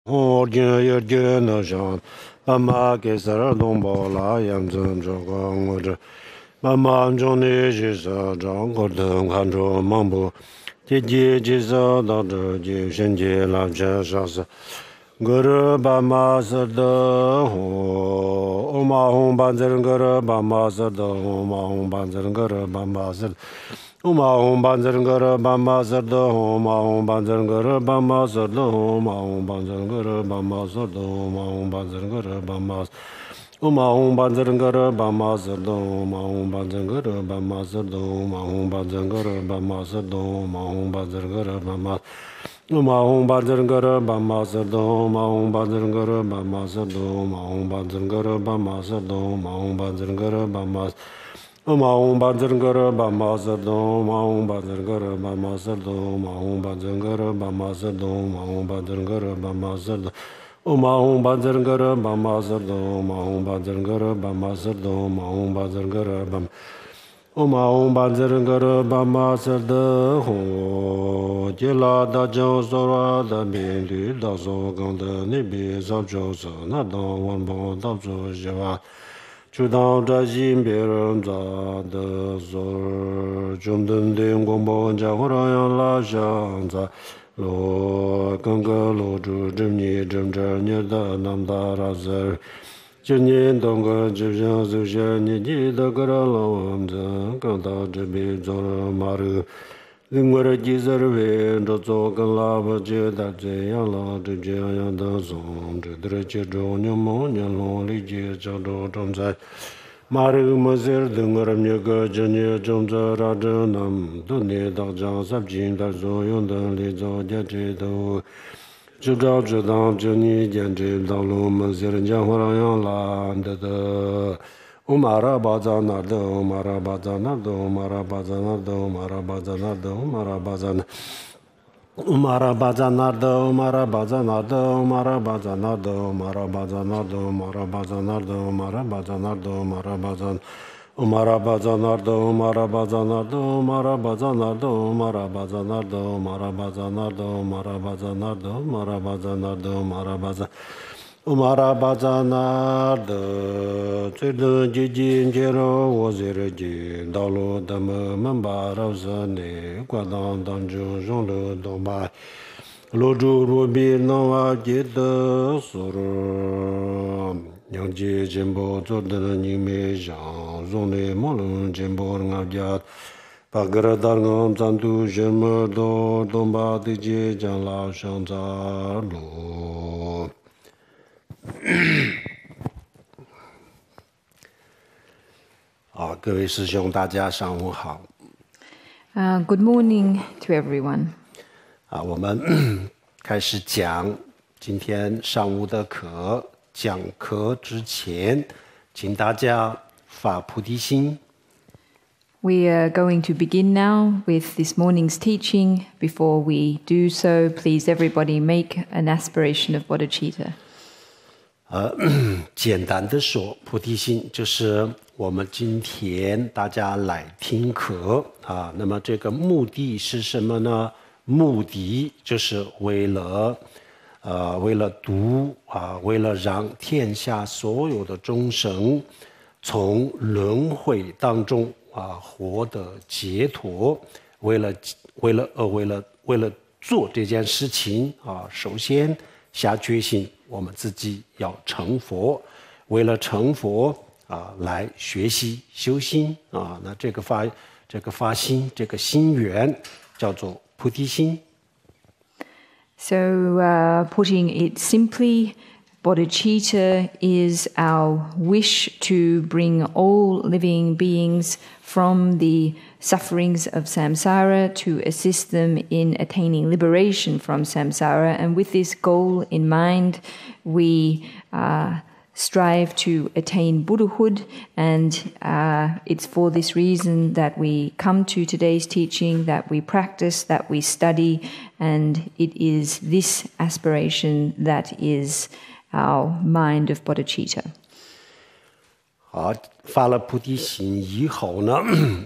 我今也见了上，爸妈给十二东宝拉养成这个我这，妈妈中的是啥张个灯看着忙不，姐姐介绍到这就先接了这啥事，我这爸妈是的我妈红班子人个这爸妈是的我妈红班子人个这爸妈是。Uma hum banzar gara bamba sarda Uma hum banzar gara bamba sarda Uma hum banzar gara bamba sarda Uma hum banzar gara bamba Uma hum banzar gara bamba sarda Uma hum banzar gara bamba sarda Uma hum banzar gara bamba sarda Uma hum banzar gara bamba Uma hum banzar gara bamba sarda Uma hum banzar gara bamba sarda Uma hum banzar gara bamba sarda Uma hum banzar gara bamba Mahung banzar gara bamba sardo mahung banzar gara bamba sardo mahung banzar gara bamba sardo mahung banzar gara bamba sardo mahung banzar gara bamba sardo mahung banzar gara bamba sardo mahung banzar gara bamba mahung banzar gara bamba sardo ho jela da jo sora da bin lu da so gang da ne bi sa jo sa na da wan bo da zo jwa 主当在心别人在的所，中等的广播在忽然样拉上在，罗刚个罗主正你正着你的南大拉丝，今年东个就像就像你记得个老王子，刚到这边做了马路。另外的几十位这做跟老婆觉得这样了，这样的送，这的接着你们年龙理解叫做正在，马路么事等个人个今年正在拉着南，多年到江三金的所用的里做家这都。知道就你见这道路么事人家忽然样啦的。Umara bazana do umara bazana do umara bazana do umara bazana do umara bazana umara bazana do umara bazana do umara bazana do umara bazana do umara bazana do umara bazana do umara bazana umara bazana do umara bazana do umara bazana do umara bazana do umara bazana do umara bazana do umara bazana do umara bazana Umara bazana de最的基金介绍我这个金道路的门把老师呢，挂当当中上了东巴，罗州路边那瓦街的所罗，杨街进步做的你没上，上的马路进步人家。把个人当个战斗什么都东巴的街将老上在路。好，各位师兄，大家上午好。Good morning to everyone. 我们开始讲今天上午的课。讲课之前，请大家发菩提心。We are going to begin now with this morning's teaching. Before we do so, please everybody make an aspiration of bodhicitta. 简单的说，菩提心就是我们今天大家来听课啊。那么这个目的是什么呢？目的就是为了为了让天下所有的众生从轮回当中获得解脱。为了做这件事情首先下决心。我们自己要成佛，为了成佛来学习修心那这个发心，这个心缘叫做菩提心。So, putting it simply, bodhicitta is our wish to bring all living beings from the sufferings of samsara to assist them in attaining liberation from samsara. And with this goal in mind, we strive to attain Buddhahood. And it's for this reason that we come to today's teaching, that we practice, that we study. And it is this aspiration that is our mind of bodhicitta. 好，发了菩提心以后呢，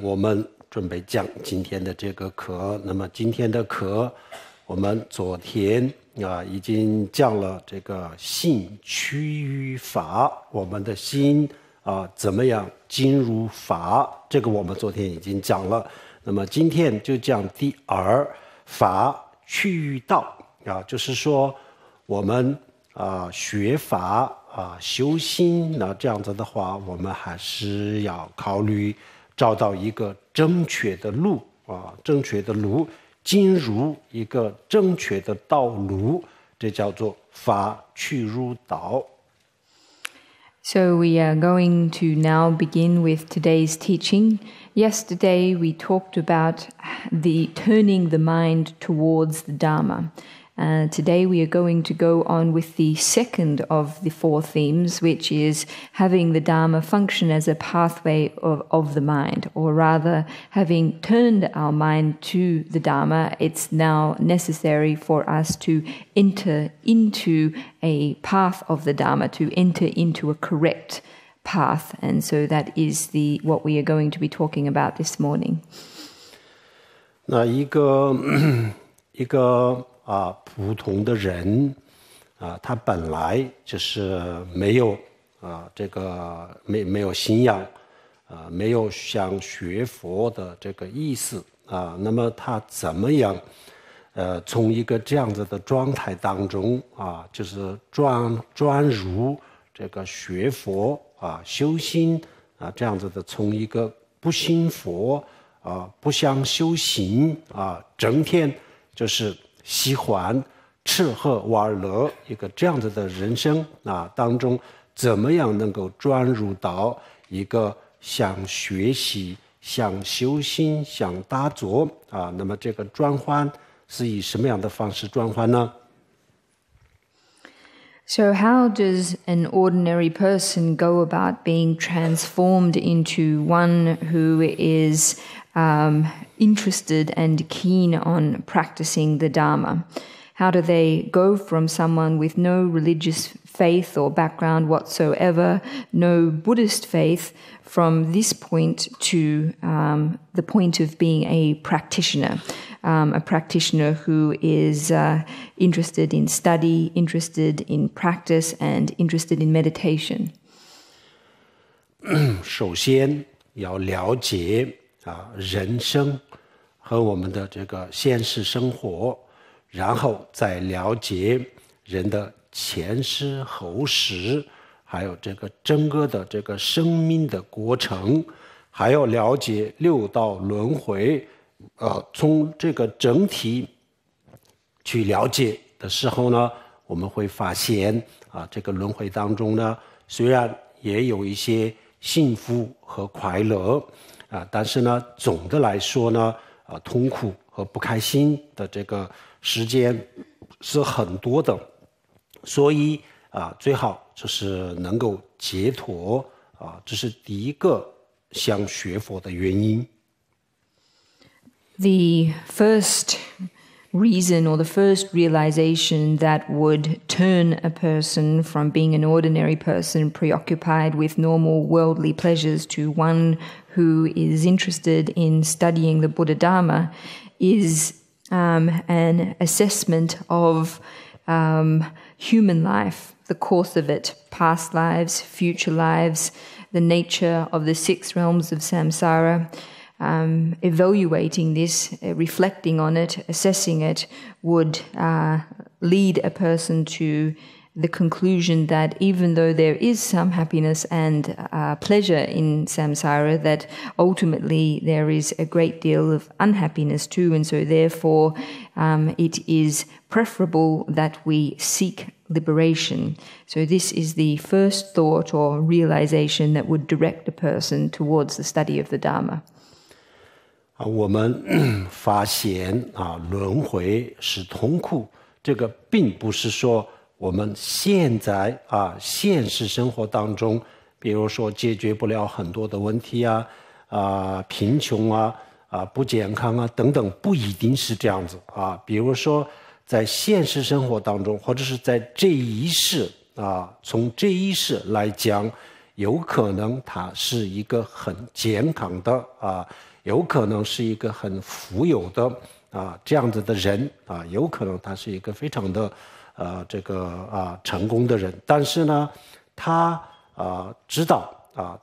我们准备讲今天的这个课。那么今天的课，我们昨天已经讲了这个心趋于法，我们的心怎么样进入法，这个我们昨天已经讲了。那么今天就讲第二，法趋于道就是说我们学法修心，那这样子的话，我们还是要考虑找到一个正确的路正确的路，进入一个正确的道路，这叫做法趋入道。So we are going to now begin with today's teaching. Yesterday we talked about the turning the mind towards the Dharma. Today we are going to go on with the second of the four themes, which is having the Dharma function as a pathway of the mind, or rather, having turned our mind to the Dharma, it's now necessary for us to enter into a path of the Dharma, to enter into a correct path. And so that is what we are going to be talking about this morning. 那一个普通的人他本来就是没有没有信仰没有想学佛的这个意思那么他怎么样从一个这样子的状态当中就是转入这个学佛修心这样子的，从一个不信佛不想修行整天就是喜欢吃喝玩乐一个这样子的人生当中，怎么样能够转入到一个想学习、想修心、想打坐那么这个转换是以什么样的方式转换呢？ So how does an ordinary person go about being transformed into one who is interested and keen on practicing the Dharma? How do they go from someone with no religious faith or background whatsoever, no Buddhist faith, from this point to the point of being a practitioner who is interested in study, interested in practice, and interested in meditation? 首先要了解人生和我们的这个现实生活，然后再了解人的前世后世，还有这个整个的这个生命的过程，还要了解六道轮回从这个整体去了解的时候呢，我们会发现这个轮回当中呢，虽然也有一些幸福和快乐但是呢，总的来说呢，痛苦和不开心的这个时间是很多的，所以最好就是能够解脱这是第一个想学佛的原因。The first reason or the first realization that would turn a person from being an ordinary person preoccupied with normal worldly pleasures to one who is interested in studying the Buddha Dharma is an assessment of human life, the course of it, past lives, future lives, the nature of the 6 realms of samsara. Evaluating this, reflecting on it, assessing it would lead a person to the conclusion that even though there is some happiness and pleasure in samsara, that ultimately there is a great deal of unhappiness too, and so therefore it is preferable that we seek liberation. So this is the first thought or realization that would direct a person towards the study of the Dharma. 我们发现轮回是痛苦，这个并不是说我们现在现实生活当中，比如说解决不了很多的问题贫穷不健康等等，不一定是这样子比如说在现实生活当中，或者是在这一世从这一世来讲，有可能它是一个很健康的有可能是一个很富有的这样子的人有可能他是一个非常的成功的人，但是呢，他知道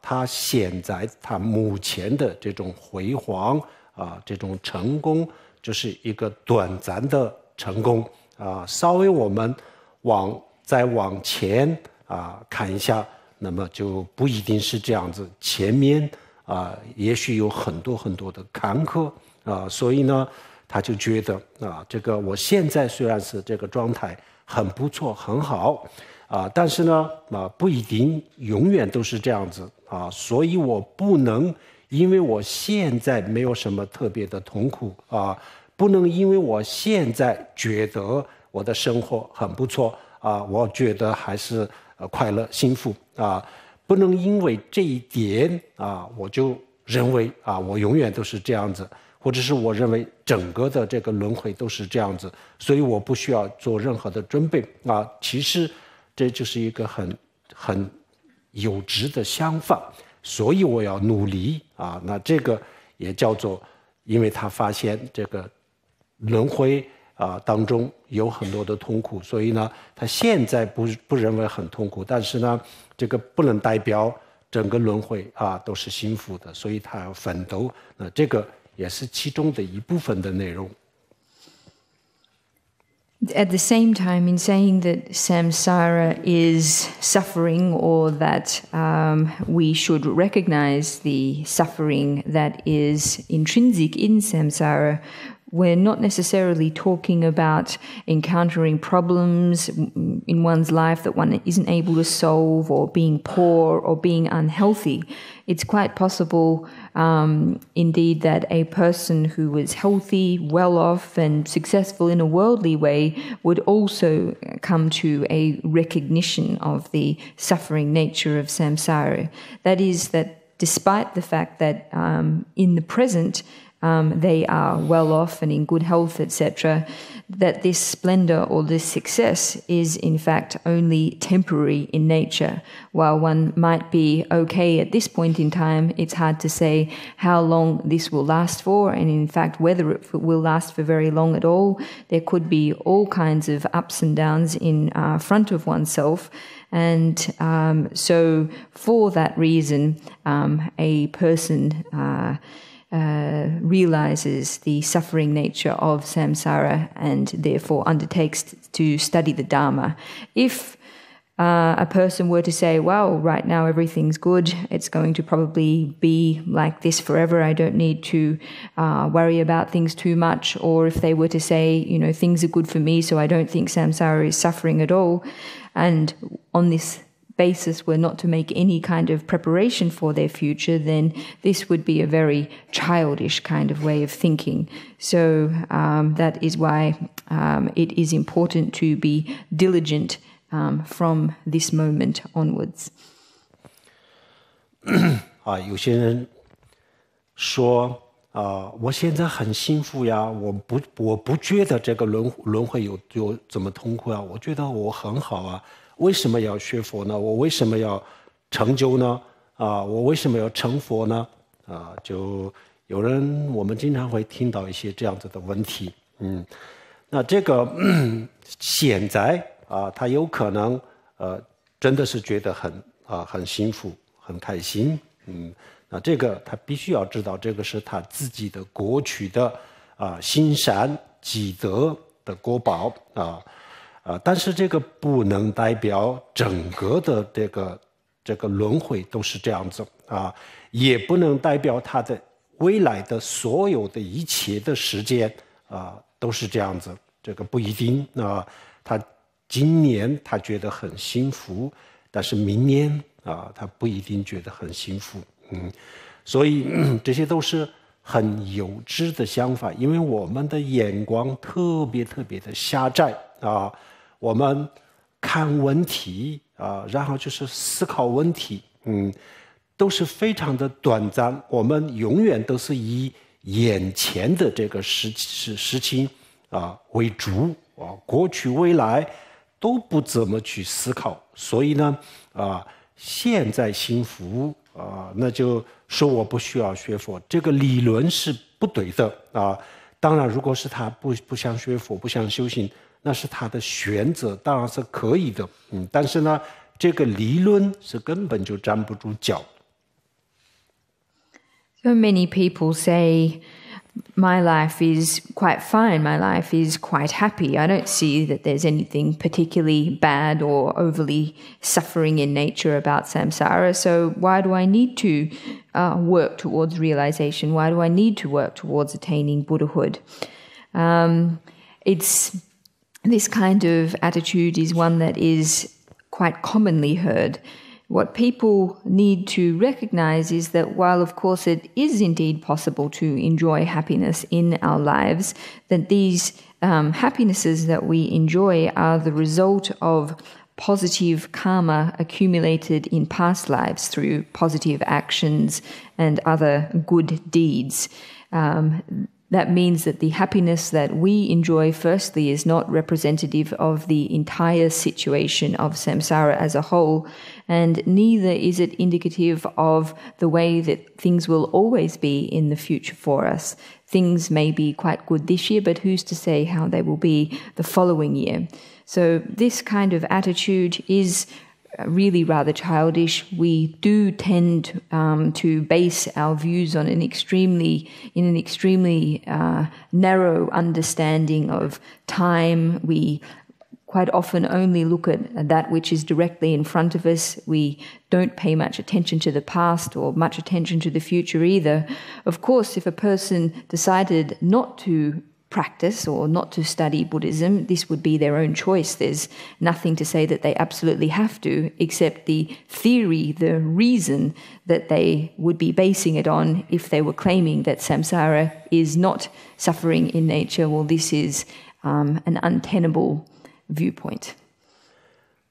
他现在他目前的这种辉煌这种成功就是一个短暂的成功稍微我们再往前看一下，那么就不一定是这样子，前面也许有很多很多的坎坷所以呢，他就觉得这个我现在虽然是这个状态很不错很好但是呢不一定永远都是这样子所以我不能因为我现在没有什么特别的痛苦不能因为我现在觉得我的生活很不错我觉得还是快乐幸福不能因为这一点我就认为我永远都是这样子，或者是我认为整个的这个轮回都是这样子，所以我不需要做任何的准备其实这就是一个很有质的想法，所以我要努力那这个也叫做，因为他发现这个轮回当中有很多的痛苦，所以呢，他现在不认为很痛苦，但是呢，这个不能代表整个轮回都是幸福的，所以他要奋斗，那这个也是其中的一部分的内容。At the same time, in saying that samsara is suffering, or that we should recognize the suffering that is intrinsic in samsara, we're not necessarily talking about encountering problems in one's life that one isn't able to solve, or being poor, or being unhealthy. It's quite possible, indeed, that a person who was healthy, well off, and successful in a worldly way would also come to a recognition of the suffering nature of samsara. That is, that despite the fact that in the present they are well off and in good health, etc., that this splendor or this success is in fact only temporary in nature. While one might be okay at this point in time, it's hard to say how long this will last for, and in fact whether it will last for very long at all. There could be all kinds of ups and downs in front of oneself. And so for that reason, a person realizes the suffering nature of samsara and therefore undertakes to study the Dharma. If a person were to say, well, right now everything's good, it's going to probably be like this forever, I don't need to worry about things too much, or if they were to say, you know, things are good for me, so I don't think samsara is suffering at all, and on this basis were not to make any kind of preparation for their future, then this would be a very childish kind of way of thinking. So that is why it is important to be diligent from this moment onwards. 有些人说我现在很幸福呀，我不觉得这个轮回有怎么痛苦我觉得我很好为什么要学佛呢？我为什么要成就呢？我为什么要成佛呢？就有人我们经常会听到一些这样子的问题。那这个现在他有可能真的是觉得很幸福、很开心。那这个他必须要知道，这个是他自己的过去的行善积德的果报但是这个不能代表整个的这个轮回都是这样子也不能代表他的未来的所有的一切的时间都是这样子，这个不一定他今年他觉得很幸福，但是明年他不一定觉得很幸福所以这些都是很幼稚的想法，因为我们的眼光特别特别的狭窄我们看问题然后就是思考问题都是非常的短暂，我们永远都是以眼前的这个事情为主过去未来都不怎么去思考，所以呢现在幸福那就说我不需要学佛，这个理论是不对的当然如果是他不想学佛不想修行，那是他的选择，当然是可以的。但是呢，这个理论是根本就站不住脚。So many people say, my life is quite fine, my life is quite happy. I don't see that there's anything particularly bad or overly suffering in nature about samsara, so why do I need to work towards realization? Why do I need to work towards attaining Buddhahood? This kind of attitude is one that is quite commonly heard. What people need to recognize is that while, of course, it is indeed possible to enjoy happiness in our lives, that these happinesses that we enjoy are the result of positive karma accumulated in past lives through positive actions and other good deeds. That means that the happiness that we enjoy, firstly, is not representative of the entire situation of samsara as a whole, and neither is it indicative of the way that things will always be in the future for us. Things may be quite good this year, but who's to say how they will be the following year? So this kind of attitude is really rather childish. We do tend to base our views on an extremely narrow understanding of time. We quite often only look at that which is directly in front of us. We don't pay much attention to the past or much attention to the future either. Of course, if a person decided not to practice or not to study Buddhism, this would be their own choice. There's nothing to say that they absolutely have to, except the theory, the reason that they would be basing it on if they were claiming that samsara is not suffering in nature. Well, this is an untenable viewpoint.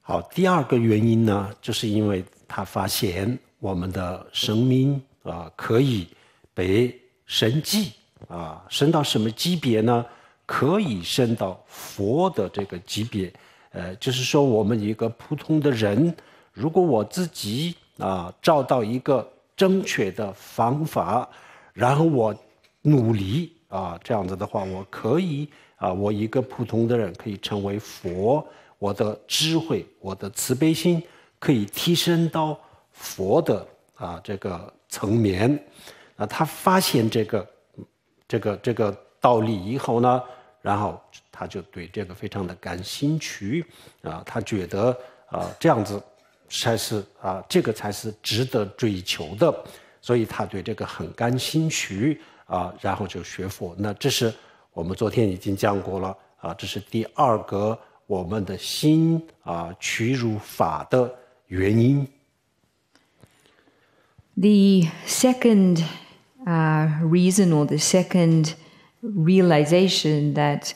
好，第二个原因呢，就是因为他发现我们的生命可以被升级。升到什么级别呢？可以升到佛的这个级别。就是说我们一个普通的人，如果我自己找到一个正确的方法，然后我努力这样子的话，我可以我一个普通的人可以成为佛，我的智慧，我的慈悲心可以提升到佛的这个层面。他发现这个道理以后呢，然后他就对这个非常的感兴趣他觉得这样子才是这个才是值得追求的，所以他对这个很感兴趣然后就学佛。那这是我们昨天已经讲过了这是第二个我们的心趋入法的原因。The second reason or the second realization that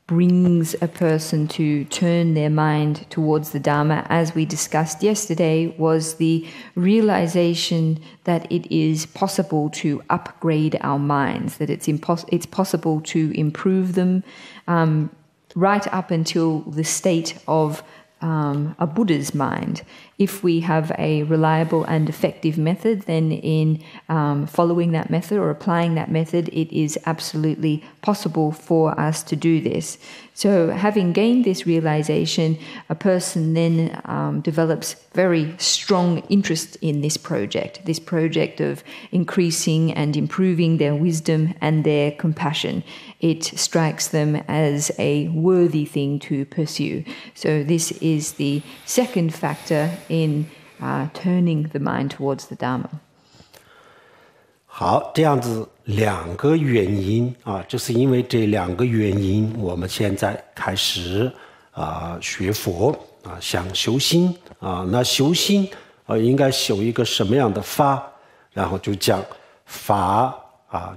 brings a person to turn their mind towards the Dharma, as we discussed yesterday, was the realization that it is possible to upgrade our minds, that it's possible to improve them right up until the state of a Buddha's mind. If we have a reliable and effective method, then in following that method or applying that method, it is absolutely possible for us to do this. So having gained this realization, a person then develops very strong interest in this project of increasing and improving their wisdom and their compassion. It strikes them as a worthy thing to pursue. So this is the second factor in turning the mind towards the Dharma. 好，这样子两个原因就是因为这两个原因，我们现在开始学佛想修心那修心应该修一个什么样的法？然后就讲法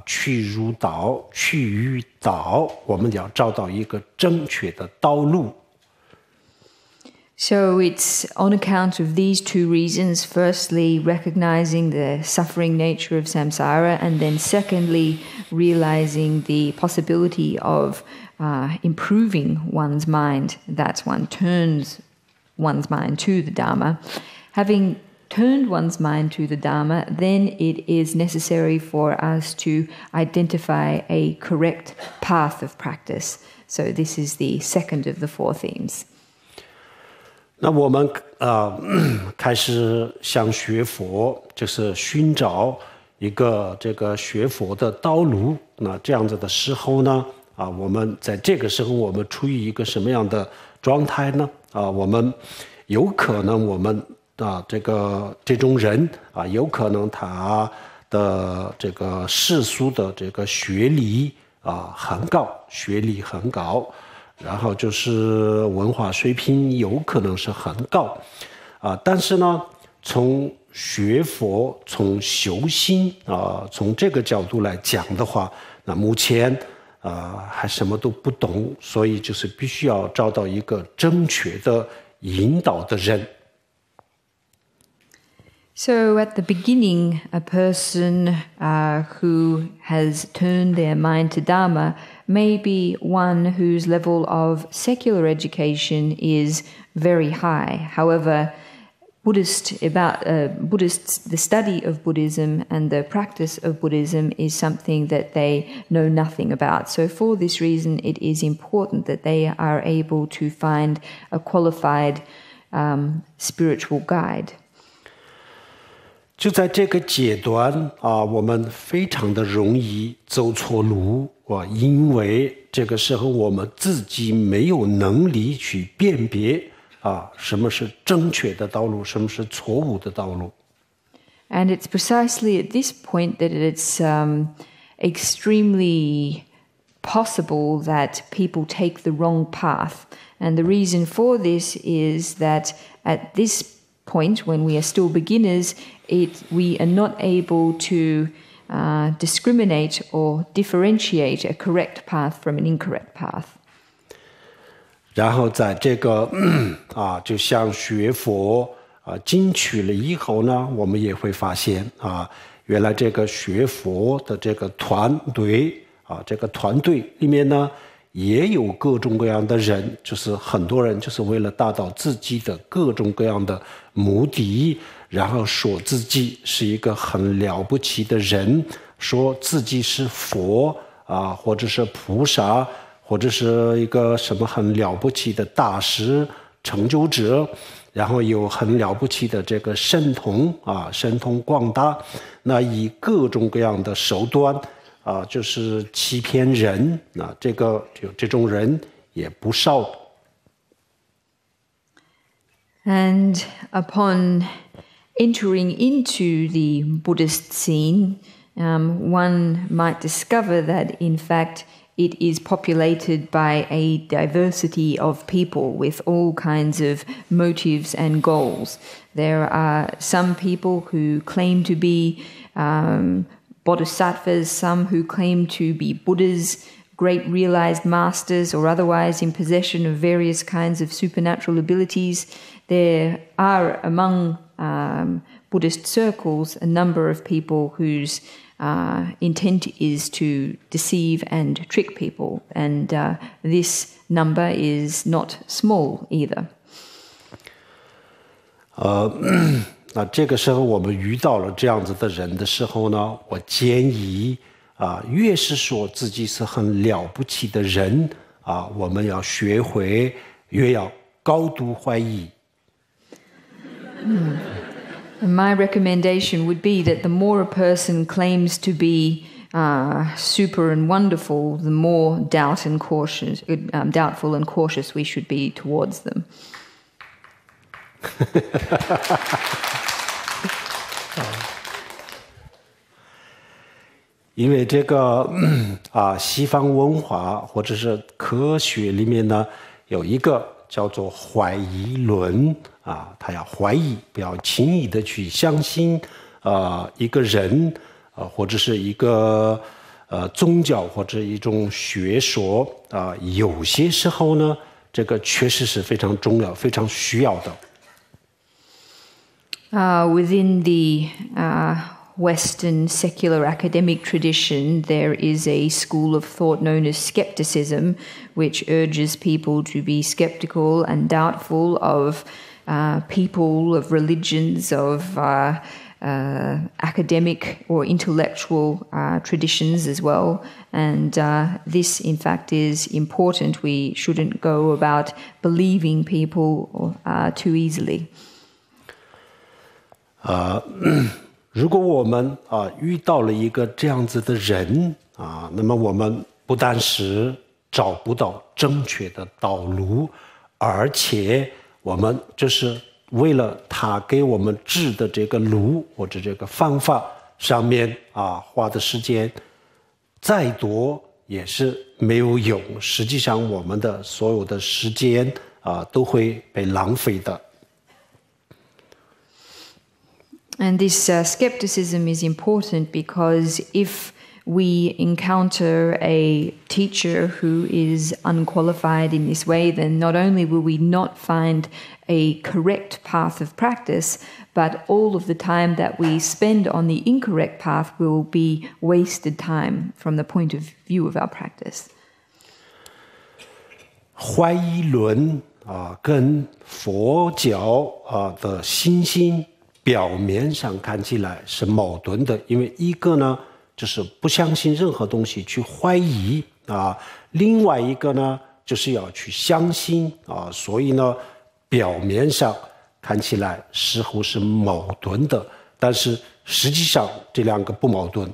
去入道，去于道，我们要找到一个正确的道路。So it's on account of these two reasons, firstly, recognizing the suffering nature of samsara, and then secondly, realizing the possibility of improving one's mind, that one turns one's mind to the Dharma. Having turned one's mind to the Dharma, then it is necessary for us to identify a correct path of practice. So this is the second of the four themes. 那我们开始想学佛，就是寻找一个这个学佛的道路。那这样子的时候呢，我们在这个时候我们处于一个什么样的状态呢？我们有可能我们这种人有可能他的这个世俗的这个学历很高，然后就是文化水平有可能是很高但是呢，从学佛、从修心从这个角度来讲的话，那目前还什么都不懂，所以就是必须要找到一个正确的引导的人。So at the beginning, a person who has turned their mind to Dharma may be one whose level of secular education is very high. However, Buddhists, the study of Buddhism and the practice of Buddhism is something that they know nothing about. So for this reason, it is important that they are able to find a qualified spiritual guide. 就在这个阶段我们非常的容易走错路因为这个时候我们自己没有能力去辨别什么是正确的道路，什么是错误的道路。And it's precisely at this point that it's extremely possible that people take the wrong path. And the reason for this is that at this point, when we are still beginners, we are not able to discriminate or differentiate a correct path from an incorrect path. 然后在这个就像学佛进去了以后呢，我们也会发现原来这个学佛的这个团队这个团队里面呢，也有各种各样的人，就是很多人就是为了达到自己的各种各样的目的，然后说自己是一个很了不起的人，说自己是佛或者是菩萨，或者是一个什么很了不起的大师成就者，然后有很了不起的这个神通神通广大，那以各种各样的手段就是欺骗人，那这种人也不少。And upon entering into the Buddhist scene, one might discover that in fact it is populated by a diversity of people with all kinds of motives and goals. There are some people who claim to be bodhisattvas, some who claim to be Buddhas, great realized masters, or otherwise in possession of various kinds of supernatural abilities. There are among Buddhist circles a number of people whose intent is to deceive and trick people, and this number is not small either. 那这个时候我们遇到了这样子的人的时候呢，我建议越是说自己是很了不起的人我们要学会越要高度怀疑。My recommendation would be that the more a person claims to be super and wonderful, the more doubtful and cautious we should be towards them. 因为这个西方文化或者是科学里面呢，有一个叫做怀疑论他要怀疑，不要轻易的去相信一个人或者是一个宗教或者一种学说有些时候呢，这个确实是非常重要、非常需要的。Within the Western secular academic tradition, there is a school of thought known as skepticism, which urges people to be skeptical and doubtful of people, of religions, of academic or intellectual traditions as well. And this, in fact, is important. We shouldn't go about believing people too easily. 如果我们遇到了一个这样子的人那么我们不但是找不到正确的道路，而且我们就是为了他给我们指的这个路或者这个方法上面花的时间再多也是没有用，实际上我们的所有的时间都会被浪费的。And this skepticism is important because if we encounter a teacher who is unqualified in this way, then not only will we not find a correct path of practice, but all of the time that we spend on the incorrect path will be wasted time from the point of view of our practice. 怀疑论跟佛教的信心表面上看起来是矛盾的，因为一个呢就是不相信任何东西去怀疑另外一个呢就是要去相信所以呢表面上看起来似乎是矛盾的，但是实际上这两个不矛盾。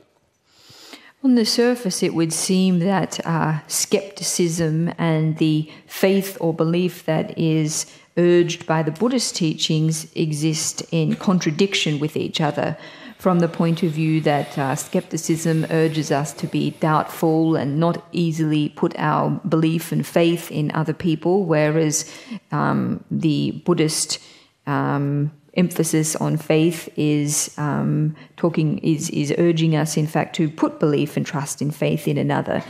On the surface, it would seem that skepticism and the faith or belief that is urged by the Buddhist teachings exist in contradiction with each other, from the point of view that skepticism urges us to be doubtful and not easily put our belief and faith in other people, whereas the Buddhist emphasis on faith is urging us, in fact, to put belief and trust in faith in another.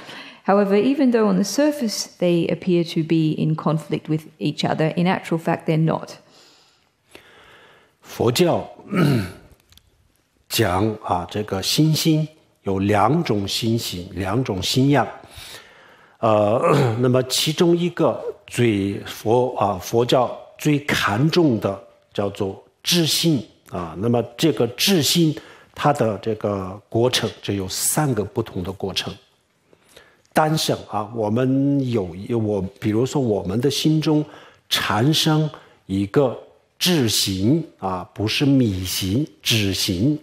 However, even though on the surface they appear to be in conflict with each other, in actual fact they're not. 佛教讲这个信心有两种信心，两种信仰。那么其中一个佛教最看重的叫做自信那么这个自信它的这个过程只有3个不同的过程。诞生我们比如说我们的心中产生一个自信不是迷信，自信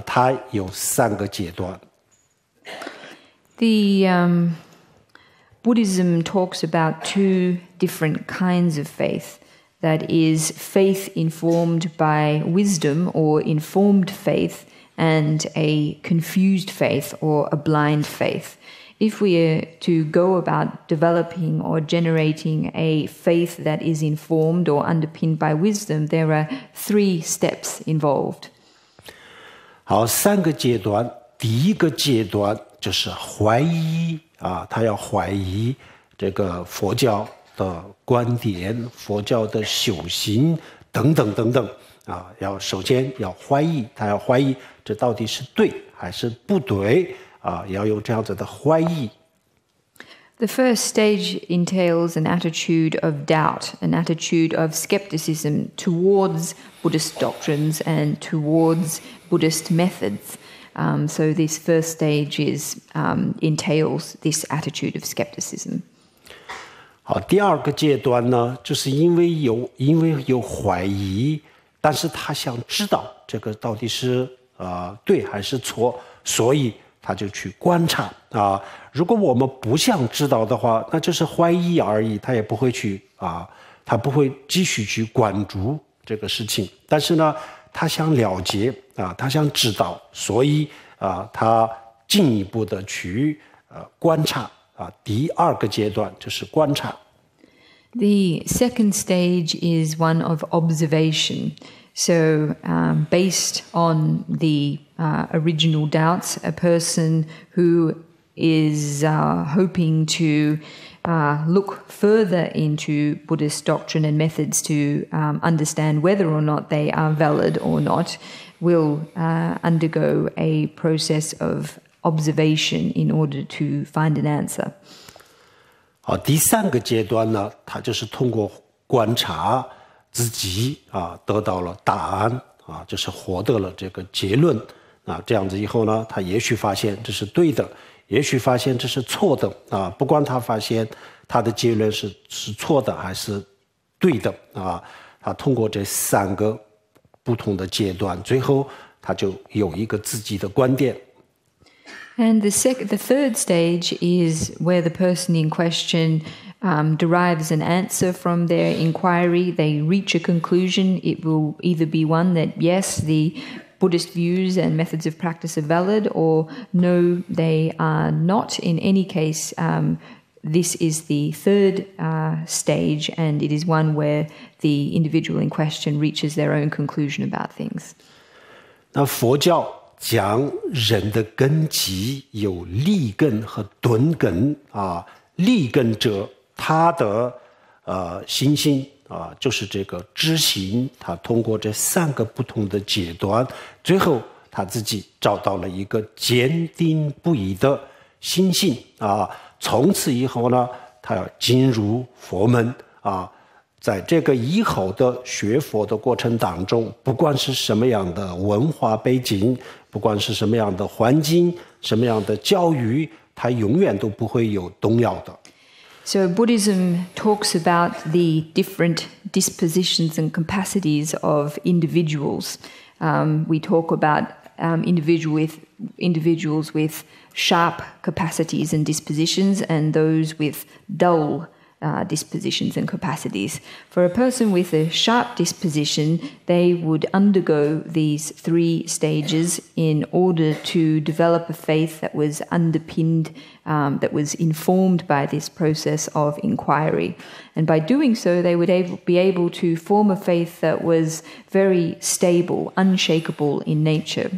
它有3个阶段。The Buddhism talks about 2 different kinds of faith. That is faith informed by wisdom or informed faith, and a confused faith or a blind faith. If we are to go about developing or generating a faith that is informed or underpinned by wisdom, there are 3 steps involved. 好，3个阶段。第一个阶段就是怀疑他要怀疑这个佛教的观点、佛教的修行等等等等首先要怀疑，他要怀疑这到底是对还是不对要有这样子的怀疑。The first stage entails an attitude of doubt, an attitude of skepticism towards Buddhist doctrines and towards Buddhist methods. So this first stage entails this attitude of skepticism. 好，第2个阶段呢，就是因为有怀疑，但是他想知道这个到底是对还是错，所以他就去观察如果我们不想知道的话，那就是怀疑而已，他也不会去他不会继续去关注这个事情。但是呢，他想了解他想知道，所以他进一步的去观察第2个阶段就是观察。The second stage is one of observation. So, based on the original doubts, a person who is hoping to look further into Buddhist doctrine and methods to understand whether or not they are valid or not will undergo a process of observation in order to find an answer. 好，第3个阶段呢，它就是通过观察自己得到了答案就是获得了这个结论这样子以后呢，他也许发现这是对的，也许发现这是错的不管他发现他的结论是错的还是对的他通过这3个不同的阶段，最后他就有一个自己的观点。And the third stage is where the person in question derives an answer from their inquiry. They reach a conclusion. It will either be one that, yes, the Buddhist views and methods of practice are valid, or no, they are not. In any case, this is the third stage, and it is one where the individual in question reaches their own conclusion about things. 那佛教讲人的根基有立根和钝根立根者他的心性就是这个知行，他通过这3个不同的阶段，最后他自己找到了一个坚定不移的心性从此以后呢，他要进入佛门在这个以后的学佛的过程当中，不管是什么样的文化背景，不管是什么样的环境，什么样的教育，他永远都不会有动摇的。So Buddhism talks about the different dispositions and capacities of individuals. We talk about individuals with sharp capacities and dispositions, and those with dull dispositions and capacities. For a person with a sharp disposition, they would undergo these 3 stages in order to develop a faith that was underpinned, that was informed by this process of inquiry. And by doing so, they would be able to form a faith that was very stable, unshakable in nature.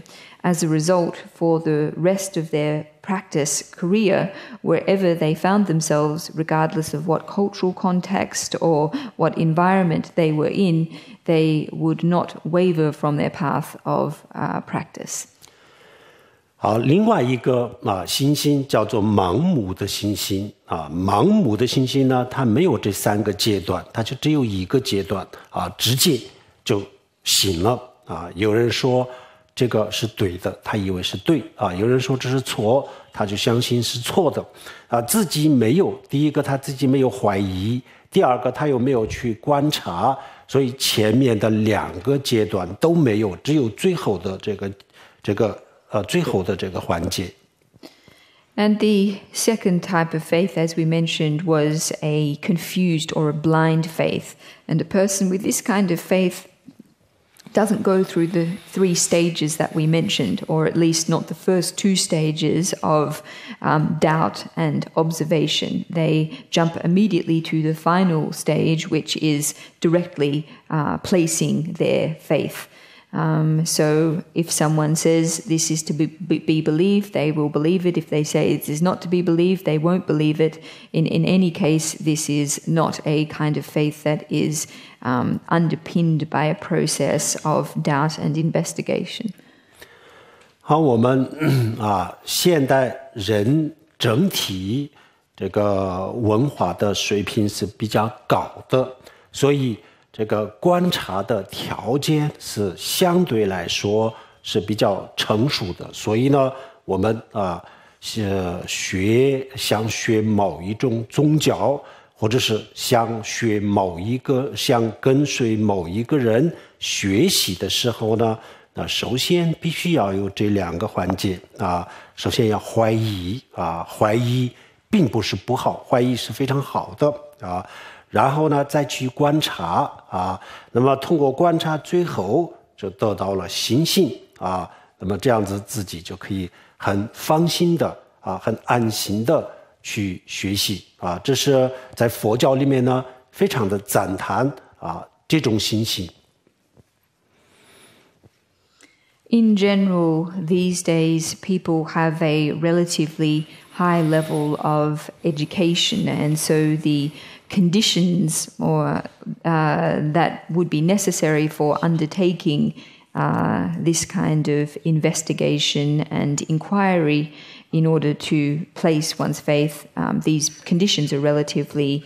As a result, for the rest of their practice career, wherever they found themselves, regardless of what cultural context or what environment they were in, they would not waver from their path of practice. 好，另外一个心性叫做盲目的心性盲目的心性呢，它没有这3个阶段，它就只有一个阶段直接就醒了有人说这个是对的，他以为是对有人说这是错，他就相信是错的自己没有，第一个他自己没有怀疑，第二个他又没有去观察，所以前面的2个阶段都没有，只有最后的最后的这个环节。And the second type of faith, as we mentioned, was a confused or a blind faith. And a person with this kind of faith doesn't go through the 3 stages that we mentioned, or at least not the first 2 stages of doubt and observation. They jump immediately to the final stage, which is directly placing their faith. So if someone says this is to be believed, they will believe it. If they say it is not to be believed, they won't believe it. In any case, this is not a kind of faith that is underpinned by a process of doubt and investigation. 好，我们现代人整体这个文化的水平是比较高的，所以这个观察的条件是相对来说是比较成熟的，所以呢，我们想学某一种宗教，或者是想跟随某一个人学习的时候呢，那首先必须要有这2个环节首先要怀疑怀疑并不是不好，怀疑是非常好的然后呢再去观察那么通过观察最后就得到了心性那么这样子自己就可以很放心的很安心的去学习这是在佛教里面呢非常的赞叹这种心性。In general, these days, people have a relatively high level of education, and so the conditions that would be necessary for undertaking this kind of investigation and inquiry in order to place one's faith, these conditions are relatively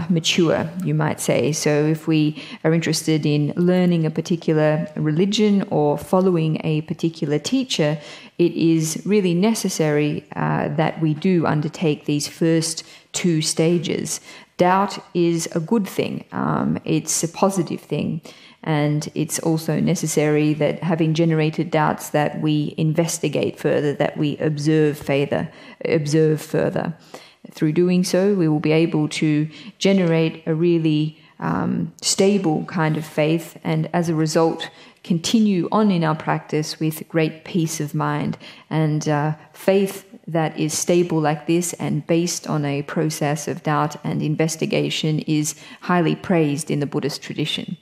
mature, you might say. So if we are interested in learning a particular religion or following a particular teacher, it is really necessary that we do undertake these first two stages. Doubt is a good thing. It's a positive thing. And it's also necessary that, having generated doubts, that we investigate further, that we observe further. Through doing so, we will be able to generate a really stable kind of faith, and as a result, continue on in our practice with great peace of mind. And faith that is stable like this and based on a process of doubt and investigation is highly praised in the Buddhist tradition.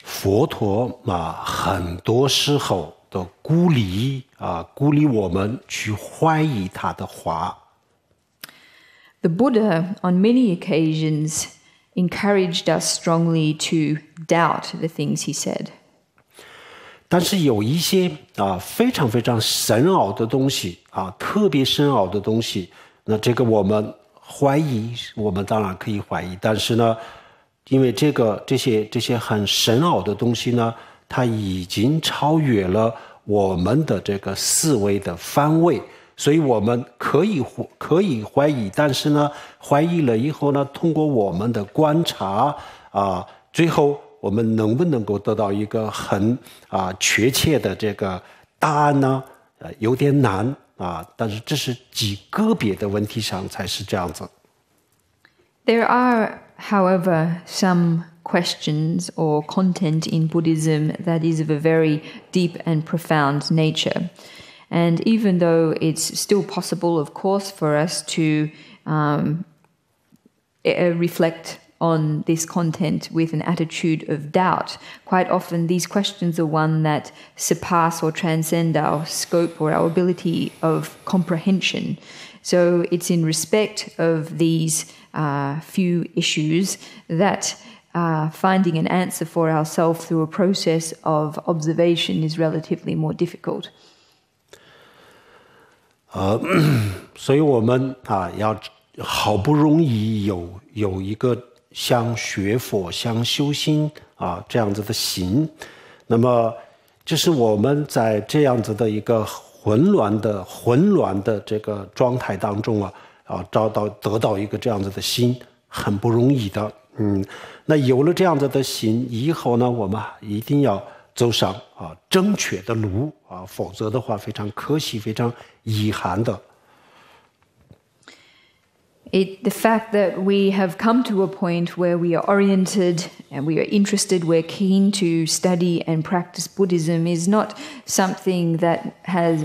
佛陀很多时候都鼓励我们去怀疑他的话。The Buddha, on many occasions, encouraged us strongly to doubt the things he said. 但是有一些非常非常深奥的东西特别深奥的东西，那这个我们怀疑，我们当然可以怀疑，但是呢，因为这些很深奥的东西呢，它已经超越了我们的这个思维的范围，所以我们可以怀疑，但是呢，怀疑了以后呢，通过我们的观察最后我们能不能够得到一个很确切的这个答案呢？有点难但是这是极个别的问题上才是这样子。There are, however, some questions or content in Buddhism that is of a very deep and profound nature. And even though it's still possible, of course, for us to reflect on this content with an attitude of doubt, quite often these questions are one that surpass or transcend our scope or our ability of comprehension. So it's in respect of these few issues that finding an answer for ourselves through a process of observation is relatively more difficult. 所以我们要好不容易有一个像学佛、像修心这样子的心，那么就是我们在这样子的一个混乱的这个状态当中得到一个这样子的心，很不容易的。那有了这样子的心以后呢，我们一定要走上正确的路否则的话非常可惜，非常遗憾的。The fact that we have come to a point where we are oriented and we are interested, we're keen to study and practice Buddhism is not something that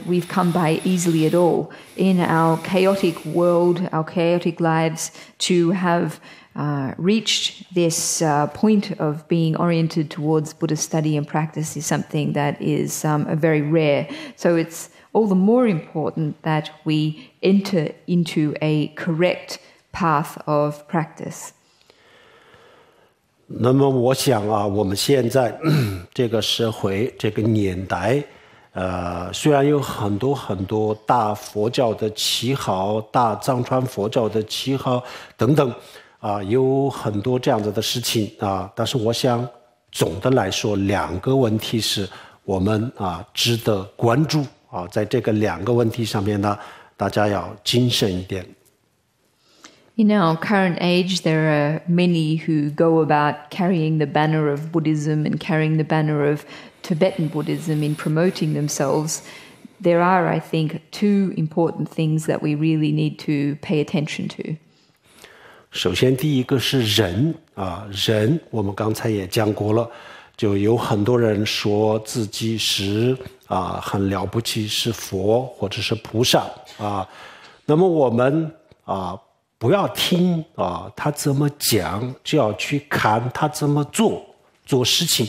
we've come by easily at all. In our chaotic world, our chaotic lives, to have reached this point of being oriented towards Buddhist study and practice is something that is very rare. So it's all the more important that we enter into a correct path of practice. 那么我想我们现在这个社会这个年代虽然有很多大佛教的旗号，大藏传佛教的旗号等等有很多这样子的事情但是我想总的来说两个问题是我们值得关注在这个两个问题上面呢，大家要谨慎一点。In our current age, there are many who go about carrying the banner of Buddhism and carrying the banner of Tibetan Buddhism in promoting themselves. There are, I think, two important things that we really need to pay attention to. 首先第一个是人人我们刚才也讲过了，就有很多人说自己是很了不起，是佛或者是菩萨那么我们不要听他怎么讲，就要去看他怎么做事情。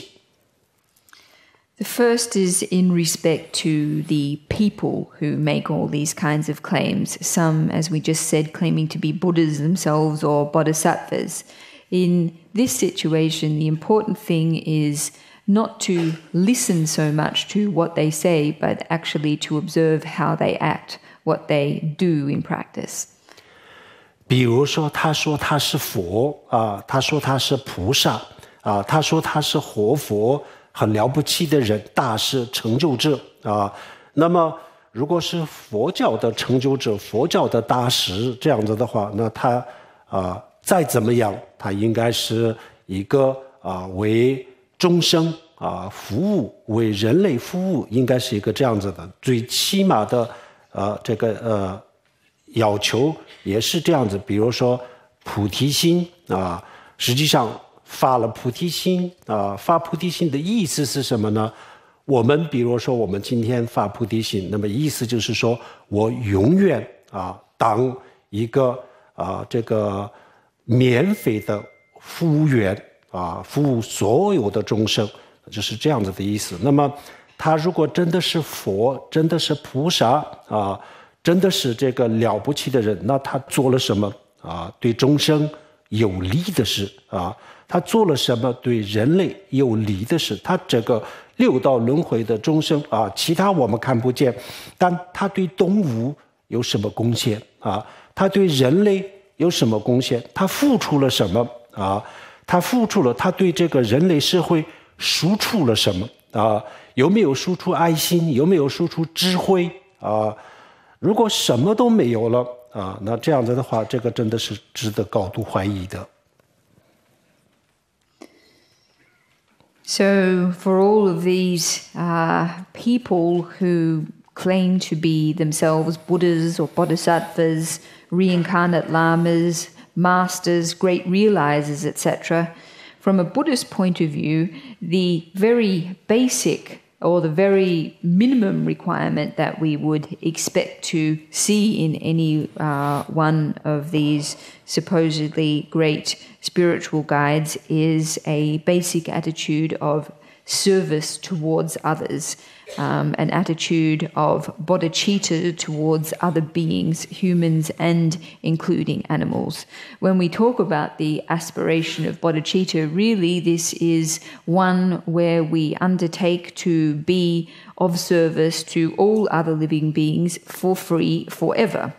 The first is in respect to the people who make all these kinds of claims. Some, as we just said, claiming to be Buddhas themselves or Bodhisattvas. In this situation, the important thing is not to listen so much to what they say, but actually to observe how they act, what they do in practice. 比如说他说他是佛啊，他说他是菩萨啊，他说他是活佛，很了不起的人，大事成就者啊。那么如果是佛教的成就者，佛教的大师这样子的话，那他再怎么样，他应该是一个为众生服务，为人类服务，应该是一个这样子的最起码的这个要求也是这样子。比如说菩提心实际上发了菩提心发菩提心的意思是什么呢？我们比如说我们今天发菩提心，那么意思就是说我永远当一个这个免费的服务员服务所有的众生，就是这样子的意思。那么他如果真的是佛，真的是菩萨真的是这个了不起的人，那他做了什么对众生有利的事他做了什么对人类有利的事？他这个六道轮回的众生其他我们看不见，但他对动物有什么贡献他对人类有什么贡献？他付出了什么他付出了，他对这个人类社会输出了什么有没有输出爱心？有没有输出智慧如果什么都没有了那这样子的话，这个真的是值得高度怀疑的。So, for all of these people who claim to be themselves Buddhas or Bodhisattvas, reincarnate lamas, masters, great realizers, etc., from a Buddhist point of view, the very basic or the very minimum requirement that we would expect to see in any one of these supposedly great spiritual guides is a basic attitude of service towards others, an attitude of bodhicitta towards other beings, humans and including animals. When we talk about the aspiration of bodhicitta, really this is one where we undertake to be of service to all other living beings for free forever.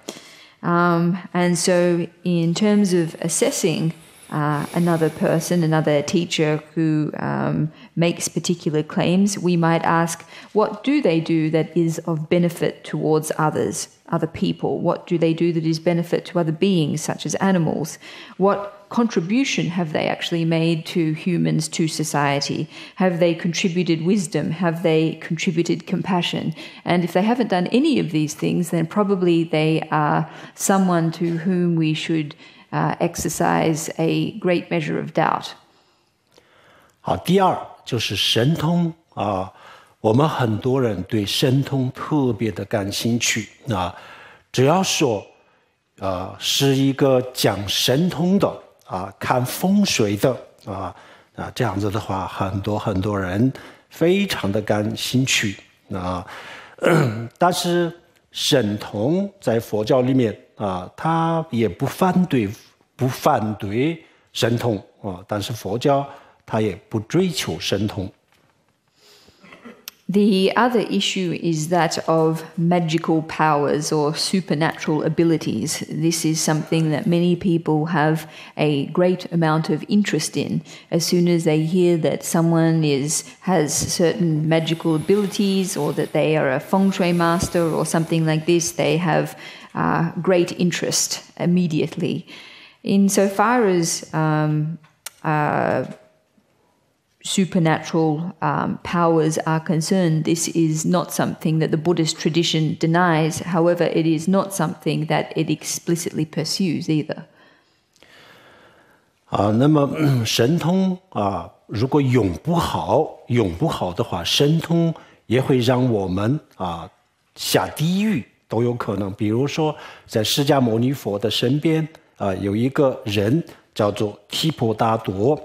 And so in terms of assessing another person, another teacher who makes particular claims, we might ask, what do they do that is of benefit towards others, other people? What do they do that is benefit to other beings, such as animals? What contribution have they actually made to humans, to society? Have they contributed wisdom? Have they contributed compassion? And if they haven't done any of these things, then probably they are someone to whom we should exercise a great measure of doubt. 好，第二就是神通我们很多人对神通特别的感兴趣只要说是一个讲神通的看风水的这样子的话，很多人非常的感兴趣但是神通在佛教里面他也不反对神通但是佛教他也不追求神通。The other issue is that of magical powers or supernatural abilities. This is something that many people have a great amount of interest in. As soon as they hear that someone has certain magical abilities or that they are a feng shui master or something like this, they have great interest immediately. Insofar as supernatural powers are concerned, this is not something that the Buddhist tradition denies. However, it is not something that it explicitly pursues either. 那么神通如果用不好的话，神通也会让我们下地狱都有可能。比如说，在释迦牟尼佛的身边有一个人叫做提婆达多。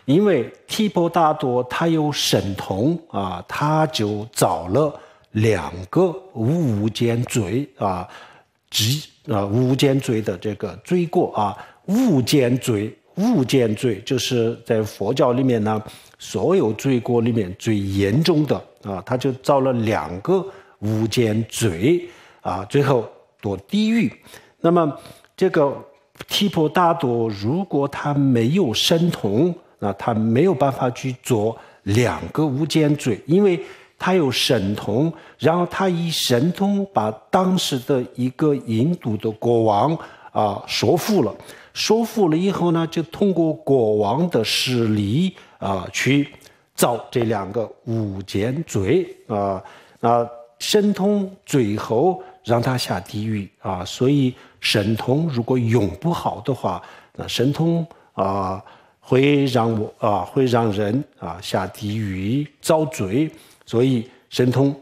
因为提婆达多他有神通他就造了2个无间罪无间罪的这个罪过无间罪就是在佛教里面呢，所有罪过里面最严重的他就造了2个无间罪最后堕地狱。那么这个提婆达多如果他没有神通，那他没有办法去做2个无间罪，因为他有神通，然后他以神通把当时的一个印度的国王说服了，说服了以后呢，就通过国王的势力去造这2个无间罪神通最后让他下地狱所以神通如果用不好的话，那神通会让人下地狱遭罪，所以神通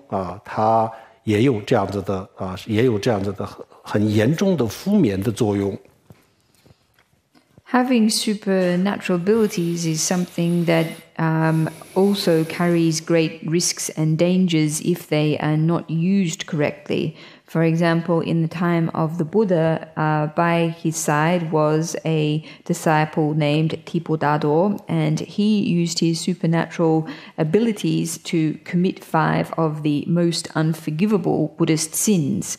它也有这样子的很严重的负面的作用。Having supernatural abilities is something that also carries great risks and dangers if they are not used correctly. For example, in the time of the Buddha, by his side was a disciple named Tipodador, and he used his supernatural abilities to commit 5 of the most unforgivable Buddhist sins.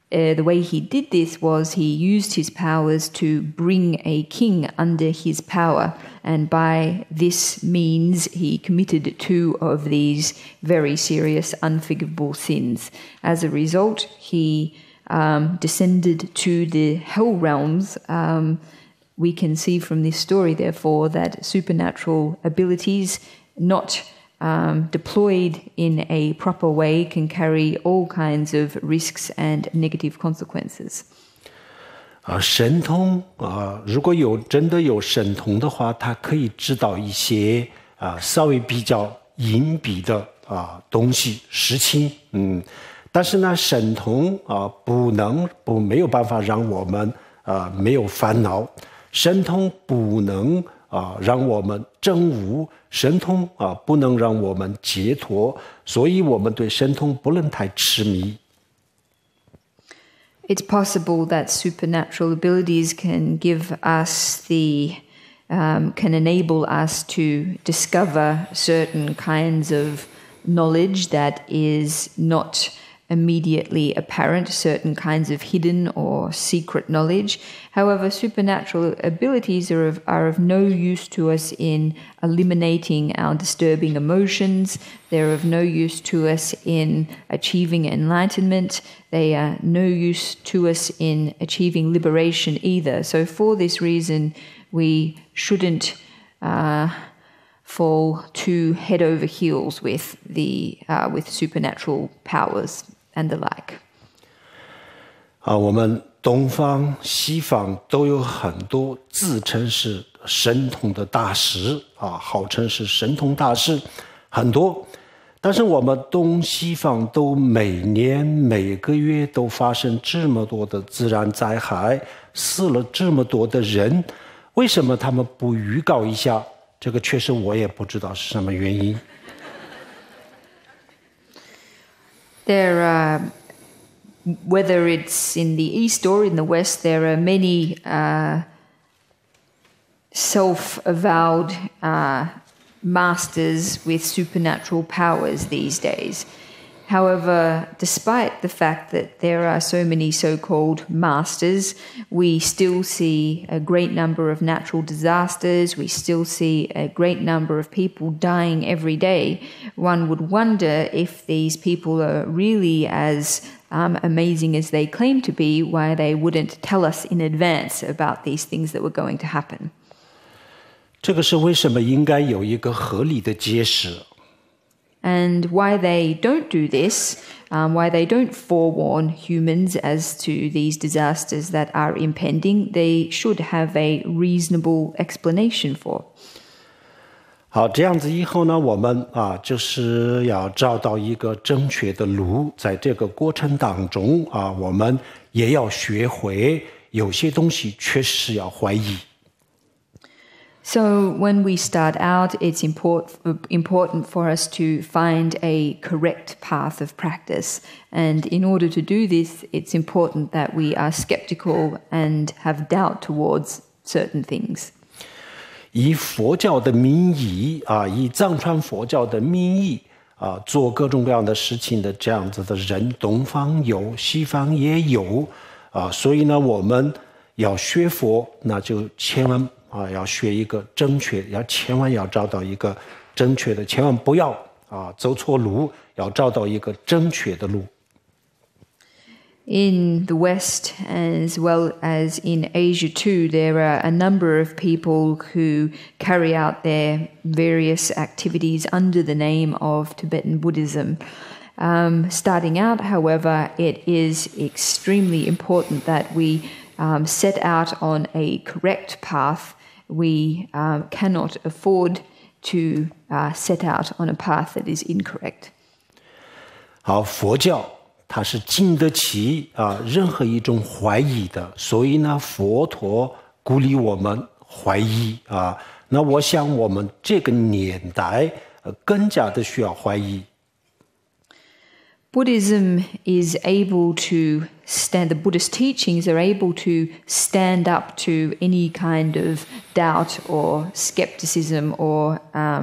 The way he did this was he used his powers to bring a king under his power, and by this means he committed 2 of these very serious, unforgivable sins. As a result, he descended to the hell realms. We can see from this story, therefore, that supernatural abilities not deployed in a proper way can carry all kinds of risks and negative consequences. 神通如果真的有神通的话，它可以知道一些稍微比较隐蔽的东西事情，但是呢，神通没有办法让我们没有烦恼，神通不能让我们证悟，神通不能让我们解脱，所以我们对神通不能太痴迷。It's possible that supernatural abilities can give us can enable us to discover certain kinds of knowledge that is not immediately apparent, certain kinds of hidden or secret knowledge. However, supernatural abilities are of no use to us in eliminating our disturbing emotions. They're of no use to us in achieving enlightenment. They are no use to us in achieving liberation either. So for this reason, we shouldn't fall too head over heels with supernatural powers and the like. 我们东方西方都有很多自称是神通的大师号称是神通大师很多，但是我们东西方都每年每个月都发生这么多的自然灾害，死了这么多的人，为什么他们不预告一下？这个确实我也不知道是什么原因。Whether it's in the East or in the West, there are many self-avowed masters with supernatural powers these days. However, despite the fact that there are so many so-called masters, we still see a great number of natural disasters. We still see a great number of people dying every day. One would wonder if these people are really as amazing as they claim to be, why they wouldn't tell us in advance about these things that were going to happen. 这个是为什么应该有一个合理的解释。And why they don't do this, why they don't forewarn humans as to these disasters that are impending, they should have a reasonable explanation for. 好，这样子以后呢，我们就是要找到一个正确的路，在这个过程当中我们也要学会有些东西确实是要怀疑。So when we start out, it's important for us to find a correct path of practice. And in order to do this, it's important that we are skeptical and have doubt towards certain things. 以佛教的名义以藏传佛教的名义做各种各样的事情的这样子的人，东方有，西方也有所以呢，我们要学佛，那就千万要学一个正确，千万要找到一个正确的，千万不要走错路，要找到一个正确的路。In the West, as well as in Asia too, there are a number of people who carry out their various activities under the name of Tibetan Buddhism. Starting out, however, it is extremely important that we set out on a correct path. We cannot afford to set out on a path that is incorrect. 好，佛教它是经得起任何一种怀疑的，所以呢，佛陀鼓励我们怀疑那我想我们这个年代更加的需要怀疑。Buddhism is able to stand, the Buddhist teachings are able to stand up to any kind of doubt or skepticism or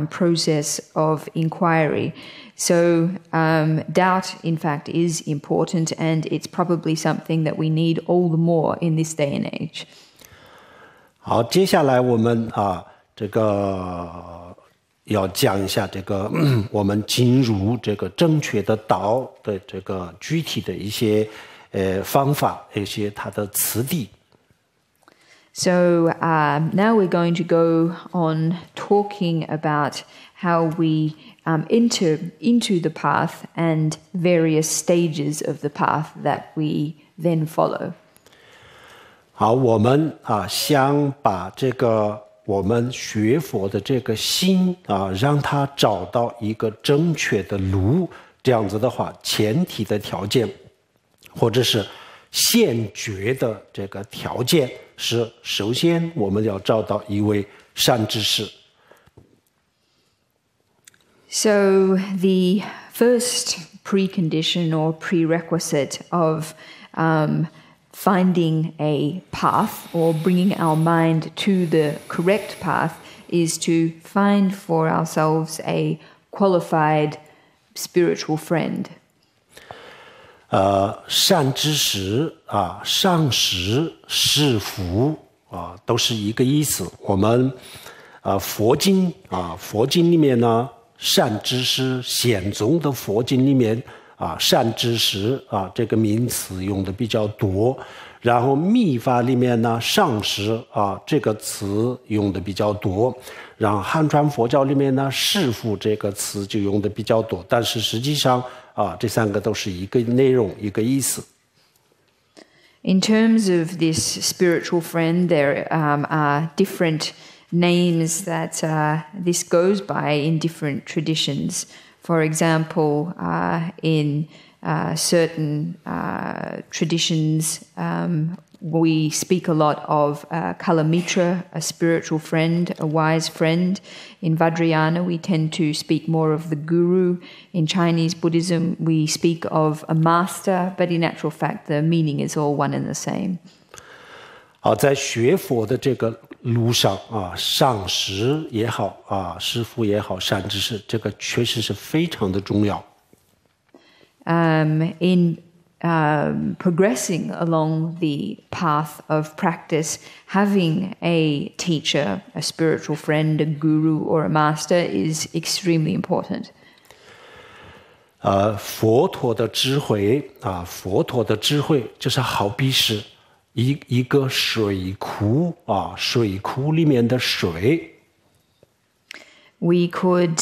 process of inquiry. So doubt, in fact, is important, and it's probably something that we need all the more in this day and age. 好，接下来我们这个要讲一下这个我们进入这个正确的道的这个具体的一些方法，一些它的次第。So now we're going to go on talking about how we enter into the path and various stages of the path that we then follow. 好，我们想把这个我们学佛的这个心让他找到一个正确的路，这样子的话，前提的条件或者是先决的这个条件是，首先我们要找到一位善知识。So the first precondition or prerequisite of finding a path or bringing our mind to the correct path is to find for ourselves a qualified spiritual friend. 善知识上师师父都是一个意思。我们佛经里面呢，善知识显宗的佛经里面善知识这个名词用的比较多，然后密法里面呢，上师这个词用的比较多，然后汉传佛教里面呢，师父这个词就用的比较多，但是实际上这三个都是一个内容，一个意思。In terms of this spiritual friend, there are different names that this goes by in different traditions. For example, in certain traditions, we speak a lot of Kalamitra, a spiritual friend, a wise friend. In Vajrayana, we tend to speak more of the guru. In Chinese Buddhism, we speak of a master, but in actual fact, the meaning is all one and the same. 好，在学佛的这个路上上师也好师父也好，善知识，这个确实是非常的重要。In progressing along the path of practice, having a teacher, a spiritual friend, a guru, or a master is extremely important. 佛陀的智慧就是好比是一个水库水库里面的水。We could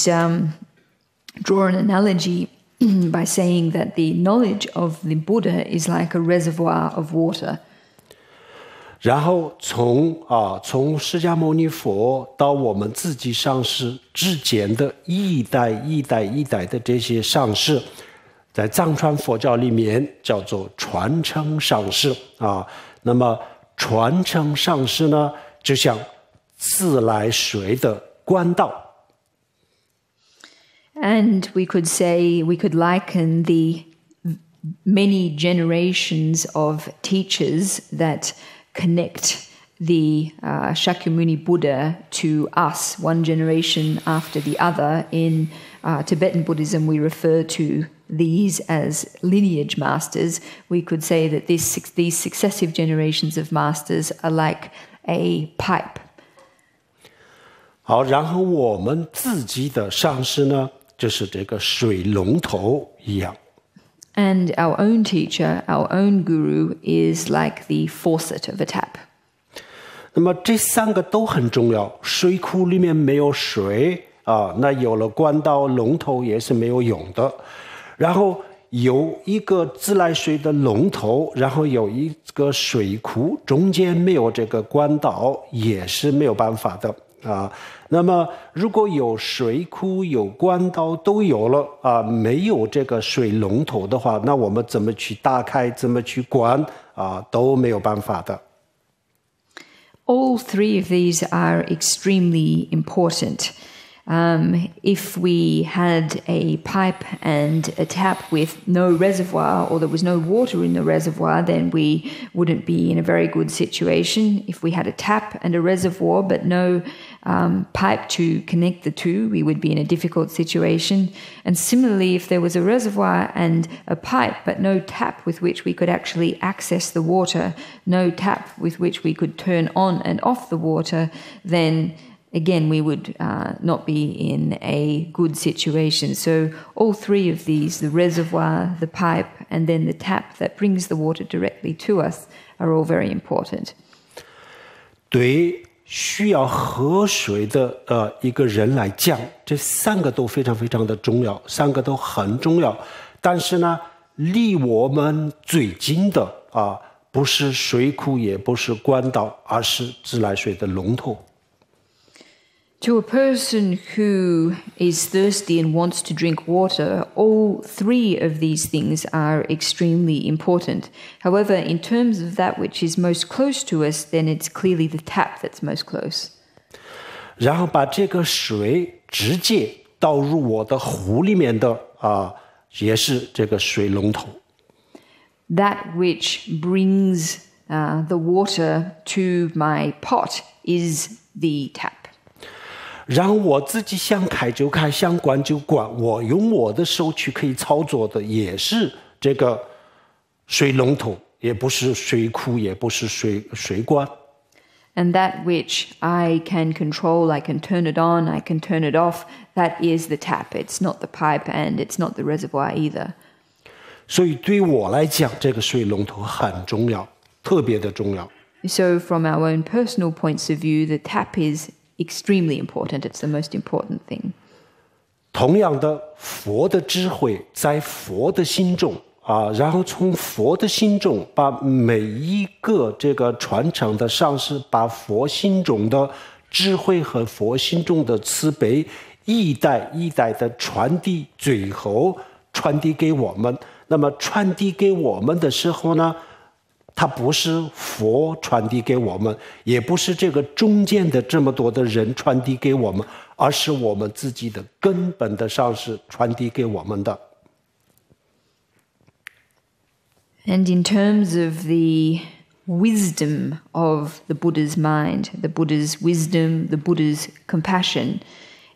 draw an analogy by saying that the knowledge of the Buddha is like a reservoir of water. 然后从释迦牟尼佛到我们自己上师之间的一代的这些上师，在藏传佛教里面叫做传承上师那么传承上师呢，就像自来水的管道。And we could say, we could liken the many generations of teachers that connect the Shakyamuni Buddha to us, one generation after the other. In Tibetan Buddhism, we refer to these as lineage masters, we could say that these successive generations of masters are like a pipe. 好，然后我们自己的上师呢，就是这个水龙头一样。And our own teacher, our own guru, is like the faucet of a tap. 那么这三个都很重要。水库里面没有水啊，那有了管道龙头也是没有用的。然后有一个自来水的龙头，然后有一个水库，中间没有这个管道也是没有办法的啊。那么如果有水库有管道都有了啊，没有这个水龙头的话，那我们怎么去打开，怎么去关啊，都没有办法的。All three of these are extremely important. If we had a pipe and a tap with no reservoir, or there was no water in the reservoir, then we wouldn't be in a very good situation. If we had a tap and a reservoir but no pipe to connect the two, we would be in a difficult situation. And similarly, if there was a reservoir and a pipe but no tap with which we could actually access the water, no tap with which we could turn on and off the water, then again, we would not be in a good situation. So all three of these, the reservoir, the pipe, and then the tap that brings the water directly to us, are all very important. 对需要喝水的一个人来讲，这三个都非常非常的重要，三个都很重要。但是呢，离我们最近的不是水库，也不是管道，而是自来水的龙头。To a person who is thirsty and wants to drink water, all three of these things are extremely important. However, in terms of that which is most close to us, then it's clearly the tap that's most close. 然后把这个水直接倒入我的壶里面的也是这个水龙头。That which brings the water to my pot is the tap. 然后我自己想开就开，想关就关，我用我的手去可以操作的也是这个水龙头，也不是水库，也不是水管。And that which I can control, I can turn it on, I can turn it off, that is the tap. It's not the pipe and it's not the reservoir either. 所以对我来讲，这个水龙头很重要，特别的重要。So from our own personal points of view, the tap is extremely important. It's the most important thing. 同样的，佛的智慧在佛的心中然后从佛的心中把每一个这个传承的上师，把佛心中的智慧和佛心中的慈悲一代一代的传递，最后传递给我们。那么传递给我们的时候呢，它不是佛传递给我们，也不是这个中间的这么多的人传递给我们，而是我们自己的根本的上师传递给我们的。And in terms of the wisdom of the Buddha's mind, the Buddha's wisdom, the Buddha's compassion,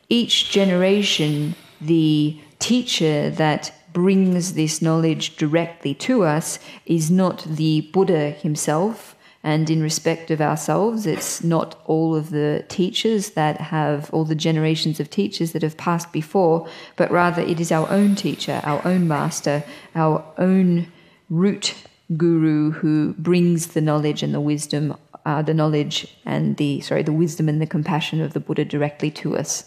each generation, the teacher that brings this knowledge directly to us is not the Buddha himself. And in respect of ourselves, it's not all of the teachers that have, all the generations of teachers that have passed before, but rather it is our own teacher, our own master, our own root guru who brings the knowledge and the wisdom, the wisdom and the compassion of the Buddha directly to us.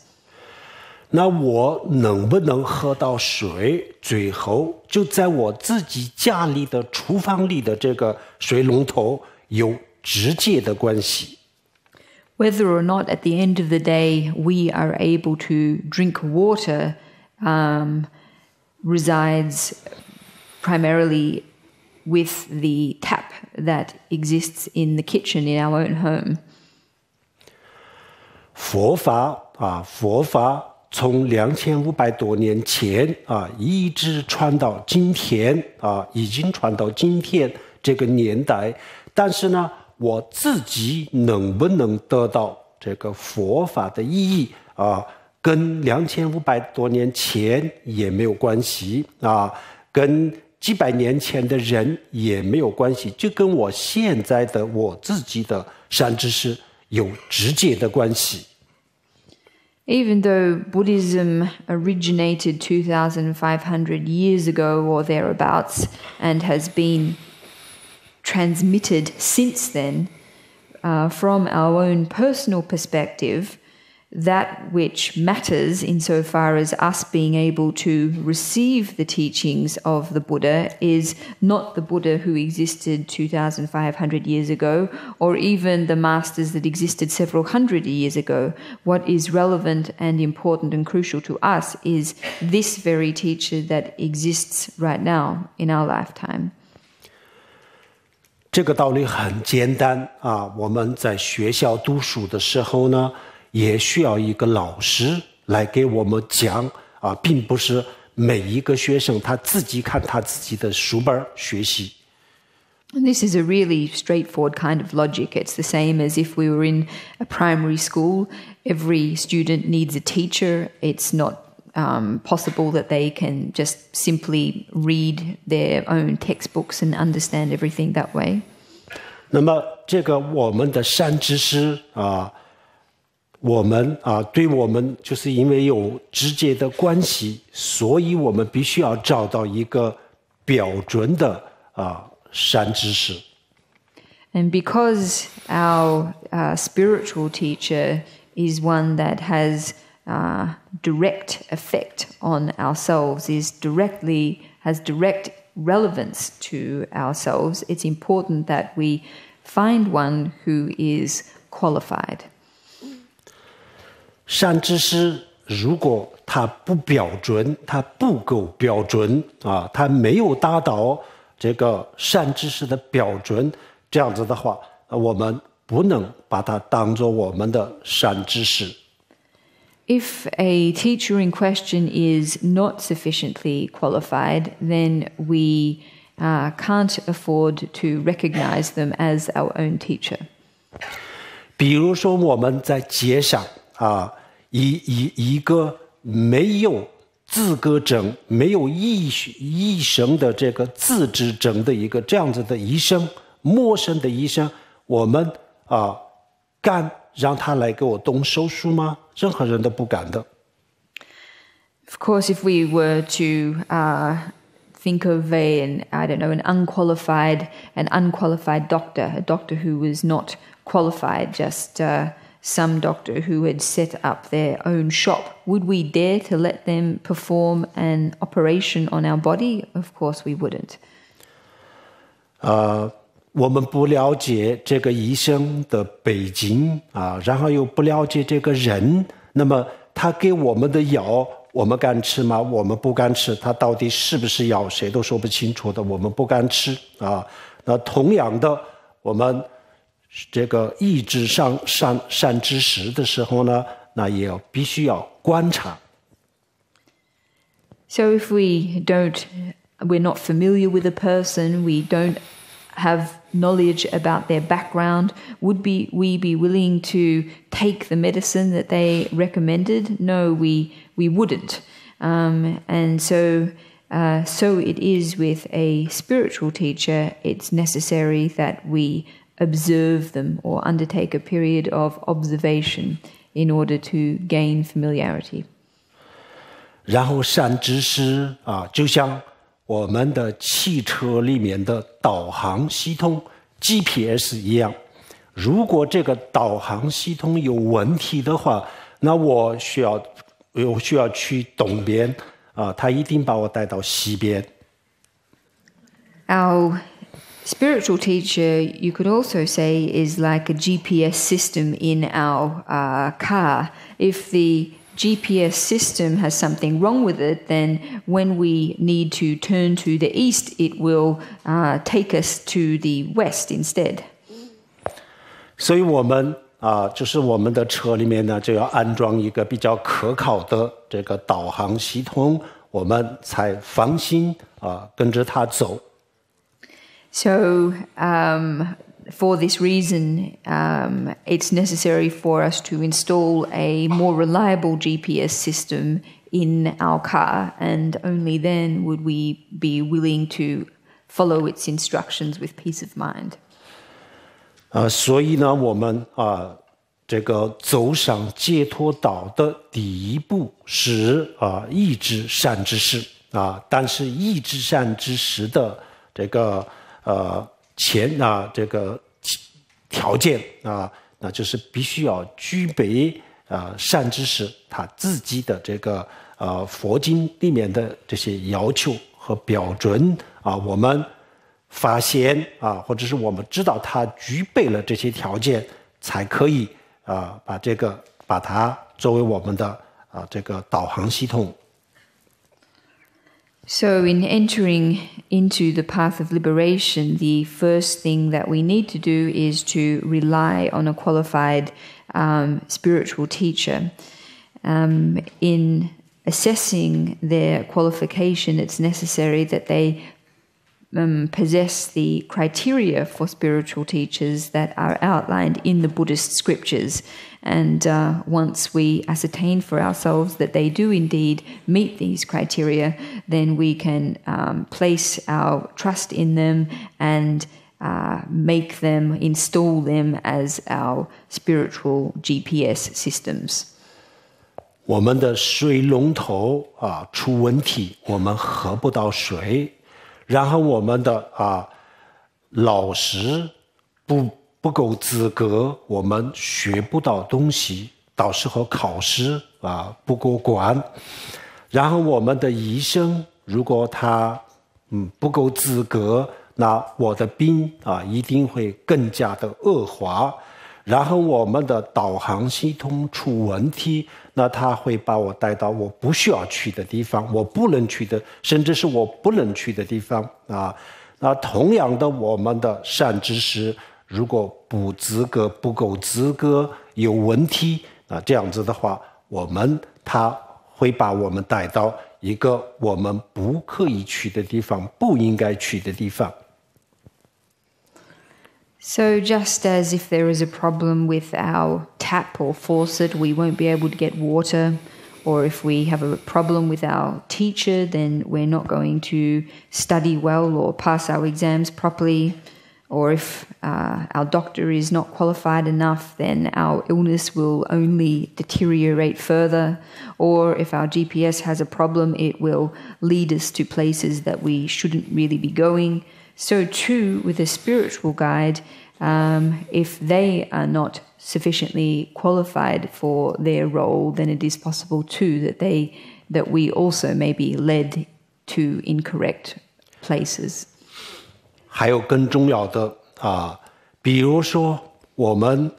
那我能不能喝到水，最后就在我自己家里的厨房里的这个水龙头有直接的关系。Whether or not at the end of the day we are able to drink water resides primarily with the tap that exists in the kitchen in our own home. 佛法从2500多年前一直传到今天已经传到今天这个年代，但是呢，我自己能不能得到这个佛法的意义跟2500多年前也没有关系啊，跟几百年前的人也没有关系，就跟我现在的我自己的善知识有直接的关系。Even though Buddhism originated 2,500 years ago or thereabouts and has been transmitted since then, from our own personal perspective, that which matters insofar as us being able to receive the teachings of the Buddha is not the Buddha who existed 2,500 years ago, or even the masters that existed several hundred years ago. What is relevant and important and crucial to us is this very teacher that exists right now in our lifetime. 这个道理很简单啊，我们在学校读书的时候呢，也需要一个老师来给我们讲啊，并不是每一个学生他自己看他自己的书本学习。And this is a really straightforward kind of logic. It's the same as if we were in a primary school. Every student needs a teacher. It's not possible that they can just simply read their own textbooks and understand everything that way. 那么这个我们的善知识啊，我们啊，对我们就是因为有直接的关系，所以我们必须要找到一个标准的善知识。And because our spiritual teacher is one that has direct effect on ourselves, has direct relevance to ourselves, it's important that we find one who is qualified. 善知识如果它不标准，它不够标准啊，它没有达到这个善知识的标准，这样子的话，我们不能把它当作我们的善知识。If a teacher in question is not sufficiently qualified, then we can't afford to recognize them as our own teacher. 比如说我们在街上啊，一个没有资格证、没有医生的这个资质证的一个这样子的医生，陌生的医生，我们敢让他来给我动手术吗？任何人都不敢的。Of course, if we were to think of an unqualified doctor, a doctor who was not qualified, just some doctor who had set up their own shop, would we dare to let them perform an operation on our body? Of course we wouldn't. 我们不了解这个医生的背景啊，然后又不了解这个人，那么他给我们的药，我们敢吃吗？我们不敢吃，他到底是不是药，谁都说不清楚的，我们不敢吃啊。那同样的，我们这个意志上善知识的时候呢，那也必须要观察。So if we're not familiar with a person, we don't have knowledge about their background, would we be willing to take the medicine that they recommended? No, we wouldn't. And so it is with a spiritual teacher. It's necessary that we observe them or undertake a period of observation in order to gain familiarity. 然后善知识就像我们的汽车里面的导航系统 GPS 一样，如果这个导航系统有问题的话，那我需要去东边他一定把我带到西边。Our spiritual teacher, you could also say, is like a GPS system in our car. If the GPS system has something wrong with it, then when we need to turn to the east, it will take us to the west instead. 所以我们就是我们的车里面呢，就要安装一个比较可靠的这个导航系统，我们才放心跟着它走。So for this reason, it's necessary for us to install a more reliable GPS system in our car, and only then would we be willing to follow its instructions with peace of mind. 所以呢，我们这个走上解脱道的第一步是意志善知识但是意志善知识的这个这个条件那就是必须要具备善知识他自己的这个佛经里面的这些要求和标准我们发现或者是我们知道他具备了这些条件，才可以把它作为我们的这个导航系统。So in entering into the path of liberation, the first thing that we need to do is to rely on a qualified spiritual teacher. In assessing their qualification, it's necessary that they possess the criteria for spiritual teachers that are outlined in the Buddhist scriptures. And once we ascertain for ourselves that they do indeed meet these criteria, then we can place our trust in them and install them as our spiritual GPS systems. 我们的水龙头出问题，我们喝不到水。然后我们的老师不够资格，我们学不到东西，到时候考试不过关。然后我们的医生如果他不够资格，那我的病一定会更加的恶化。然后我们的导航系统出问题，那他会把我带到我不需要去的地方，我不能去的，甚至是我不能去的地方那同样的，我们的善知识如果不够资格，有问题，那这样子的话，他会把我们带到一个我们不可以去的地方，不应该去的地方。So just as if there is a problem with our tap or faucet, we won't be able to get water, or if we have a problem with our teacher, then we're not going to study well or pass our exams properly, or if our doctor is not qualified enough, then our illness will only deteriorate further, or if our GPS has a problem, it will lead us to places that we shouldn't really be going. So too, with a spiritual guide, if they are not sufficiently qualified for their role, then it is possible too that we also may be led to incorrect places. 还有更重要的比如说我们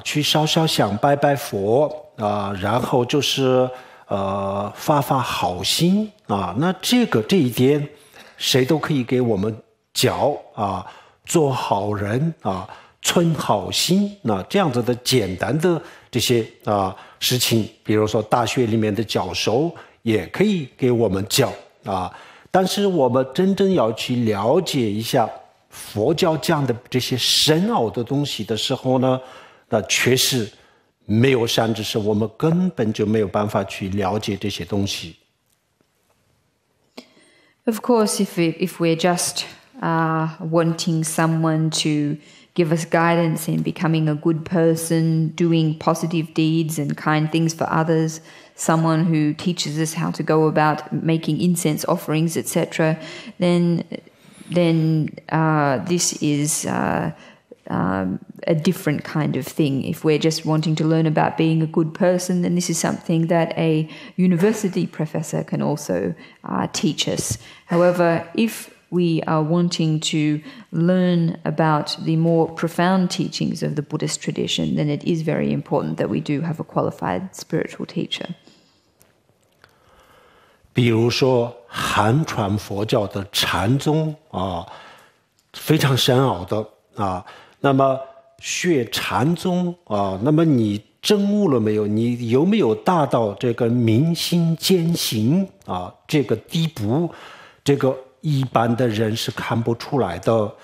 去烧烧香拜拜佛然后就是发好心那这一点谁都可以给我们教做好人存好心这样子的简单的这些事情，比如说大学里面的教授也可以给我们教但是我们真正要去了解一下佛教讲的这些深奥的东西的时候呢，那确实没有善知识，我们根本就没有办法去了解这些东西。Of course, if we're just wanting someone to give us guidance in becoming a good person, doing positive deeds and kind things for others, someone who teaches us how to go about making incense offerings, etc., then this is a different kind of thing. If we're just wanting to learn about being a good person, then this is something that a university professor can also teach us. However, if we are wanting to learn about the more profound teachings of the Buddhist tradition, then it is very important that we do have a qualified spiritual teacher. 比如说汉传佛教的禅宗非常深奥的那么学禅宗那么你证悟了没有？你有没有达到这个明心见性这个地步？这个一般的人是看不出来的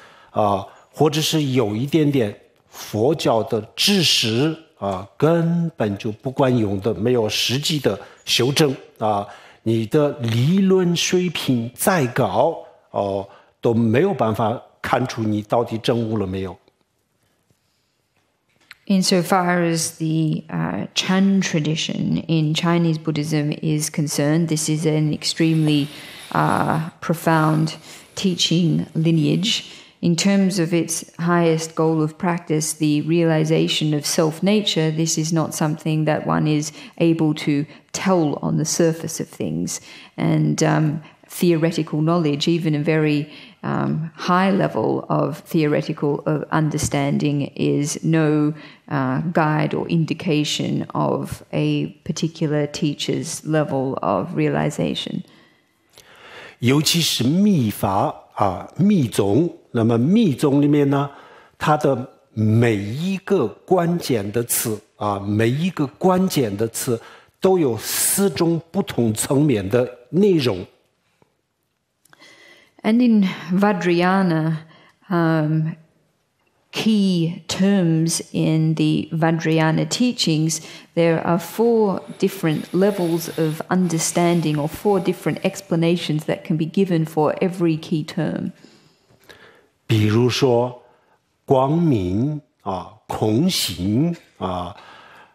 或者是有一点点佛教的知识啊，根本就不管用的，没有实际的修正啊，你的理论水平再高哦，都没有办法看出你到底证悟了没有。Insofar as the Chan tradition in Chinese Buddhism is concerned, this is an extremely profound teaching lineage. In terms of its highest goal of practice, the realization of self-nature, this is not something that one is able to tell on the surface of things. And theoretical knowledge, even a very high level of theoretical understanding, is no guide or indication of a particular teacher's level of realization. 尤其是密法啊，密宗。那么密宗里面呢，它的每一个关键的词啊，每一个关键的词都有4种不同层面的内容。And in Vajrayana, key terms in the Vajrayana teachings, there are 4 different levels of understanding or 4 different explanations that can be given for every key term. 比如说光明啊、空行啊，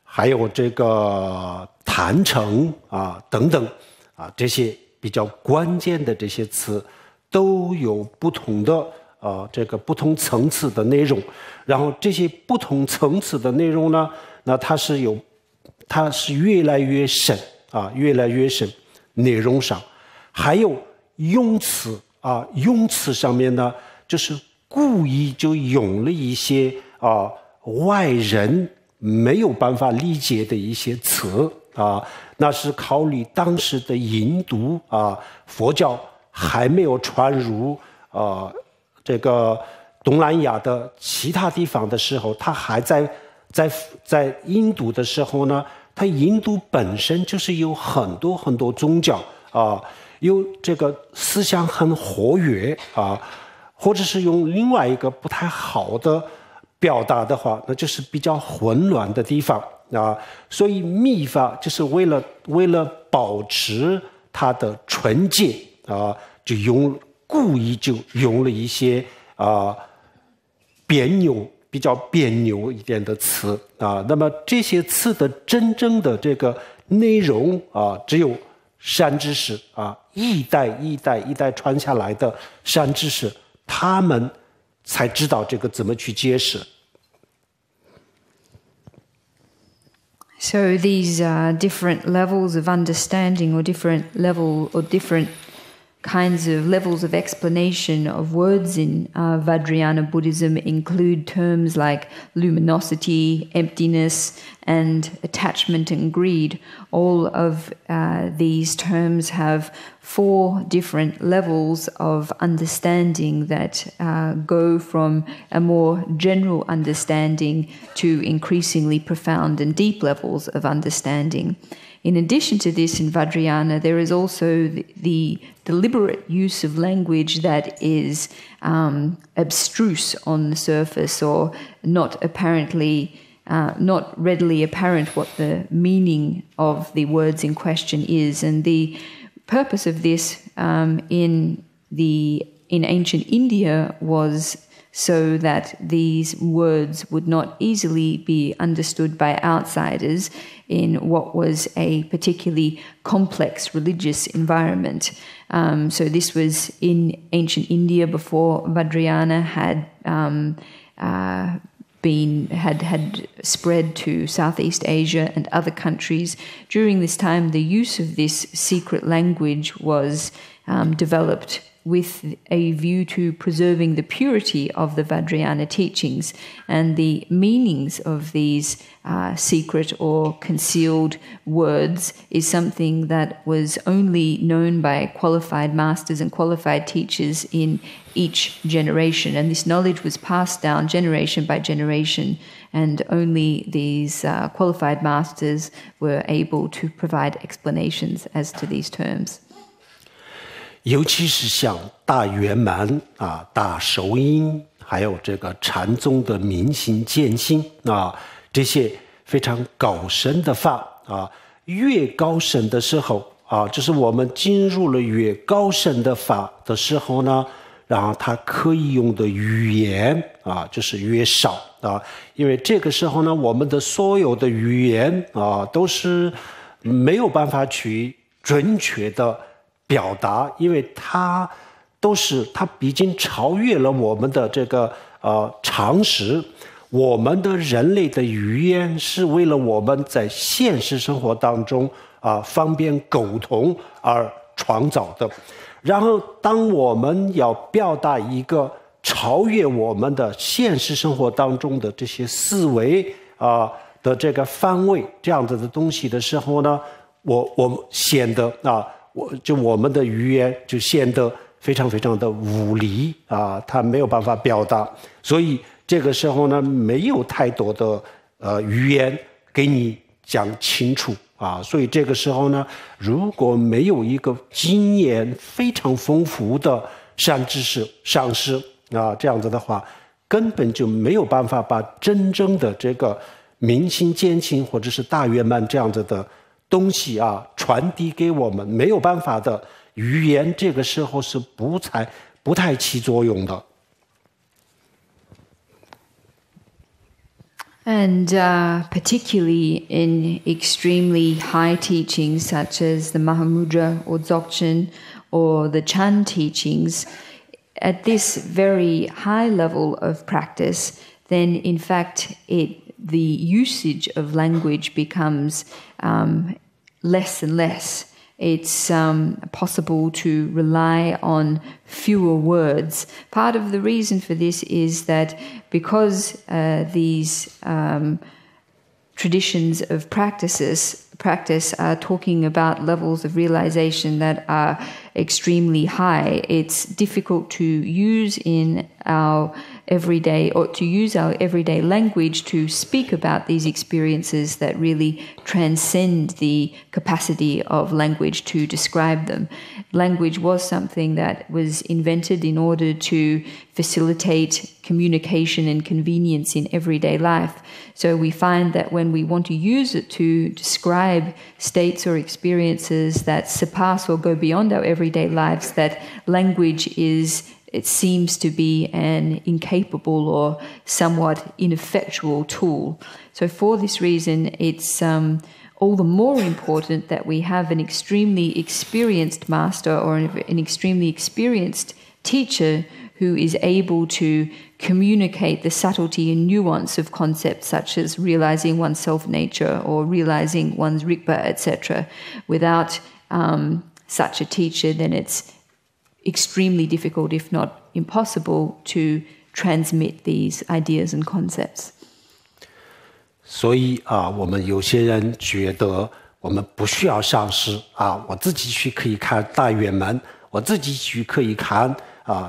还有这个坛城啊等等啊，这些比较关键的这些词都有不同的这个不同层次的内容。然后这些不同层次的内容呢，那它是越来越深啊，越来越深。内容上还有用词啊，用词上面呢，就是故意就用了一些外人没有办法理解的一些词啊，那是考虑当时的印度啊，佛教还没有传入这个东南亚的其他地方的时候，它还在印度的时候呢，它印度本身就是有很多很多宗教啊，有这个思想很活跃啊。或者是用另外一个不太好的表达的话，那就是比较混乱的地方啊。所以密法就是为了保持它的纯洁啊，就故意就用了一些比较别扭一点的词啊。那么这些词的真正的这个内容啊，只有善知识啊，一代传下来的善知识。他们才知道这个怎么去解释。So these different levels of understanding or different kinds of levels of explanation of words in Vajrayana Buddhism include terms like luminosity, emptiness, and attachment and greed. All of these terms have 4 different levels of understanding that go from a more general understanding to increasingly profound and deep levels of understanding. In addition to this, in Vajrayana, there is also the deliberate use of language that is abstruse on the surface or not readily apparent what the meaning of the words in question is. And the purpose of this in ancient India was so that these words would not easily be understood by outsiders in what was a particularly complex religious environment. So this was in ancient India before Vajrayana had spread to Southeast Asia and other countries. During this time, the use of this secret language was developed with a view to preserving the purity of the Vajrayana teachings, and the meanings of these secret or concealed words is something that was only known by qualified masters and qualified teachers in each generation, and this knowledge was passed down generation by generation, and only these qualified masters were able to provide explanations as to these terms. 尤其是像大圆满啊、大手印，还有这个禅宗的明心见性啊，这些非常高深的法啊，越高深的时候啊，就是我们进入了越高深的法的时候呢，然后它可以用的语言啊，就是越少啊，因为这个时候呢，我们的所有的语言啊，都是没有办法去准确的表达，因为它已经超越了我们的这个常识。我们的人类的语言是为了我们在现实生活当中方便沟通而创造的。然后当我们要表达一个超越我们的现实生活当中的这些思维的这个范围这样子的东西的时候呢，我们显得我们的语言就显得非常非常的无力它没有办法表达，所以这个时候呢，没有太多的语言给你讲清楚所以这个时候呢，如果没有一个经验非常丰富的善知识上师这样子的话，根本就没有办法把真正的这个明心见性或者是大圆满这样子的东西传递给我们，没有办法的语言，这个时候是不太起作用的。And particularly in extremely high teachings such as the Mahamudra or Dzogchen or the Chan teachings, at this very high level of practice, then in fact the usage of language becomes less and less. It's possible to rely on fewer words. Part of the reason for this is that because these traditions of practice are talking about levels of realization that are extremely high, it's difficult to use in our everyday, or to use our everyday language to speak about these experiences that really transcend the capacity of language to describe them. Language was something that was invented in order to facilitate communication and convenience in everyday life. So we find that when we want to use it to describe states or experiences that surpass or go beyond our everyday lives, that language it seems to be an incapable or somewhat ineffectual tool. So for this reason, it's all the more important that we have an extremely experienced master or an extremely experienced teacher who is able to communicate the subtlety and nuance of concepts such as realizing one's self-nature or realizing one's rikpa, etc. Without such a teacher, then it's extremely difficult, if not impossible, to transmit these ideas and concepts. 所以我们有些人觉得我们不需要上师我自己去可以看大圆满，我自己去可以看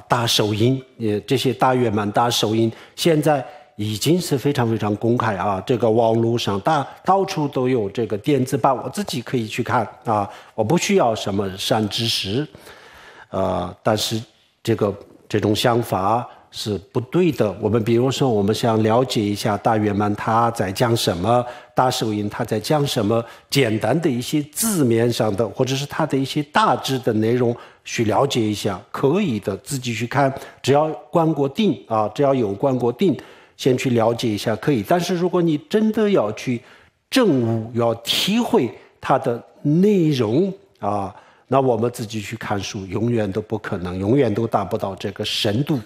大手印，这些大圆满大手印现在已经是非常非常公开这个网络上到处都有这个电子版，我自己可以去看我不需要什么善知识。但是这种想法是不对的。我们比如说，我们想了解一下大圆满他在讲什么，大手印他在讲什么，简单的一些字面上的，或者是他的一些大致的内容去了解一下，可以的，自己去看，只要观过定只要有观过定，先去了解一下可以。但是如果你真的要去证悟，要体会它的内容那我们自己去看书永远都不可能，永远都达不到这个深度。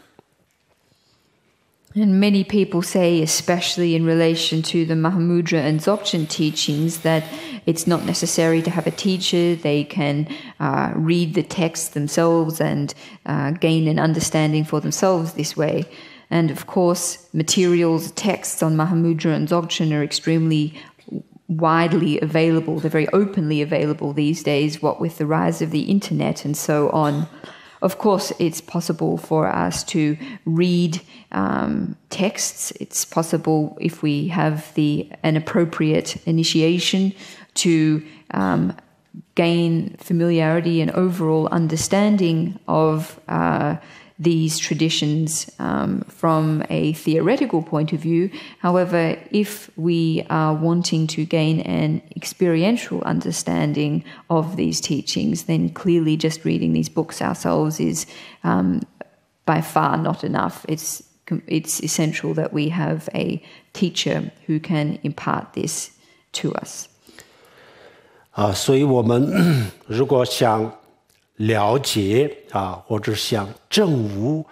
And many people say, especially in relation to the Mahamudra and Dzogchen teachings, that it's not necessary to have a teacher. They can read the texts themselves and gain an understanding for themselves this way. And of course, materials, texts on Mahamudra and Dzogchen are extremely widely available. They're very openly available these days, what with the rise of the internet and so on. Of course, it's possible for us to read texts. It's possible, if we have an appropriate initiation, to gain familiarity and overall understanding of these traditions from a theoretical point of view. However, if we are wanting to gain an experiential understanding of these teachings, then clearly just reading these books ourselves is by far not enough. It's essential that we have a teacher who can impart this to us. 所以我们如果想了解或者想证悟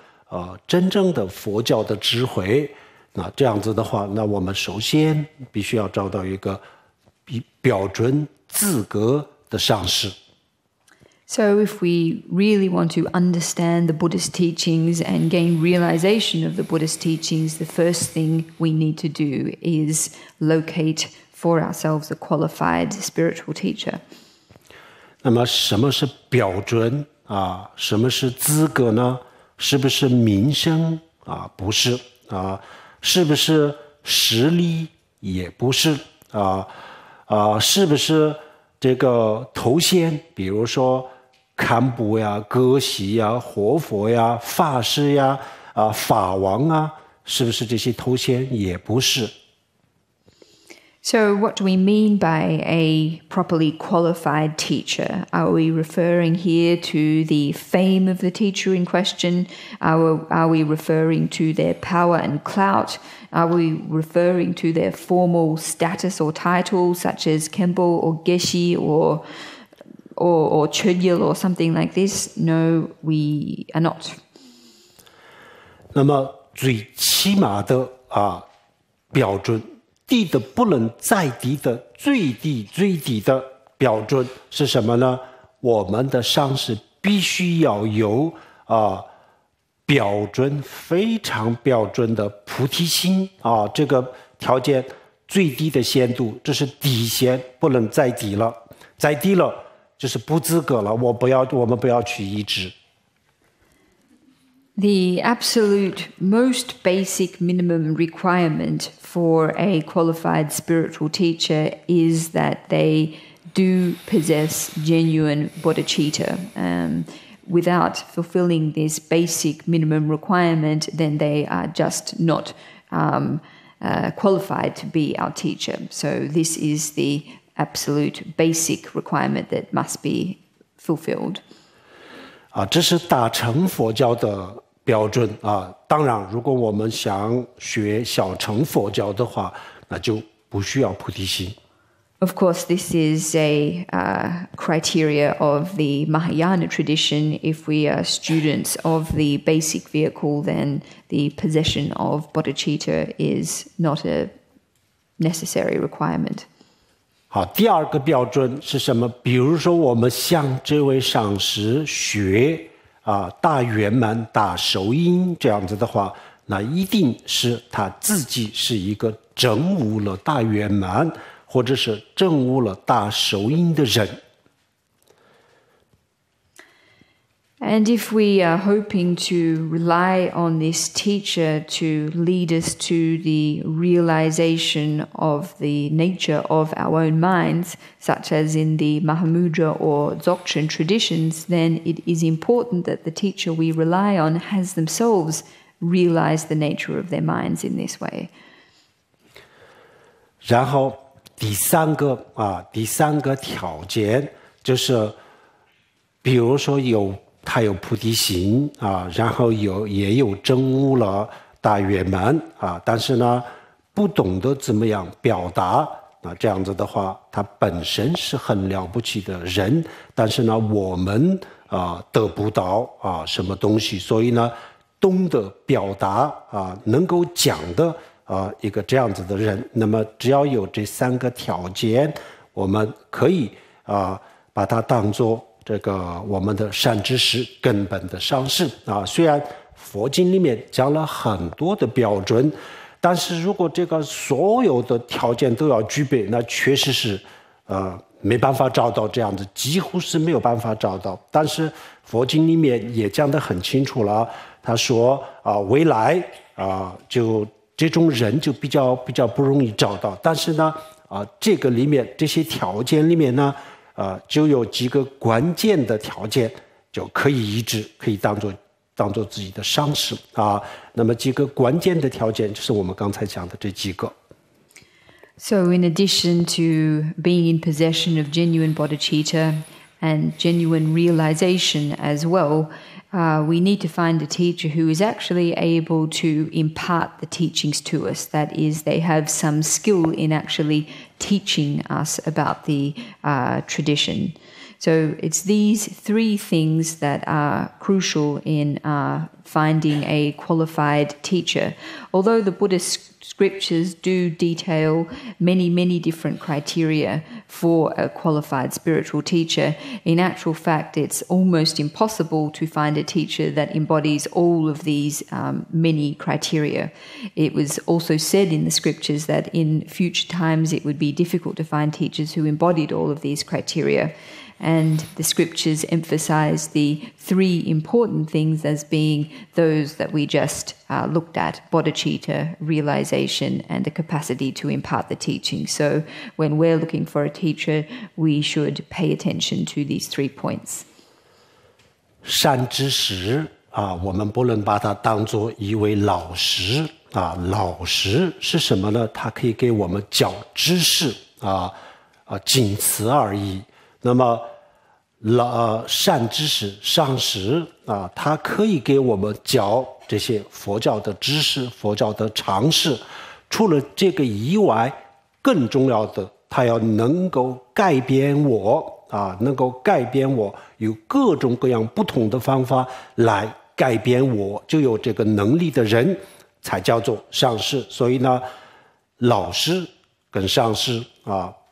真正的佛教的智慧，那这样子的话，那我们首先必须要找到一个标准资格的上师。So if we really want to understand the Buddhist teachings and gain realization of the Buddhist teachings, the first thing we need to do is locate for ourselves a qualified spiritual teacher. 那么什么是标准什么是资格呢？是不是名声不是是不是实力？也不是是不是这个头衔？比如说堪布呀、歌席呀、活佛呀、法师呀、法王是不是这些头衔？也不是。So what do we mean by a properly qualified teacher? Are we referring here to the fame of the teacher in question? Are we referring to their power and clout? Are we referring to their formal status or title, such as Kempo or Geshi or Chogyal or something like this? No, we are not. 那么最起码的标准，低的不能再低的最低的标准是什么呢？我们的上师必须要有标准，非常标准的菩提心这个条件最低的限度，这是底线，不能再低了，再低了就是不资格了，我们不要去依止。The absolute most basic minimum requirement for a qualified spiritual teacher is that they do possess genuine bodhicitta. Without fulfilling this basic minimum requirement, then they are just not qualified to be our teacher. So this is the absolute basic requirement that must be fulfilled. 这是大乘佛教的标准当然，如果我们想学小乘佛教的话，那就不需要菩提心。Of course, this is a criteria of the Mahayana tradition. If we are students of the basic vehicle, then the possession of bodhicitta is not a necessary requirement. 好，第二个标准是什么？比如说，我们向这位上师学大圆满、大手印这样子的话，那一定是他自己是一个证悟了大圆满，或者是证悟了大手印的人。And if we are hoping to rely on this teacher to lead us to the realization of the nature of our own minds, such as in the Mahamudra or Dzogchen traditions, then it is important that the teacher we rely on has themselves realized the nature of their minds in this way. 然后第三个条件就是，比如说他有菩提心然后也有证悟了大圆满但是呢，不懂得怎么样表达这样子的话，他本身是很了不起的人，但是呢，我们得不到什么东西，所以呢，懂得表达能够讲的一个这样子的人，那么只要有这三个条件，我们可以把它当作这个我们的善知识根本的上师虽然佛经里面讲了很多的标准，但是如果这个所有的条件都要具备，那确实是没办法找到这样子，几乎是没有办法找到。但是佛经里面也讲得很清楚了，他说未来就这种人就比较不容易找到，但是呢这个里面这些条件里面呢就有几个关键的条件就可以依止，可以当当做自己的上师啊。那么几个关键的条件就是我们刚才讲的这几个。So in addition to being in possession of genuine bodhicitta and genuine realization as well, we need to find a teacher who is actually able to impart the teachings to us. That is, they have some skill in actually teaching us about the tradition. So it's these three things that are crucial in finding a qualified teacher. Although the Buddhist scriptures do detail many different criteria for a qualified spiritual teacher, in actual fact it's almost impossible to find a teacher that embodies all of these many criteria. It was also said in the scriptures that in future times it would be difficult to find teachers who embodied all of these criteria. And the scriptures emphasize the three important things as being those that we just looked at: bodhicitta, realization, and the capacity to impart the teaching. So when we're looking for a teacher, we should pay attention to these 3 points. 善知识啊，我们不能把它当作一位老师啊。老师是什么呢？他可以给我们教知识仅此而已。那么善知识、上师啊，他可以给我们教这些佛教的知识、佛教的常识。除了这个以外，更重要的，他要能够改变我啊，能够改变我，有各种各样不同的方法来改变我，就有这个能力的人才叫做上师。所以呢，老师跟上师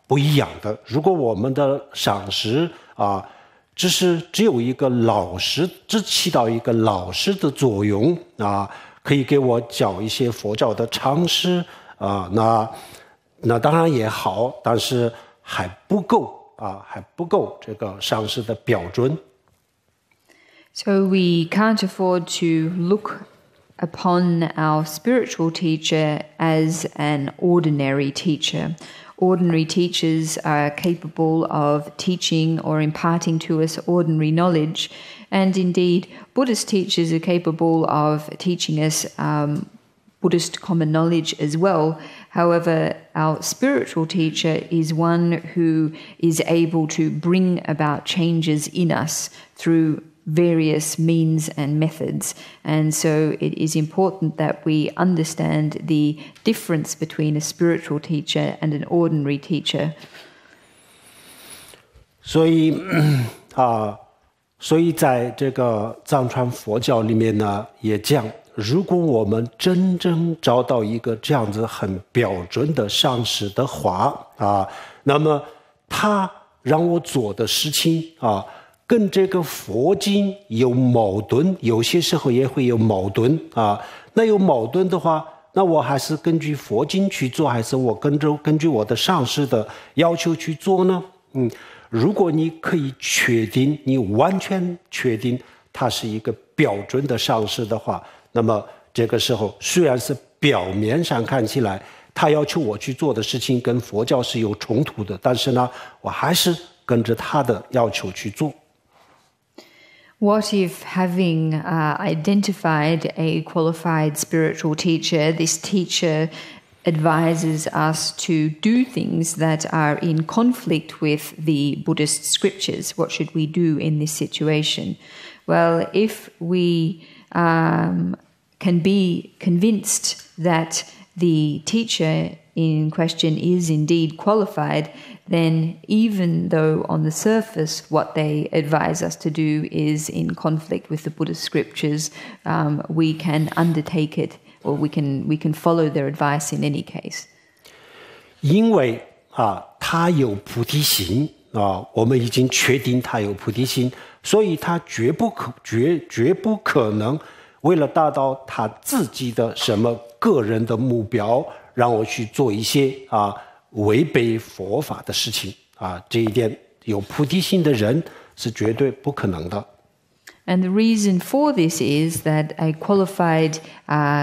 不一样的。如果我们的上师只有一个老师，只起到一个老师的作用可以给我教一些佛教的常识那当然也好，但是还不够这个上师的标准。So we can't afford to look upon our spiritual teacher as an ordinary teacher. Ordinary teachers are capable of teaching or imparting to us ordinary knowledge, and indeed Buddhist teachers are capable of teaching us Buddhist common knowledge as well. However, our spiritual teacher is one who is able to bring about changes in us through various means and methods. And so it is important that we understand the difference between a spiritual teacher and an ordinary teacher. 所以在这个藏传佛教里面呢，也讲，如果我们真正找到一个这样子很标准的上师的话那么他让我做的事情跟这个佛经有矛盾，有些时候也会有矛盾那有矛盾的话，那我还是根据佛经去做，还是我根据我的上师的要求去做呢？如果你可以确定，你完全确定他是一个标准的上师的话，那么这个时候虽然是表面上看起来他要求我去做的事情跟佛教是有冲突的，但是呢，我还是跟着他的要求去做。What if, having identified a qualified spiritual teacher, this teacher advises us to do things that are in conflict with the Buddhist scriptures? What should we do in this situation? Well, if we can be convinced that the teacher in question is indeed qualified, then even though on the surface what they advise us to do is in conflict with the Buddhist scriptures, we can undertake it, or we can follow their advice in any case. 因为他有菩提心我们已经确定他有菩提心，所以他绝不可能为了达到他自己的什么个人的目标，让我去做一些违背佛法的事情这一点有菩提心的人是绝对不可能的。And the reason for this is that a qualified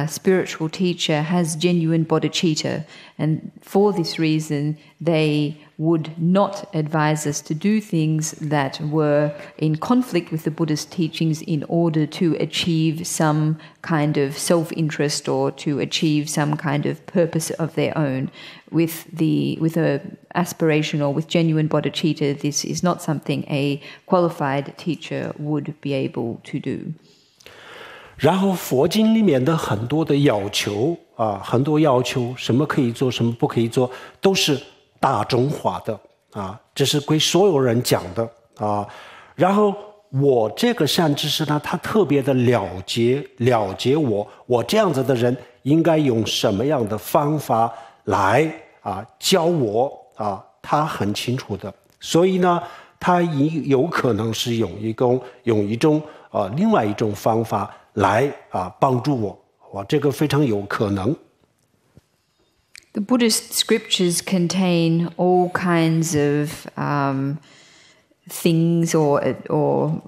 spiritual teacher has genuine bodhicitta. And for this reason, they would not advise us to do things that were in conflict with the Buddha's teachings in order to achieve some kind of self-interest or to achieve some kind of purpose of their own. With a aspiration or with genuine bodhicitta, this is not something a qualified teacher would be able to do. 然后佛经里面的很多的要求很多要求，什么可以做，什么不可以做，都是大众化的这是归所有人讲的然后我这个善知识呢，他特别的了解我这样子的人应该用什么样的方法来教我他很清楚的，所以呢，他有可能是用一种另外一种方法来帮助我这个非常有可能。The Buddhist scriptures contain all kinds of things or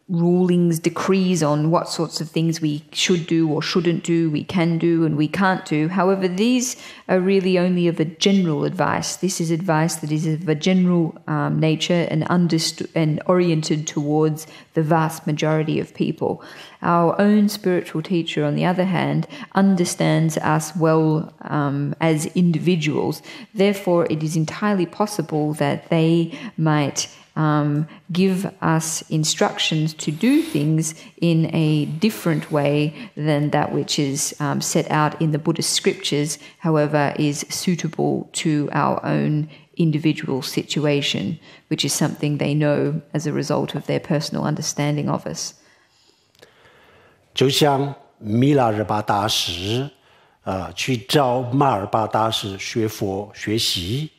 rulings, decrees on what sorts of things we should do or shouldn't do, we can do and we can't do. However, these are really only of a general advice. This is advice that is of a general nature and understood and oriented towards the vast majority of people. Our own spiritual teacher, on the other hand, understands us well as individuals. Therefore, it is entirely possible that they might give us instructions to do things in a different way than that which is set out in the Buddhist scriptures, however, is suitable to our own individual situation, which is something they know as a result of their personal understanding of us. 就像米拉日巴大师去找马尔巴大师学佛学习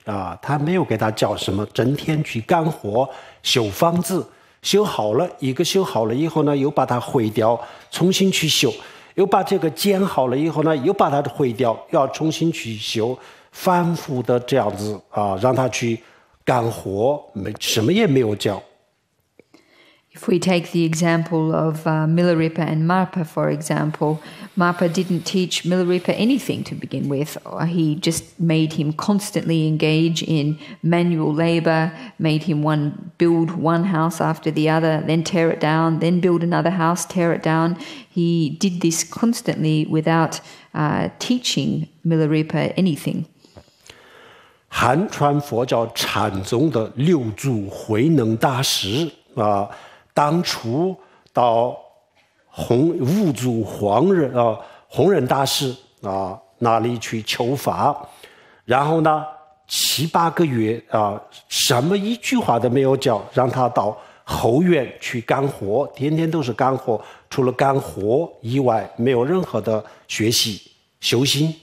他没有给他教什么整天去干活修房子，修好了以后呢，又把它毁掉，重新去修，又把这个建好了以后呢，又把它毁掉，要重新去修，反复的这样子让他去干活，什么也没有教。If we take the example of Milarepa and Marpa, for example, Marpa didn't teach Milarepa anything to begin with. He just made him constantly engage in manual labor, made him build one house after the other, then tear it down, then build another house, tear it down. He did this constantly without teaching Milarepa anything. 汉传佛教禅宗的六祖慧能大师当初到五祖弘忍大师那里去求法，然后呢7、8个月什么一句话都没有教，让他到后院去干活，天天都是干活，除了干活以外没有任何的学习修行。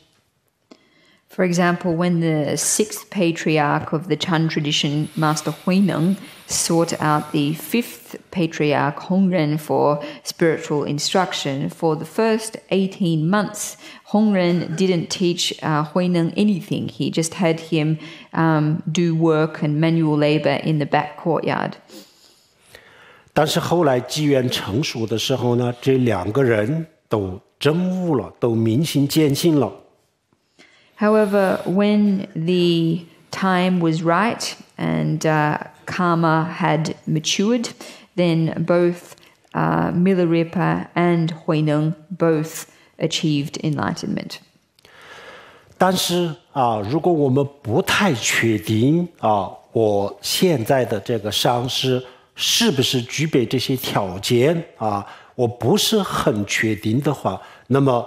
For example, when the 6th patriarch of the Chan tradition, Master Huineng, sought out the 5th patriarch Hongren for spiritual instruction, for the first 18 months, Hongren didn't teach Huineng anything. He just had him do work and manual labor in the back courtyard. 但是后来机缘成熟的时候呢，这2个人都证悟了，都明心见性了。However, when the time was right and karma had matured, then both Milarepa and Huineng both achieved enlightenment. 但是如果我们不太确定我现在的这个上师是不是具备这些条件我不是很确定的话，那么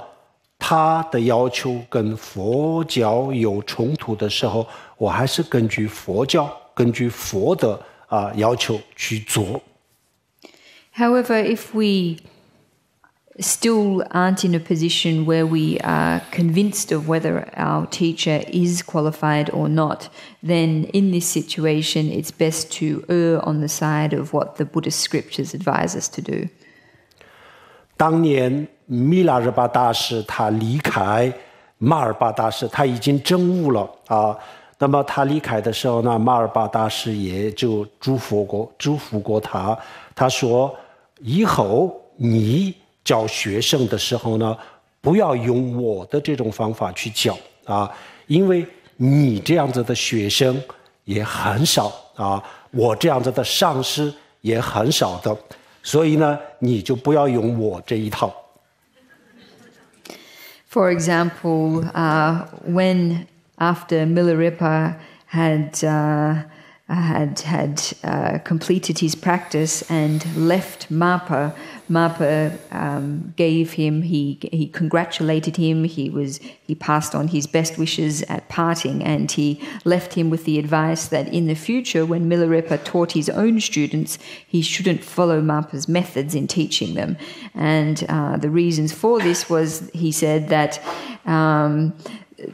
他的要求跟佛教有冲突的时候，我还是根据佛教、根据佛的要求去做。However, if we still aren't in a position where we are convinced of whether our teacher is qualified or not, then in this situation it's best to err on the side of what the Buddhist scriptures advise us to do. 当年米拉日巴大师他离开马尔巴大师，他已经证悟了那么他离开的时候呢，马尔巴大师也就祝福过他。他说以后你教学生的时候呢，不要用我的这种方法去教啊，因为你这样子的学生也很少啊，我这样子的上师也很少的，所以呢，你就不要用我这一套。For example, when after Milarepa had completed his practice and left Mapa, gave him, he congratulated him, he passed on his best wishes at parting, and he left him with the advice that in the future, when Milarepa taught his own students, he shouldn't follow Mapa's methods in teaching them. And the reasons for this was, he said that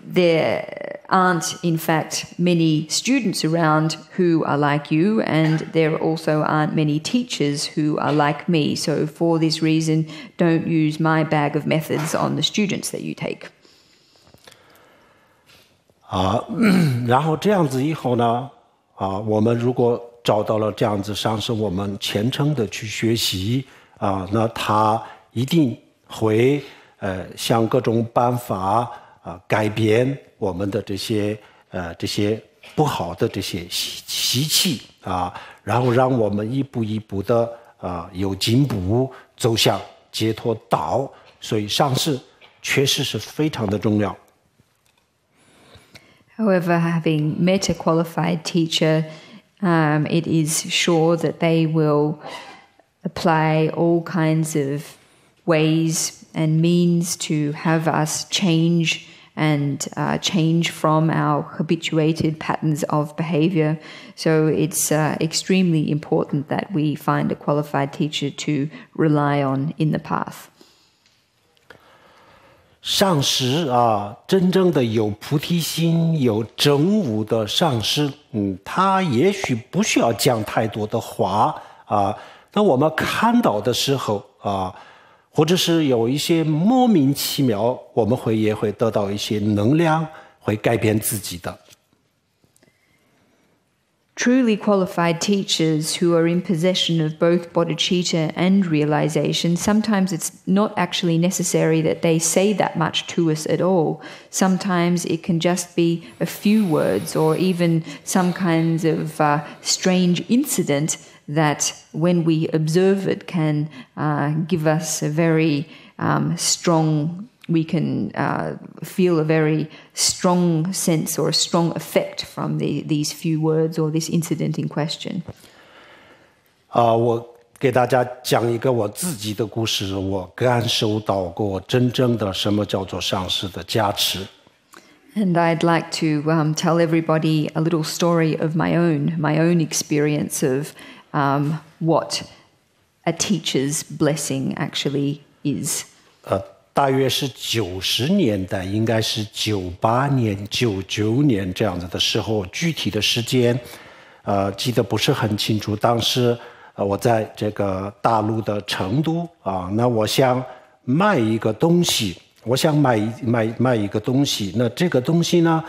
there aren't, in fact, many students around who are like you, and there also aren't many teachers who are like me. So for this reason, don't use my bag of methods on the students that you take. 然后这样子以后呢，我们如果找到了这样子上师，我们虔诚的去学习那他一定会想各种办法改变我们的这些不好的这些习气然后让我们一步一步的有进步，走向解脱道。所以上师确实是非常的重要。However, having met a qualified teacher, it is sure that they will apply all kinds of ways and means to have us change and change from our habituated patterns of behavior. So it's extremely important that we find a qualified teacher to rely on in the path. 上师真正的有菩提心、有证悟的上师，他也许不需要讲太多的话那我们看到的时候或者是有一些莫名其妙，我们也会得到一些能量，会改变自己的。Truly qualified teachers who are in possession of both bodhicitta and realization, sometimes it's not actually necessary that they say that much to us at all. Sometimes it can just be a few words or even some kinds of strange incident that when we observe it can give us a very strong, we can feel a very strong sense or a strong effect from these few words or this incident in question. 我给大家讲一个我自己的故事，我感受到过真正的什么叫做上师的加持。And I'd like to tell everybody a little story of my own experience of what a teacher's blessing actually is. 大约是90年代，应该是98年、99年这样子的时候，具体的时间记得不是很清楚。当时我在这个大陆的成都那我想卖一个东西，卖一个东西，那这个东西呢，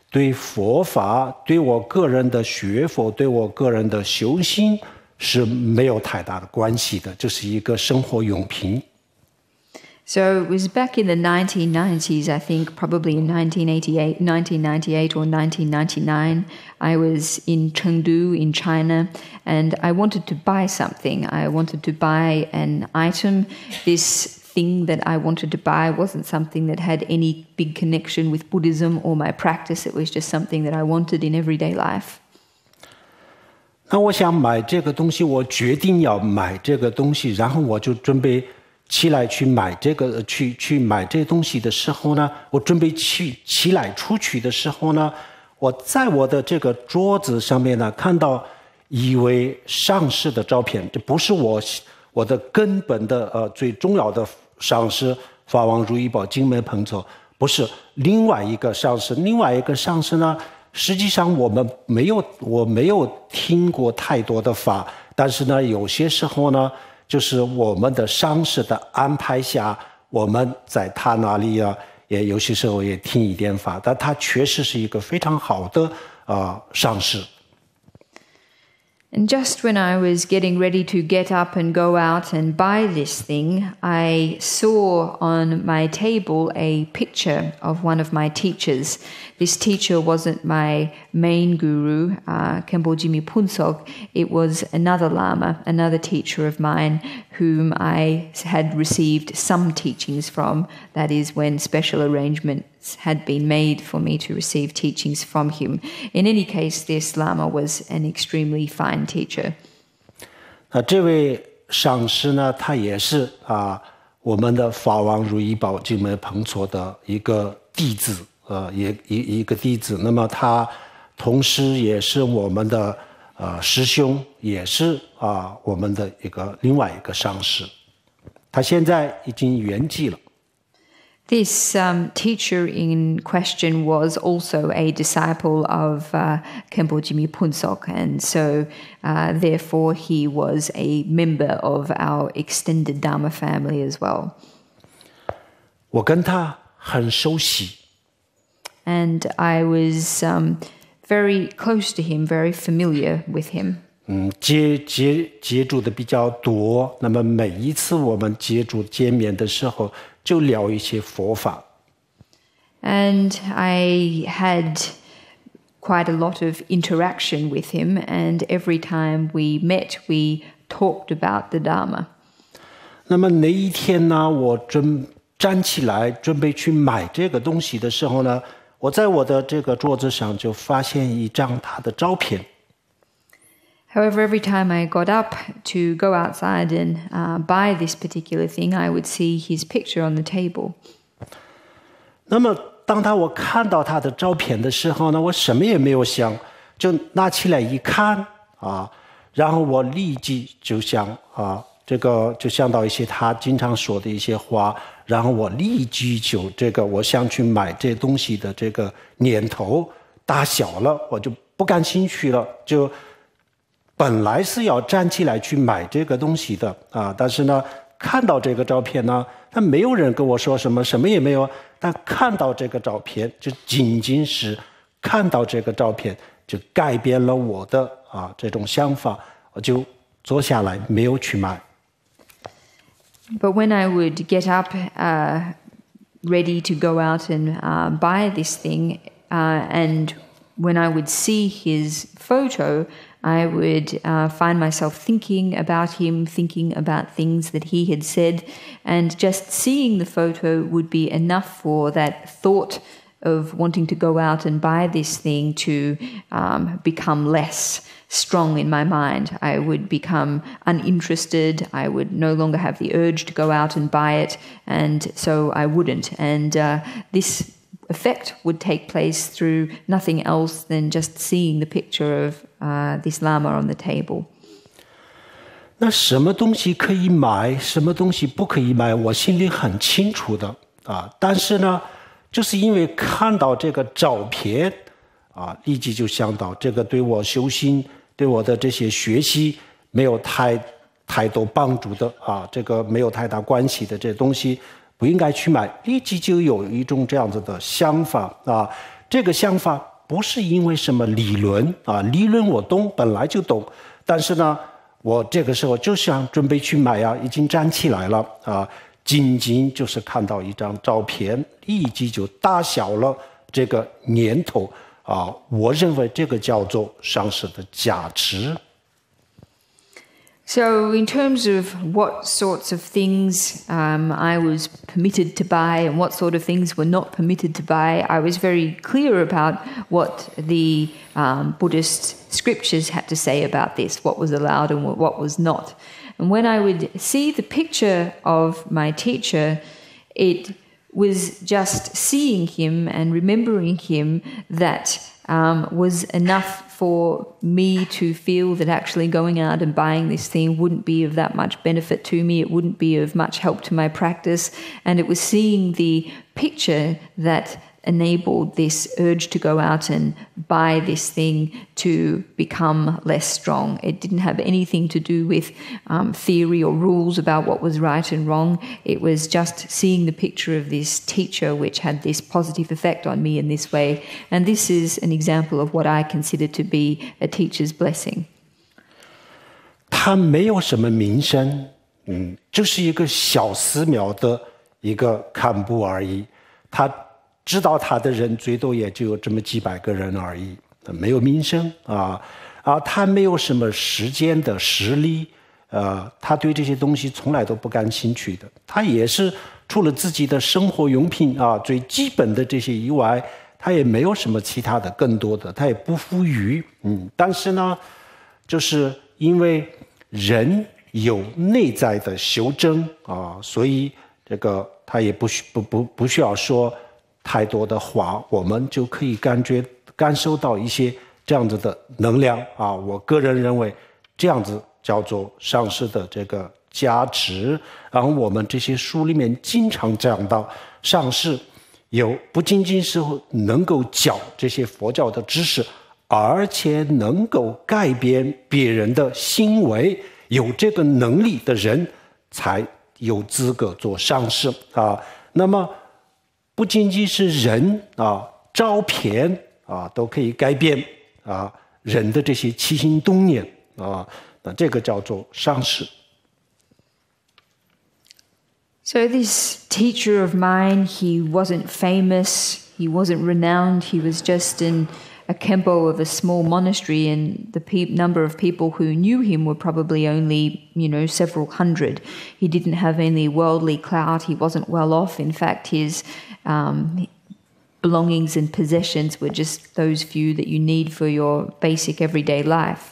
对佛法、对我个人的学佛、对我个人的修行是没有太大的关系的，就是一个生活用品。So it was back in the 1990s, I think, probably in 1998 or 1999. I was in Chengdu in China, and I wanted to buy something. I wanted to buy an item. This thing that I wanted to buy wasn't something that had any big connection with Buddhism or my practice. It was just something that I wanted in everyday life. 那我想买这个东西，我决定要买这个东西，然后我就准备起来去买这个去买这个东西的时候呢，我准备起来出去的时候呢，我在我的这个桌子上面呢看到一位上师的照片，这不是我的根本的最重要的上师法王如意宝金门彭措，不是另外一个上师，另外一个上师呢，实际上我没有听过太多的法，但是呢，有些时候呢，就是我们的上师的安排下，我们在他那里也有些时候也听一点法，但他确实是一个非常好的上师。And just when I was getting ready to get up and go out and buy this thing, I saw on my table a picture of one of my teachers. This teacher wasn't my main guru, Khenpo Punsok. It was another Lama, another teacher of mine, whom I had received some teachings from. That is, when special arrangements had been made for me to receive teachings from him. In any case, this Lama was an extremely fine teacher. 这位上师呢，他也是我们的法王如意宝净门彭措的一个弟子，一个弟子。那么他同时也是我们的师兄，也是我们的另外一个上师。他现在已经圆寂了。This teacher in question was also a disciple of Khenpo Punsok, and so therefore he was a member of our extended Dharma family as well. 我跟他很熟悉。And I was very close to him, very familiar with him. 接触的比较多，那么每一次我们接触见面的时候，就聊一些佛法。And I had quite a lot of interaction with him, and every time we met, we talked about the Dharma. 那么那一天呢，我站起来准备去买这个东西的时候呢，我在我的这个桌子上就发现一张他的照片。However, every time I got up to go outside and buy this particular thing, I would see his picture on the table. 那么当我看到他的照片的时候呢，我什么也没有想，就拿起来一看然后我立即就想就想到一些他经常说的一些话，然后我立即就我想去买这东西的这个念头打消了，我就不感兴趣了，就本来是要站起来去买这个东西的但是呢，看到这个照片呢，他没有人跟我说什么也没有，但看到这个照片，就仅仅是看到这个照片，就改变了我的这种想法，我就坐下来没有去买。But when I would get up, ready to go out and buy this thing, and when I would see his photo, I would find myself thinking about him, thinking about things that he had said, and just seeing the photo would be enough for that thought of wanting to go out and buy this thing to become less strong in my mind. I would become uninterested. I would no longer have the urge to go out and buy it, and so I wouldn't. And this effect would take place through nothing else than just seeing the picture of this Lama on the table. 那什么东西可以买，什么东西不可以买，我心里很清楚的但是呢，就是因为看到这个照片立即就想到这个对我修行，对我的这些学习没有太多帮助的这个没有太大关系的这东西不应该去买，立即就有一种这样子的想法这个想法不是因为什么理论理论我懂，本来就懂，但是呢，我这个时候就想准备去买已经站起来了仅仅就是看到一张照片，立即就打消了这个念头我认为这个叫做上师的加持。So in terms of what sorts of things I was permitted to buy and what sort of things were not permitted to buy, I was very clear about what the Buddhist scriptures had to say about this, what was allowed and what was not. And when I would see the picture of my teacher, it was just seeing him and remembering him that was enough for me to feel that actually going out and buying this thing wouldn't be of that much benefit to me, it wouldn't be of much help to my practice, and it was seeing the picture that enabled this urge to go out and buy this thing to become less strong. It didn't have anything to do with theory or rules about what was right and wrong. It was just seeing the picture of this teacher which had this positive effect on me in this way. And this is an example of what I consider to be a teacher's blessing. 他没有什么名声，就是一个小寺庙的一个干部而已。他知道他的人最多也就有这么几百个人而已，没有名声他没有什么时间的实力，他对这些东西从来都不感兴趣的。他也是除了自己的生活用品最基本的这些以外，他也没有什么其他的更多的，他也不富裕。但是呢，就是因为人有内在的修正所以这个他也不需要说太多的话，我们就可以感受到一些这样子的能量我个人认为这样子叫做上师的这个加持。然后我们这些书里面经常讲到，上师不仅仅是能够教这些佛教的知识，而且能够改变别人的行为，有这个能力的人才有资格做上师那么不仅仅是人照片都可以改变人的这些起心动念那这个叫做上师。So this teacher of mine, he wasn't famous, he wasn't renowned, he was just a Kempo of a small monastery, and the number of people who knew him were probably only, several hundred. He didn't have any worldly clout, he wasn't well off. In fact, his belongings and possessions were just those few that you need for your basic everyday life.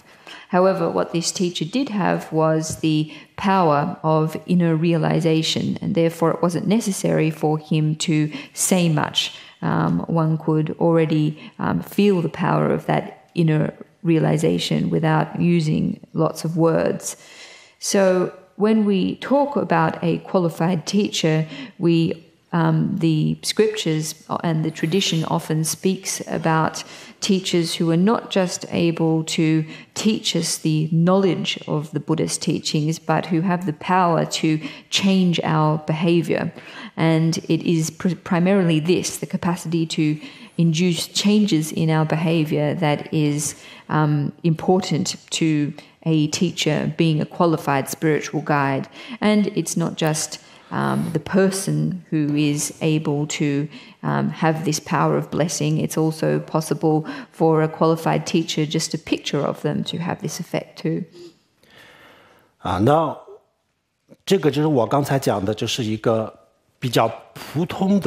However, what this teacher did have was the power of inner realization, and therefore it wasn't necessary for him to say much. One could already feel the power of that inner realization without using lots of words. So when we talk about a qualified teacher, the scriptures and the tradition often speaks about teachers who are not just able to teach us the knowledge of the Buddhist teachings, but who have the power to change our behavior. And it is primarily this, the capacity to induce changes in our behavior, that is important to a teacher being a qualified spiritual guide. And it's not just the person who is able to have this power of blessing. It's also possible for a qualified teacher, just a picture of them, to have this effect too. 那这个就是我刚才讲的，就是一个比较普通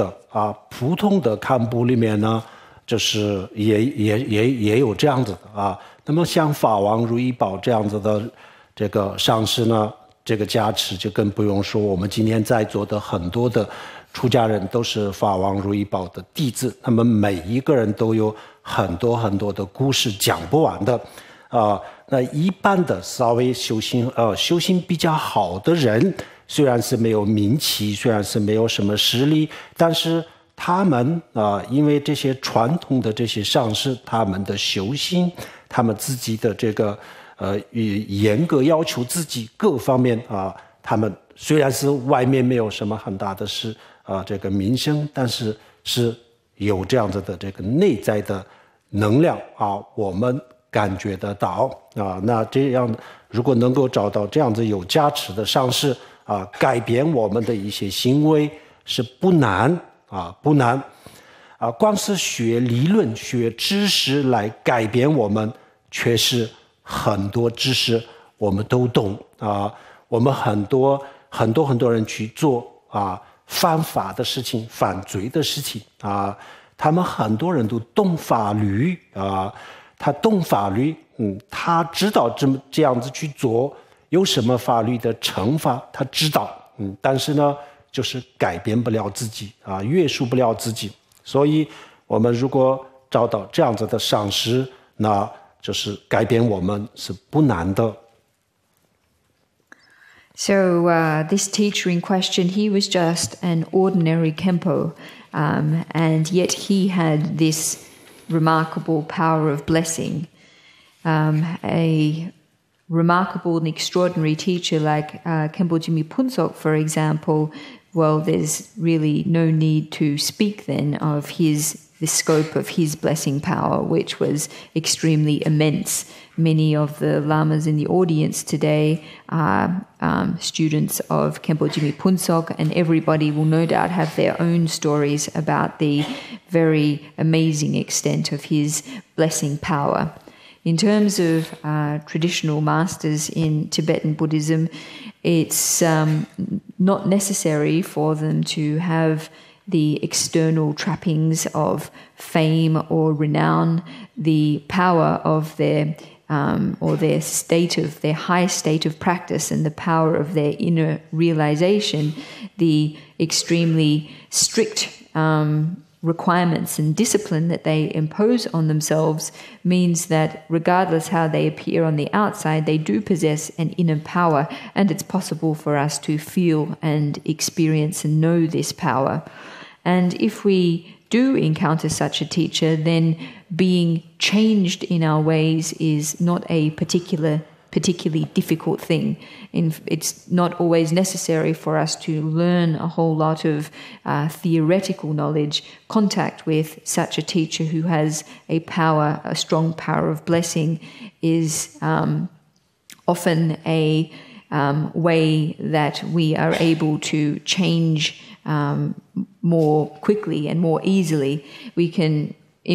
的干部里面呢，就是也有这样子的那么像法王如意宝这样子的这个上师呢，这个加持就更不用说。我们今天在座的很多的出家人都是法王如意宝的弟子，他们每一个人都有很多很多的故事讲不完的那一般的稍微修行比较好的人，虽然是没有名气，虽然是没有什么实力，但是他们因为这些传统的这些上师，他们的修行，他们自己的这个严格要求自己各方面他们虽然是外面没有什么很大的事这个名声，但是是有这样子的这个内在的能量我们感觉得到那这样如果能够找到这样子有加持的上师改变我们的一些行为是不难不难光是学理论学知识来改变我们，确实很多知识我们都懂我们很多人去做犯法的事情，犯罪的事情他们很多人都懂法律他懂法律他知道这样子去做有什么法律的惩罚，他知道但是呢就是改变不了自己约束不了自己。所以我们如果找到这样子的上师，那就是改变我们是不难的。 So this teacher in question, he was just an ordinary Kempo, and yet he had this remarkable power of blessing. A remarkable and extraordinary teacher like Kempo Jimmy Punsok, for example, well, there's really no need to speak then of his the scope of his blessing power, which was extremely immense. Many of the lamas in the audience today are students of Khenpo Jimi Phuntsok, and everybody will no doubt have their own stories about the very amazing extent of his blessing power. In terms of traditional masters in Tibetan Buddhism, it's not necessary for them to have the external trappings of fame or renown. The power of their or their high state of practice and the power of their inner realization, the extremely strict requirements and discipline that they impose on themselves means that regardless how they appear on the outside, they do possess an inner power, and it's possible for us to feel and experience and know this power. And if we do encounter such a teacher, then being changed in our ways is not a particularly difficult thing. It's not always necessary for us to learn a whole lot of theoretical knowledge. Contact with such a teacher who has a strong power of blessing is often a way that we are able to change more quickly and more easily. We can,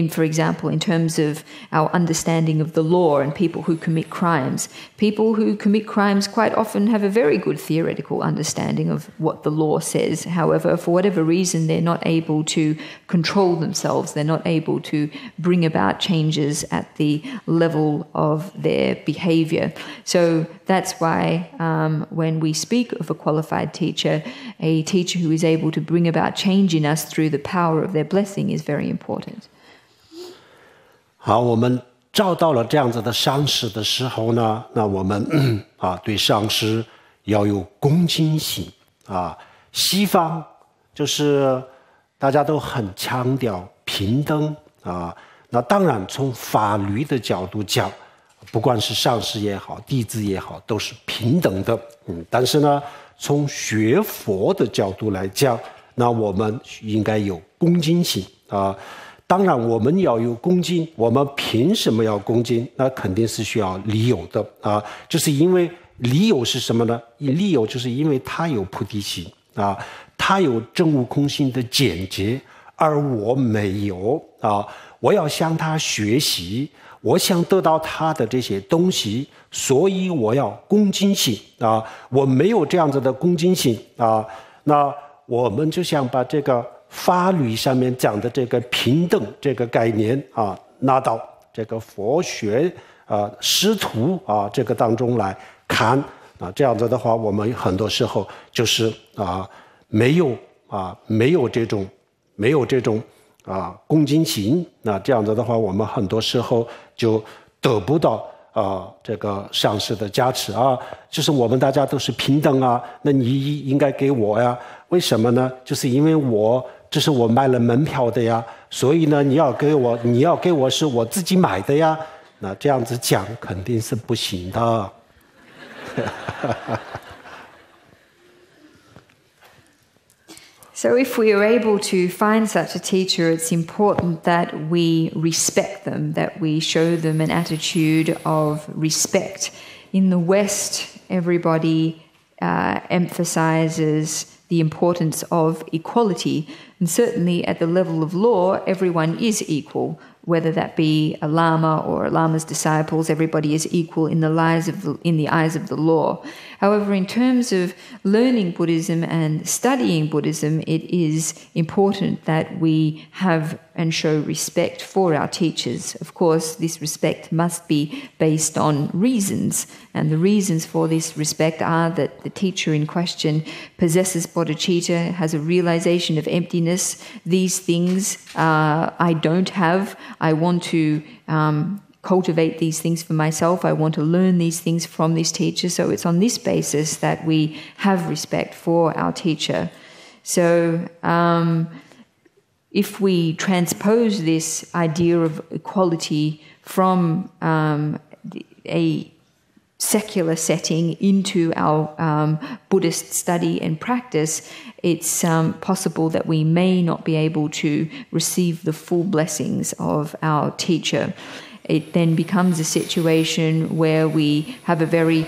for example, in terms of our understanding of the law and people who commit crimes quite often have a very good theoretical understanding of what the law says. However, for whatever reason, they're not able to control themselves. They're not able to bring about changes at the level of their behavior. So that's why when we speak of a qualified teacher, a teacher who is able to bring about change in us through the power of their blessing is very important. 好，我们照到了这样子的上师的时候呢，那我们对上师要有恭敬心啊。西方就是大家都很强调平等啊，那当然从法律的角度讲，不管是上师也好，弟子也好，都是平等的。但是呢，从学佛的角度来讲，那我们应该有恭敬心啊。当然我们要有恭敬，我们凭什么要恭敬？那肯定是需要理由的啊，就是因为理由是什么呢？理由就是因为他有菩提心啊，他有证悟空性的简洁，而我没有啊，我要向他学习，我想得到他的这些东西，所以我要恭敬心啊，我没有这样子的恭敬心啊，那我们就想把这个法律上面讲的这个平等这个概念啊，拿到这个佛学师徒这个当中来看啊，这样子的话，我们很多时候就是没有这种恭敬心，那这样子的话，我们很多时候就得不到这个上师的加持啊，就是我们大家都是平等啊，那你应该给我呀？为什么呢？就是因为这是我买了门票的呀，所以呢，你要给我是我自己买的呀。那这样子讲肯定是不行的。So if we are able to find such a teacher, it's important that we respect them, that we show them an attitude of respect. In the West, everybody emphasizes the importance of equality, and certainly at the level of law, everyone is equal. Whether that be a lama or a lama's disciples, everybody is equal in the eyes of the law. However, in terms of learning Buddhism and studying Buddhism, it is important that we have and show respect for our teachers. Of course, this respect must be based on reasons, and the reasons for this respect are that the teacher in question possesses bodhicitta, has a realization of emptiness. These things I don't have. I want to cultivate these things for myself. I want to learn these things from this teacher. So it's on this basis that we have respect for our teacher. So if we transpose this idea of equality from a secular setting into our Buddhist study and practice, it's possible that we may not be able to receive the full blessings of our teacher. It then becomes a situation where we have a very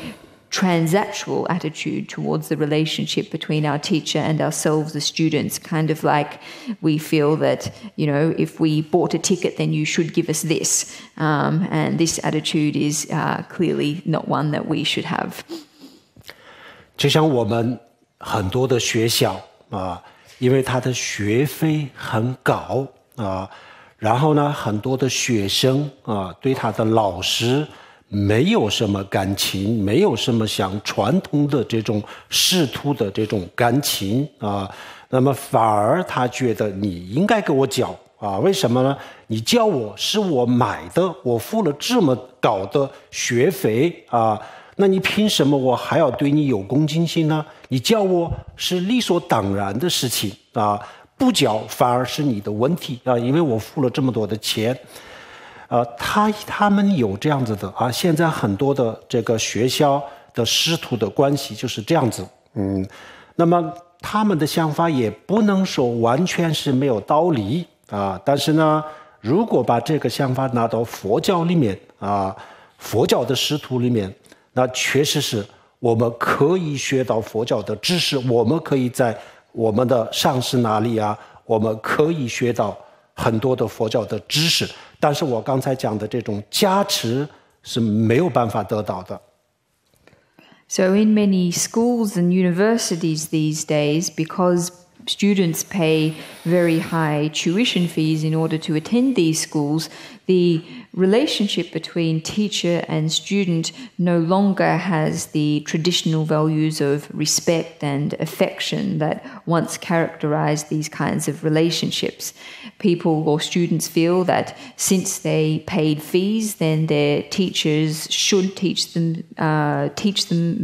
transactional attitude towards the relationship between our teacher and ourselves, the students, kind of like we feel that, if we bought a ticket, then you should give us this. And this attitude is clearly not one that we should have. 就像我们很多的学校因为它的学费很高然后呢，很多的学生对他的老师没有什么感情，没有什么像传统的这种师徒的这种感情那么反而他觉得你应该给我教为什么呢？你教我是我买的，我付了这么高的学费那你凭什么我还要对你有恭敬心呢？你教我是理所当然的事情不教反而是你的问题因为我付了这么多的钱。他们有这样子的现在很多的这个学校的师徒的关系就是这样子那么他们的想法也不能说完全是没有道理但是呢，如果把这个想法拿到佛教里面佛教的师徒里面，那确实是我们可以学到佛教的知识，我们可以在我们的上师那里我们可以学到很多的佛教的知识，但是我刚才讲的这种加持是没有办法得到的。So in many schools and universities these days, because students pay very high tuition fees in order to attend these schools, the relationship between teacher and student no longer has the traditional values of respect and affection that once characterized these kinds of relationships. People or students feel that since they paid fees, then their teachers should teach them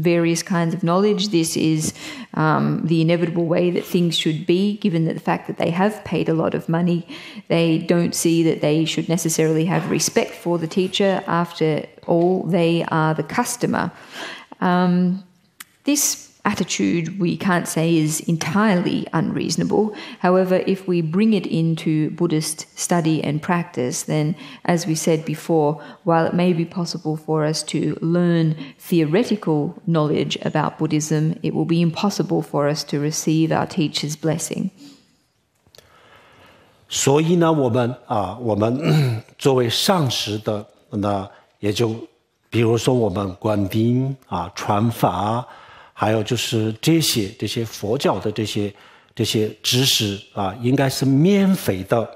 various kinds of knowledge. This is the inevitable way that things should be, given that the fact that they have paid a lot of money. They don't see that they should necessarily have respect for the teacher. After all, they are the customer. This attitude we can't say is entirely unreasonable. However, if we bring it into Buddhist study and practice, then, as we said before, while it may be possible for us to learn theoretical knowledge about Buddhism, it will be impossible for us to receive our teacher's blessing. 所以呢，我们作为上师的，那也就比如说我们观宾传法，还有就是这些佛教的这些知识应该是免费的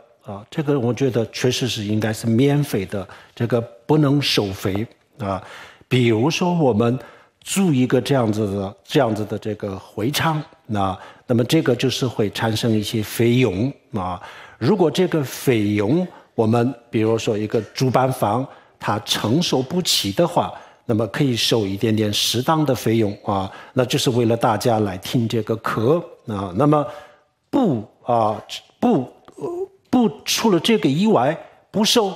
这个我觉得确实是应该是免费的，这个不能收费比如说我们租一个这样子的这个会场那么这个就是会产生一些费用如果这个费用我们比如说一个主办方他承受不起的话，那么可以收一点点适当的费用那就是为了大家来听这个课那么不除了这个以外不收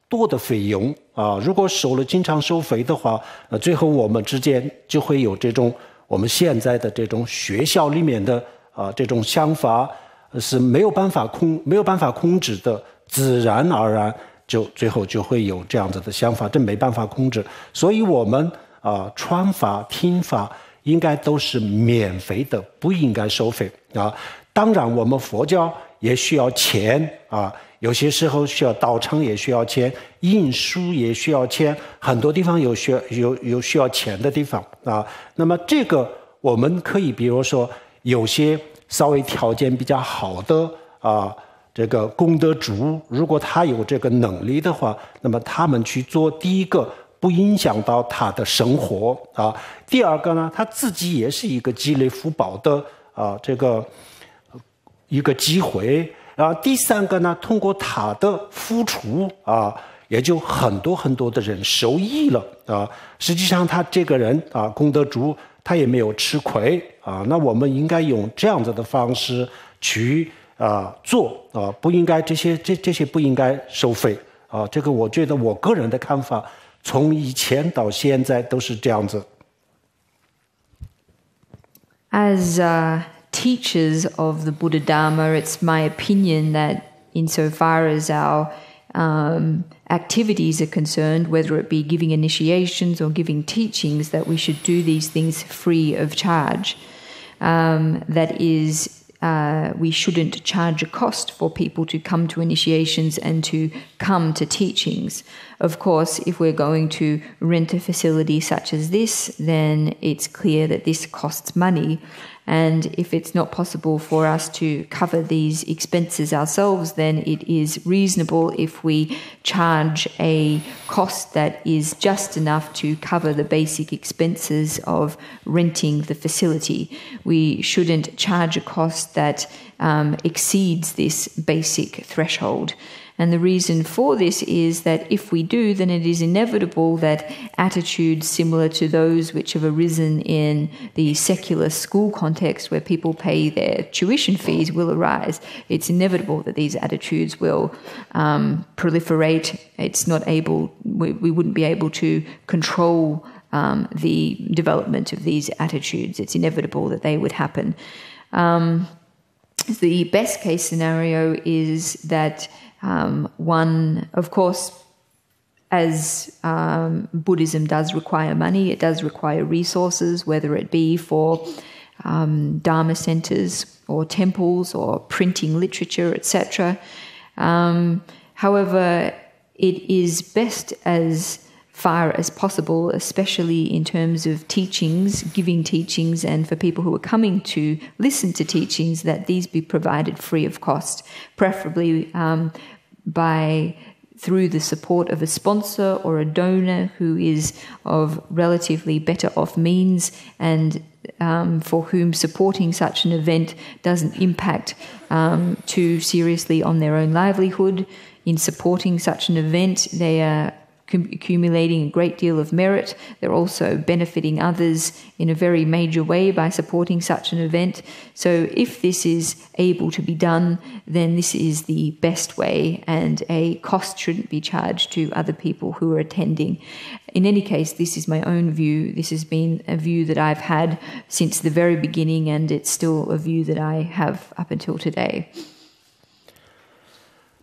多的费用如果收了经常收费的话最后我们之间就会有这种我们现在的这种学校里面的这种想法是没有办法控制的，自然而然就最后就会有这样子的想法，这没办法控制。所以我们传法听法应该都是免费的，不应该收费当然我们佛教也需要钱有些时候需要道场也需要钱，印书也需要钱，很多地方有需要钱的地方那么这个我们可以比如说有些稍微条件比较好的这个功德主，如果他有这个能力的话，那么他们去做，第一个不影响到他的生活第二个呢，他自己也是一个积累福报的这个一个机会第三个呢，通过他的付出也就很多的人受益了实际上他这个人功德主他也没有吃亏那我们应该用这样子的方式去做不应该这些不应该收费这个我觉得我个人的看法从以前到现在都是这样子。As teachers of the Buddha Dharma, it's my opinion that insofar as our activities are concerned, whether it be giving initiations or giving teachings, that we should do these things free of charge. That is, we shouldn't charge a cost for people to come to initiations and to come to teachings. Of course, if we're going to rent a facility such as this, then it's clear that this costs money. And if it's not possible for us to cover these expenses ourselves, then it is reasonable if we charge a cost that is just enough to cover the basic expenses of renting the facility. We shouldn't charge a cost that exceeds this basic threshold. And the reason for this is that if we do, then it is inevitable that attitudes similar to those which have arisen in the secular school context where people pay their tuition fees will arise. It's inevitable that these attitudes will proliferate. It's not able, we wouldn't be able to control the development of these attitudes. It's inevitable that they would happen. The best case scenario is that one, of course, as Buddhism does require money, it does require resources, whether it be for Dharma centers or temples or printing literature, etc. However, it is best as far as possible, especially in terms of teachings, giving teachings, and for people who are coming to listen to teachings, that these be provided free of cost, preferably through the support of a sponsor or a donor who is of relatively better off means and for whom supporting such an event doesn't impact too seriously on their own livelihood. In supporting such an event, they are accumulating a great deal of merit. They're also benefiting others in a very major way by supporting such an event. So if this is able to be done, then this is the best way, and a cost shouldn't be charged to other people who are attending. In any case, this is my own view. This has been a view that I've had since the very beginning, and it's still a view that I have up until today.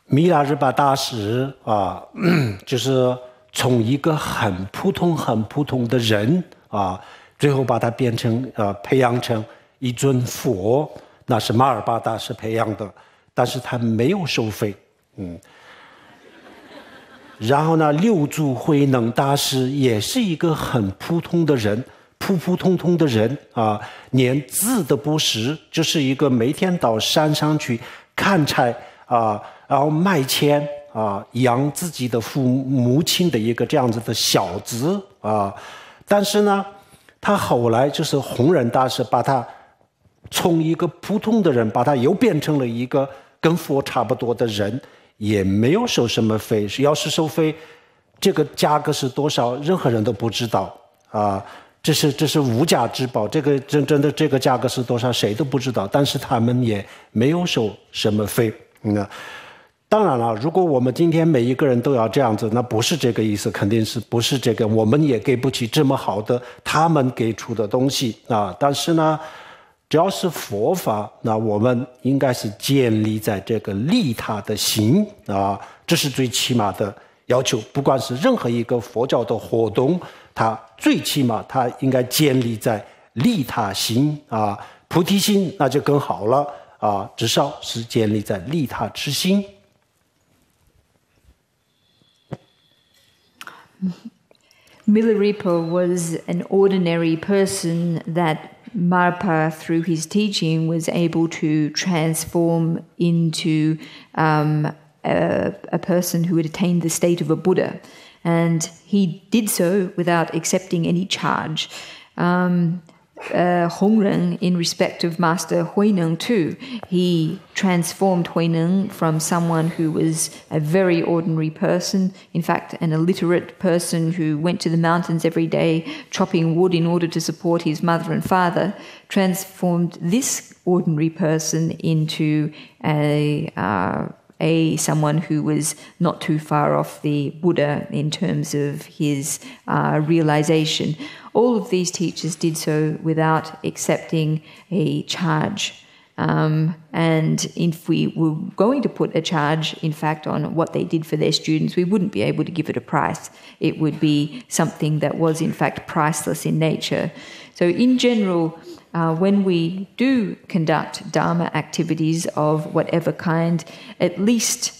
米拉日巴大师就是从一个很普通的人最后把他变成培养成一尊佛，那是马尔巴大师培养的，但是他没有收费。然后呢，六祖慧能大师也是一个很普通的人，普通的人连字都不识，就是一个每天到山上去砍柴然后卖钱养自己的母亲的一个这样子的小子但是呢，他后来就是弘忍大师把他从一个普通的人，把他又变成了一个跟佛差不多的人，也没有收什么费。要是收费，这个价格是多少，任何人都不知道这是无价之宝，这个真的这个价格是多少，谁都不知道。但是他们也没有收什么费。当然了，如果我们今天每一个人都要这样子，那不是这个意思，肯定是不是这个，我们也给不起这么好的他们给出的东西但是呢，只要是佛法，那我们应该是建立在这个利他的心这是最起码的要求。不管是任何一个佛教的活动，它最起码它应该建立在利他心菩提心那就更好了至少是建立在利他之心。Milarepa was an ordinary person that Marpa, through his teaching, was able to transform into a person who had attained the state of a Buddha. And he did so without accepting any charge. Hongren, in respect of Master Huineng too, he transformed Huineng from someone who was a very ordinary person, in fact an illiterate person who went to the mountains every day chopping wood in order to support his mother and father, transformed this ordinary person into a someone who was not too far off the Buddha in terms of his realization. All of these teachers did so without accepting a charge. And if we were going to put a charge, in fact, on what they did for their students, we wouldn't be able to give it a price. It would be something that was, in fact, priceless in nature. So in general, when we do conduct Dharma activities of whatever kind, at least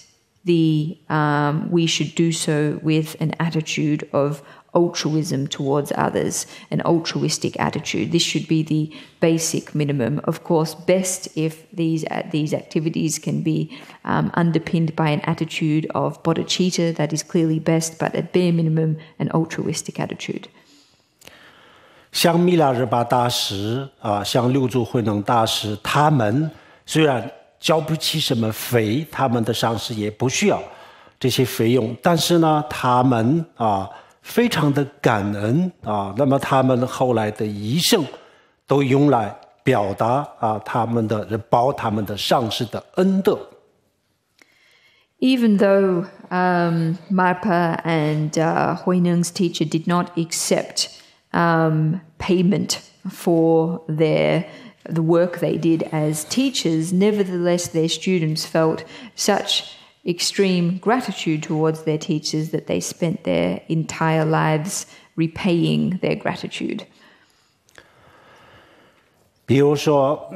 we should do so with an attitude of altruism towards others, an altruistic attitude. This should be the basic minimum. Of course, best if these activities can be underpinned by an attitude of bodhicitta, that is clearly best, but at bare minimum, an altruistic attitude. 像密勒日巴大师像六祖慧能大师，他们虽然交不起什么费，他们的上师也不需要这些费用，但是呢，他们非常的感恩那么他们后来的一生都用来表达他们的报他们的上师的恩德。Even though Marpa and Huineng's teacher did not accept payment for the work they did as teachers, nevertheless their students felt such extreme gratitude towards their teachers that they spent their entire lives repaying their gratitude. 比如说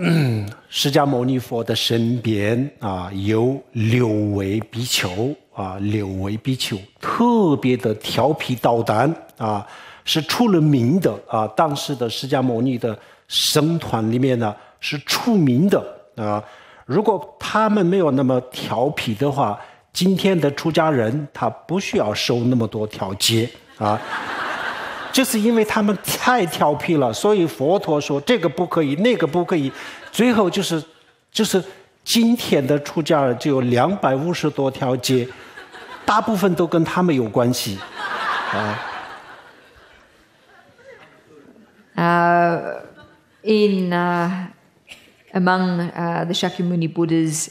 释迦牟尼佛的身边有6位比丘6位比丘特别的调皮捣蛋是出了名的当时的释迦牟尼的僧团里面呢是出名的如果他们没有那么调皮的话，今天的出家人他不需要受那么多条戒就是因为他们太调皮了，所以佛陀说这个不可以，那个不可以，最后就是今天的出家人就有250多条戒，大部分都跟他们有关系Among the Shakyamuni Buddha's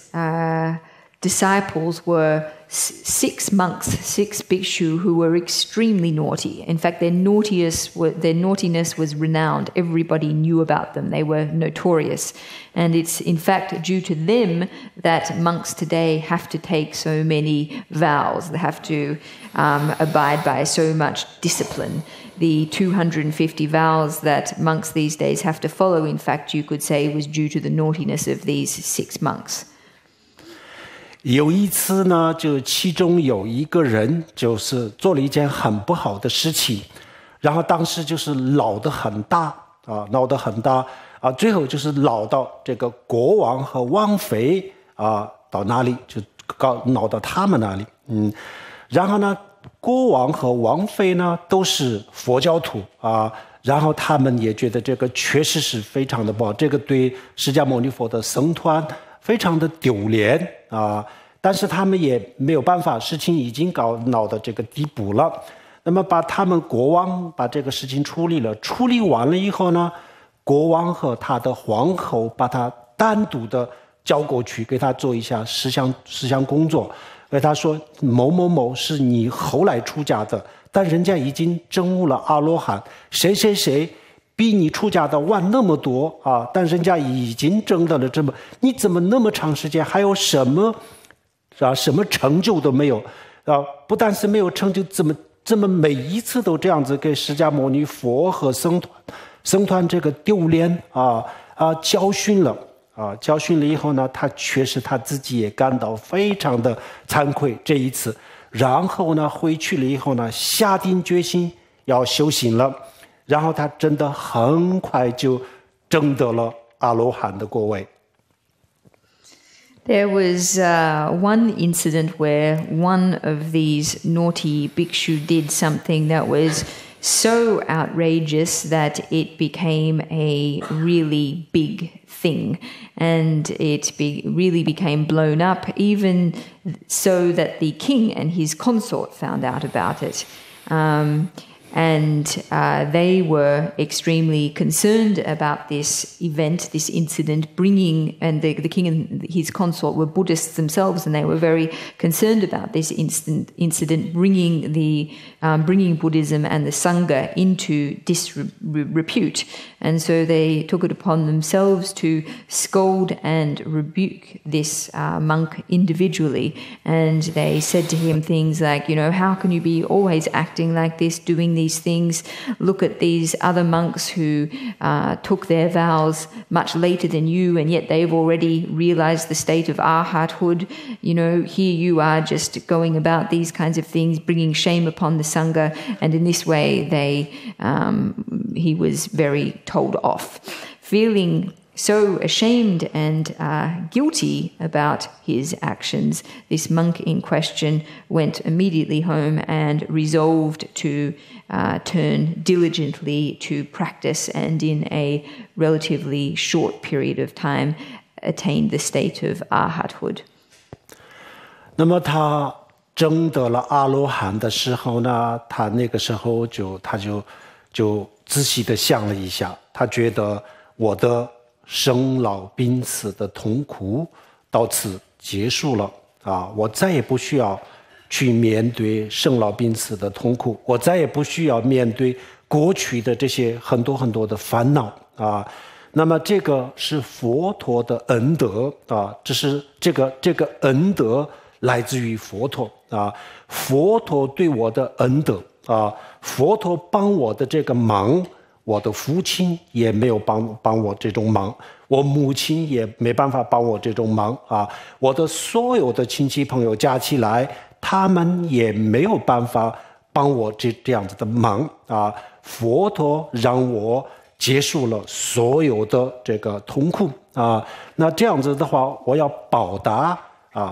disciples were 6 monks, 6 bhikshu who were extremely naughty. In fact, their naughtiness was renowned. Everybody knew about them. They were notorious. And it's in fact due to them that monks today have to take so many vows. They have to abide by so much discipline. The 250 vows that monks these days have to follow, in fact, you could say, was due to the naughtiness of these 6 monks. 有一次呢，就其中有一个人就是做了一件很不好的事情，然后当时就是闹得很大最后就是闹到这个国王和王妃到哪里就闹到他们那里然后呢国王和王妃呢都是佛教徒然后他们也觉得这个确实是非常的不好，这个对释迦牟尼佛的僧团非常的丢脸但是他们也没有办法，事情已经闹到这个地步了。那么把他们国王把这个事情处理了，处理完了以后呢，国王和他的皇后把他单独的叫过去，给他做一下思想工作，给他说某某某是你后来出家的，但人家已经证悟了阿罗汉，谁谁谁比你出家的晚那么多但人家已经证到了这么，你怎么那么长时间还有什么成就都没有不但是没有成就，怎么每一次都这样子给释迦牟尼佛和僧团这个丢脸教训了以后呢，他确实他自己也感到非常的惭愧这一次，然后呢回去了以后呢，下定决心要修行了，然后他真的很快就证得了阿罗汉的果位。There was one incident where one of these naughty bhikshu did something that was so outrageous that it became a really big thing, and it really became blown up, even so that the king and his consort found out about it. And they were extremely concerned about this event, this incident, and the king and his consort were Buddhists themselves, and they were very concerned about this incident bringing Buddhism and the Sangha into disrepute. And so they took it upon themselves to scold and rebuke this monk individually. And they said to him things like, how can you be always acting like this, doing these things? Look at these other monks who took their vows much later than you, and yet they've already realized the state of arhathood. Here you are just going about these kinds of things, bringing shame upon the Sangha. And in this way, he was very told off. Feeling so ashamed and guilty about his actions, this monk in question went immediately home and resolved to turn diligently to practice, and in a relatively short period of time attained the state of arhathood. 那么他证得了阿罗汉的时候呢，他那个时候他就仔细的想了一下，他觉得我的生老病死的痛苦到此结束了我再也不需要去面对生老病死的痛苦，我再也不需要面对过去的这些很多很多的烦恼那么这个是佛陀的恩德这是这个恩德来自于佛陀佛陀对我的恩德佛陀帮我的这个忙，我的父亲也没有帮我这种忙，我母亲也没办法帮我这种忙我的所有的亲戚朋友加起来，他们也没有办法帮我这样子的忙佛陀让我结束了所有的这个痛苦那这样子的话，我要报答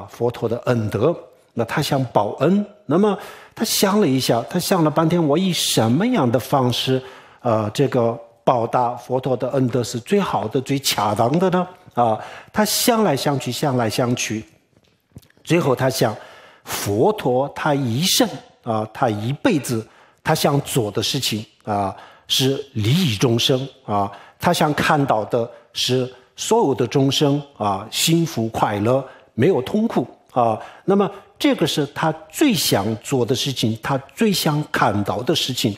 佛陀的恩德。那他想报恩，那么他想了一下，他想了半天，我以什么样的方式这个报答佛陀的恩德是最好的、最恰当的呢？他想来想去，最后他想，佛陀他一生他一辈子他想做的事情是利益众生他想看到的是所有的众生幸福快乐，没有痛苦那么这个是他最想做的事情，他最想看到的事情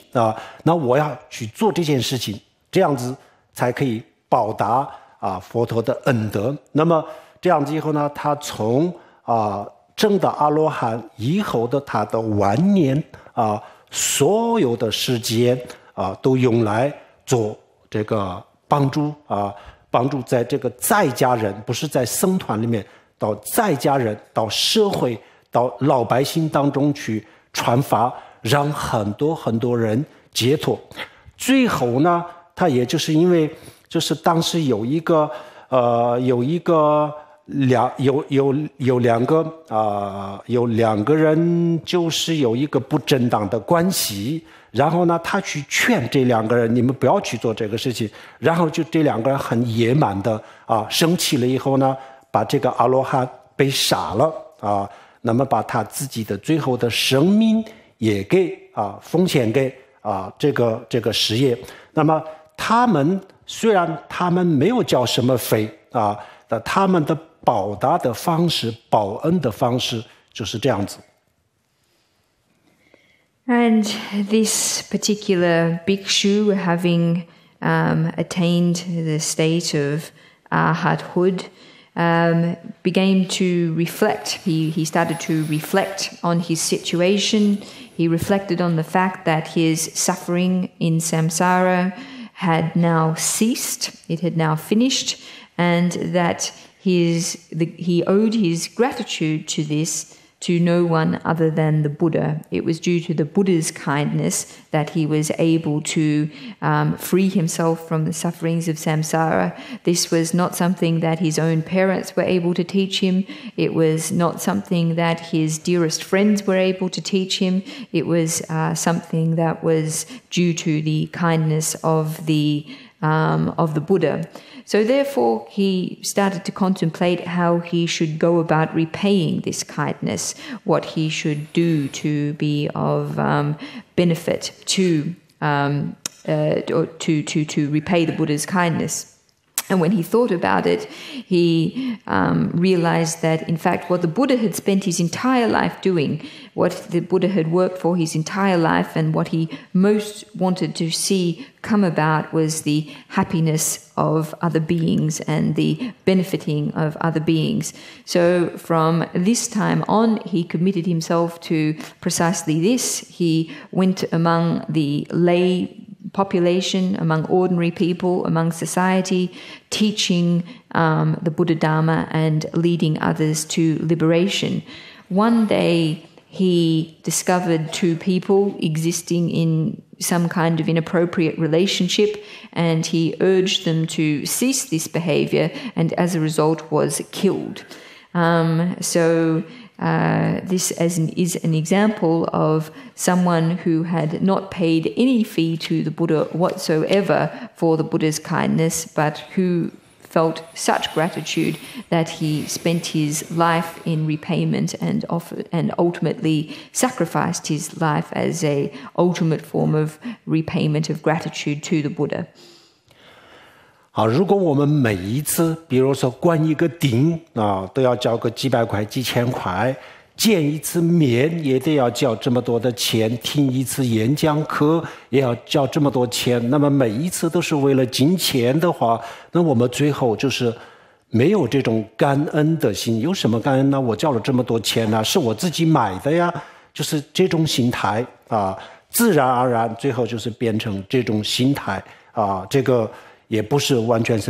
那我要去做这件事情，这样子才可以报答佛陀的恩德。那么这样子以后呢，他从证得阿罗汉以后的他的晚年所有的时间都用来做这个帮助在这个在家人，不是在僧团里面，到在家人，到社会，到老百姓当中去传法，让很多很多人解脱。最后呢，他也就是因为就是当时有两个人就是有一个不正当的关系，然后呢他去劝这两个人，你们不要去做这个事情，然后就这两个人很野蛮的生气了以后呢，把这个阿罗汉被杀了那么把他自己的最后的生命也给奉献给这个事业。那么他们虽然他们没有交什么费但他们的报答的方式、报恩的方式就是这样子。And this particular bhikshu, having attained the state of arhathood, began to reflect. He started to reflect on his situation. He reflected on the fact that his suffering in samsara had now ceased, it had now finished, and that he owed his gratitude to this to no one other than the Buddha. It was due to the Buddha's kindness that he was able to free himself from the sufferings of samsara. This was not something that his own parents were able to teach him. It was not something that his dearest friends were able to teach him. It was something that was due to the kindness of the of the Buddha. So therefore, he started to contemplate how he should go about repaying this kindness, what he should do to be of benefit to repay the Buddha's kindness. And when he thought about it, he realized that, in fact, what the Buddha had spent his entire life doing, what the Buddha had worked for his entire life, and what he most wanted to see come about was the happiness of other beings and the benefiting of other beings. So from this time on, he committed himself to precisely this. He went among the lay population, among ordinary people, among society, teaching the Buddha Dharma and leading others to liberation. One day he discovered two people existing in some kind of inappropriate relationship, and he urged them to cease this behavior, and as a result was killed. This is an example of someone who had not paid any fee to the Buddha whatsoever for the Buddha's kindness, but who felt such gratitude that he spent his life in repayment and ultimately sacrificed his life as an ultimate form of repayment of gratitude to the Buddha. 好，如果我们每一次，比如说关一个顶啊，都要交个几百块、几千块，见一次面也得要交这么多的钱，听一次演讲课也要交这么多钱，那么每一次都是为了金钱的话，那我们最后就是没有这种感恩的心。有什么感恩呢？我交了这么多钱呢，是我自己买的呀，就是这种心态啊，自然而然最后就是变成这种心态啊，这个。也不是完全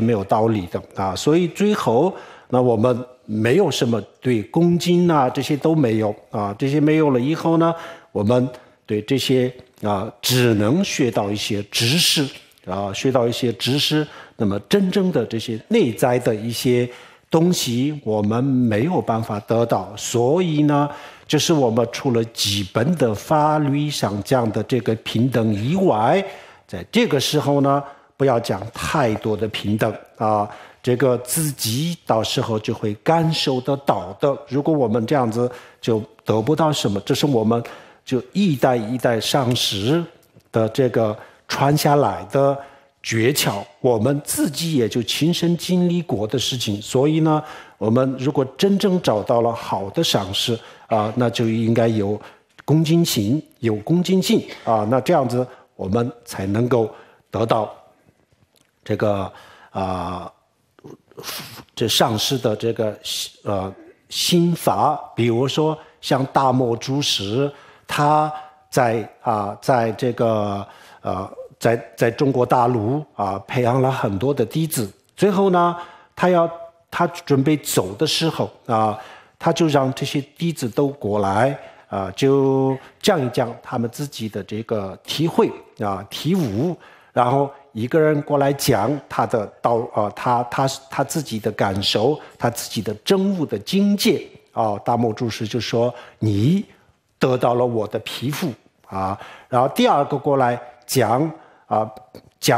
没有道理的啊，所以最后那我们没有什么对恭敬啊这些都没有啊，这些没有了以后呢，我们对这些只能学到一些知识啊，学到一些知识，那么真正的这些内在的一些东西我们没有办法得到，所以呢，就是我们除了基本的法律上讲的这个平等以外。在这个时候呢，不要讲太多的平等啊，这个自己到时候就会感受得到的。如果我们这样子就得不到什么，这是我们就一代一代上师的这个传下来的诀窍，我们自己也就亲身经历过的事情。所以呢，我们如果真正找到了好的上师啊，那就应该有恭敬心啊，那这样子。我们才能够得到这个这上师的这个心法，比如说像大摩祖师，他在这个在中国大陆培养了很多的弟子，最后呢，他准备走的时候他就让这些弟子都过来。就讲一讲他们自己的这个体会体悟，然后一个人过来讲他的他自己的感受，他自己的证悟的境界大摩祖师就说你得到了我的皮肤然后第二个过来讲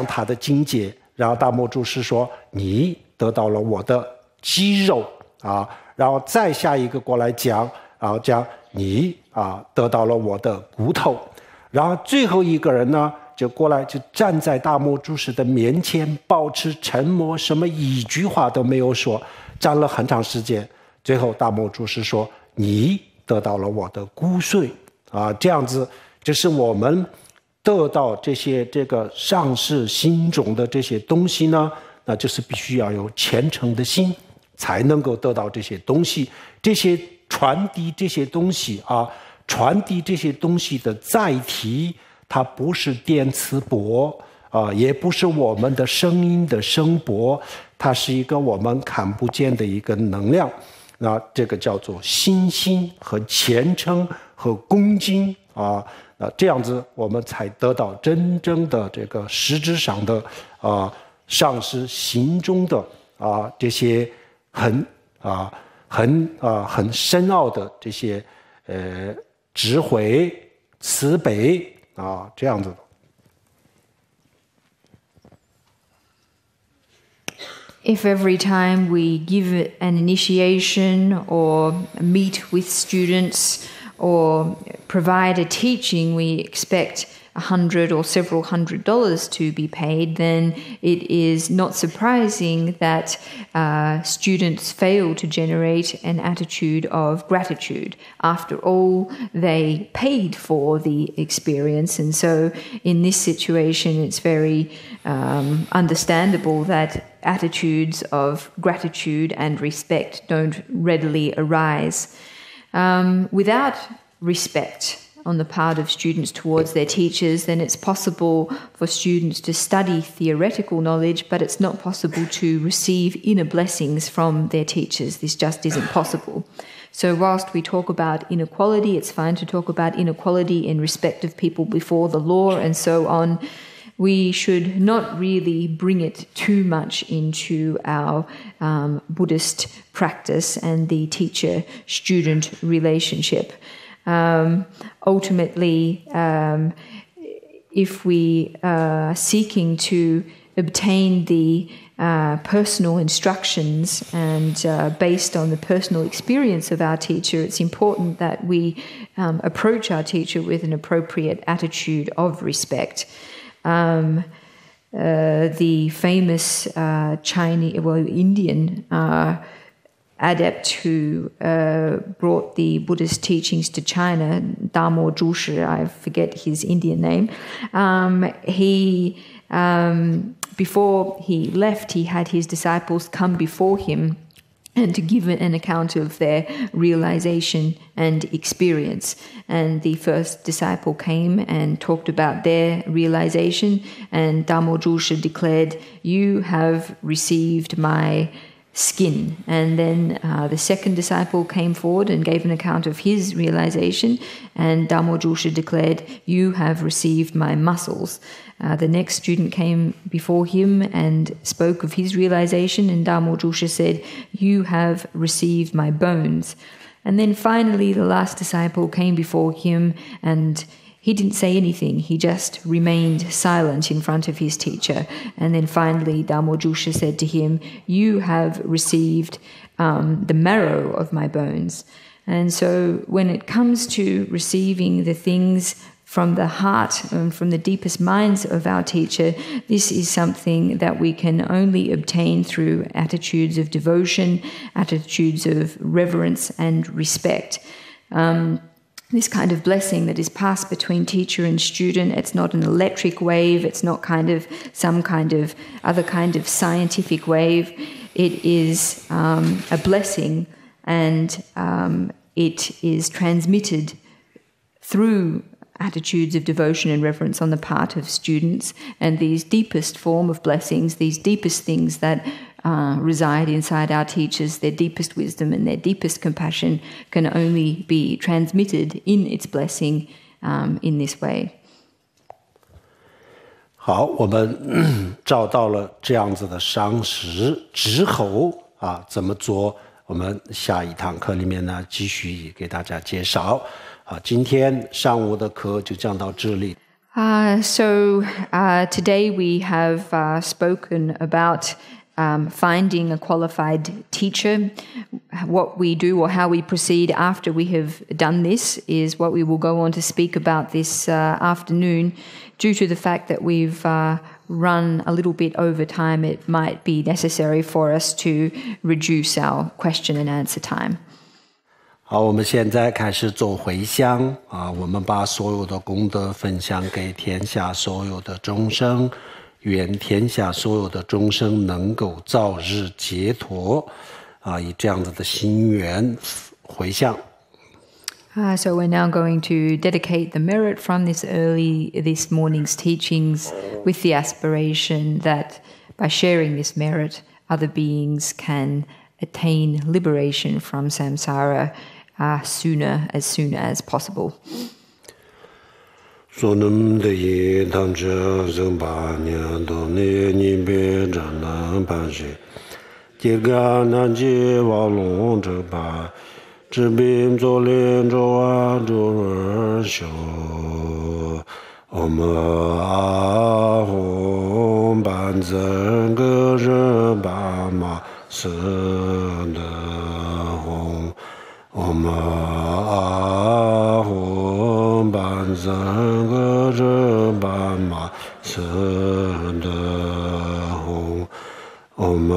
他的境界，然后大摩祖师说你得到了我的肌肉然后再下一个过来讲，然后讲你得到了我的骨头，然后最后一个人呢就过来就站在大摩祖师的面前，保持沉默，什么一句话都没有说，站了很长时间。最后大摩祖师说：“你得到了我的骨髓这样子就是我们得到这个上师心中的这些东西呢，那就是必须要有虔诚的心，才能够得到这些东西，这些。”传递这些东西传递这些东西的载体，它不是电磁波也不是我们的声音的声波，它是一个我们看不见的一个能量。那这个叫做信心和虔诚和恭敬这样子我们才得到真正的这个实质上的上师心中的这些很深奥的这些智慧慈悲这样子的。If every time we give an initiation or meet with students or provide a teaching, we expect $100 or several $100s to be paid, then it is not surprising that students fail to generate an attitude of gratitude. After all, they paid for the experience, and so in this situation, it's very understandable that attitudes of gratitude and respect don't readily arise. Without respect on the part of students towards their teachers, then it's possible for students to study theoretical knowledge, but it's not possible to receive inner blessings from their teachers. This just isn't possible. So whilst we talk about inequality, it's fine to talk about inequality in respect of people before the law and so on. We should not really bring it too much into our Buddhist practice and the teacher-student relationship. Ultimately, if we are seeking to obtain the personal instructions and based on the personal experience of our teacher, it's important that we approach our teacher with an appropriate attitude of respect. The famous Indian adept who brought the Buddhist teachings to China, Damo Zhushi, I forget his Indian name, before he left, he had his disciples come before him and to give an account of their realization and experience. And the first disciple came and talked about their realization, and Damo Zhushi declared, "You have received my skin." And then the second disciple came forward and gave an account of his realization, and Damo Zhushi declared, "You have received my muscles." The next student came before him and spoke of his realization, and Damo Zhushi said, "You have received my bones." And then finally the last disciple came before him and he didn't say anything. He just remained silent in front of his teacher. And then finally, Damo Zhushi said to him, "You have received the marrow of my bones." And so when it comes to receiving the things from the heart and from the deepest minds of our teacher, this is something that we can only obtain through attitudes of devotion, attitudes of reverence and respect. This kind of blessing that is passed between teacher and student, it's not an electric wave, it's not some kind of other kind of scientific wave. It is a blessing, and it is transmitted through attitudes of devotion and reverence on the part of students. And these deepest form of blessings, these deepest things that reside inside our teachers, their deepest wisdom and their deepest compassion, can only be transmitted in its blessing in this way. 好，我们找到了这样子的常识之后怎么做？我们下一堂课里面呢，继续给大家介绍。今天上午的课就讲到这里。So today we have spoken about finding a qualified teacher. What we do or how we proceed after we have done this is what we will go on to speak about this afternoon. Due to the fact that we've run a little bit over time, it might be necessary for us to reduce our question and answer time. 好，我们现在开始做回向我们把所有的功德分享给天下所有的众生，愿天下所有的众生能够早日解脱以这样子的心愿回向。So we're now going to dedicate the merit from this morning's teachings with the aspiration that by sharing this merit, other beings can attain liberation from samsara as soon as possible. 所能的业当者生八年多年你别着难办事，结个难解瓦龙者把治病做连着万着而修，我们阿吽班真个人把嘛。舍得吽。Om Ahum Ban Zang Ge Ban Ma Se De Hong. Om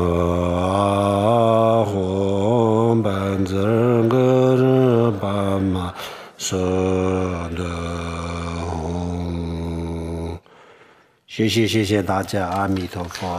Ahum Ban Zang Ge Ban Ma Se De Hong. 谢谢大家，阿弥陀佛。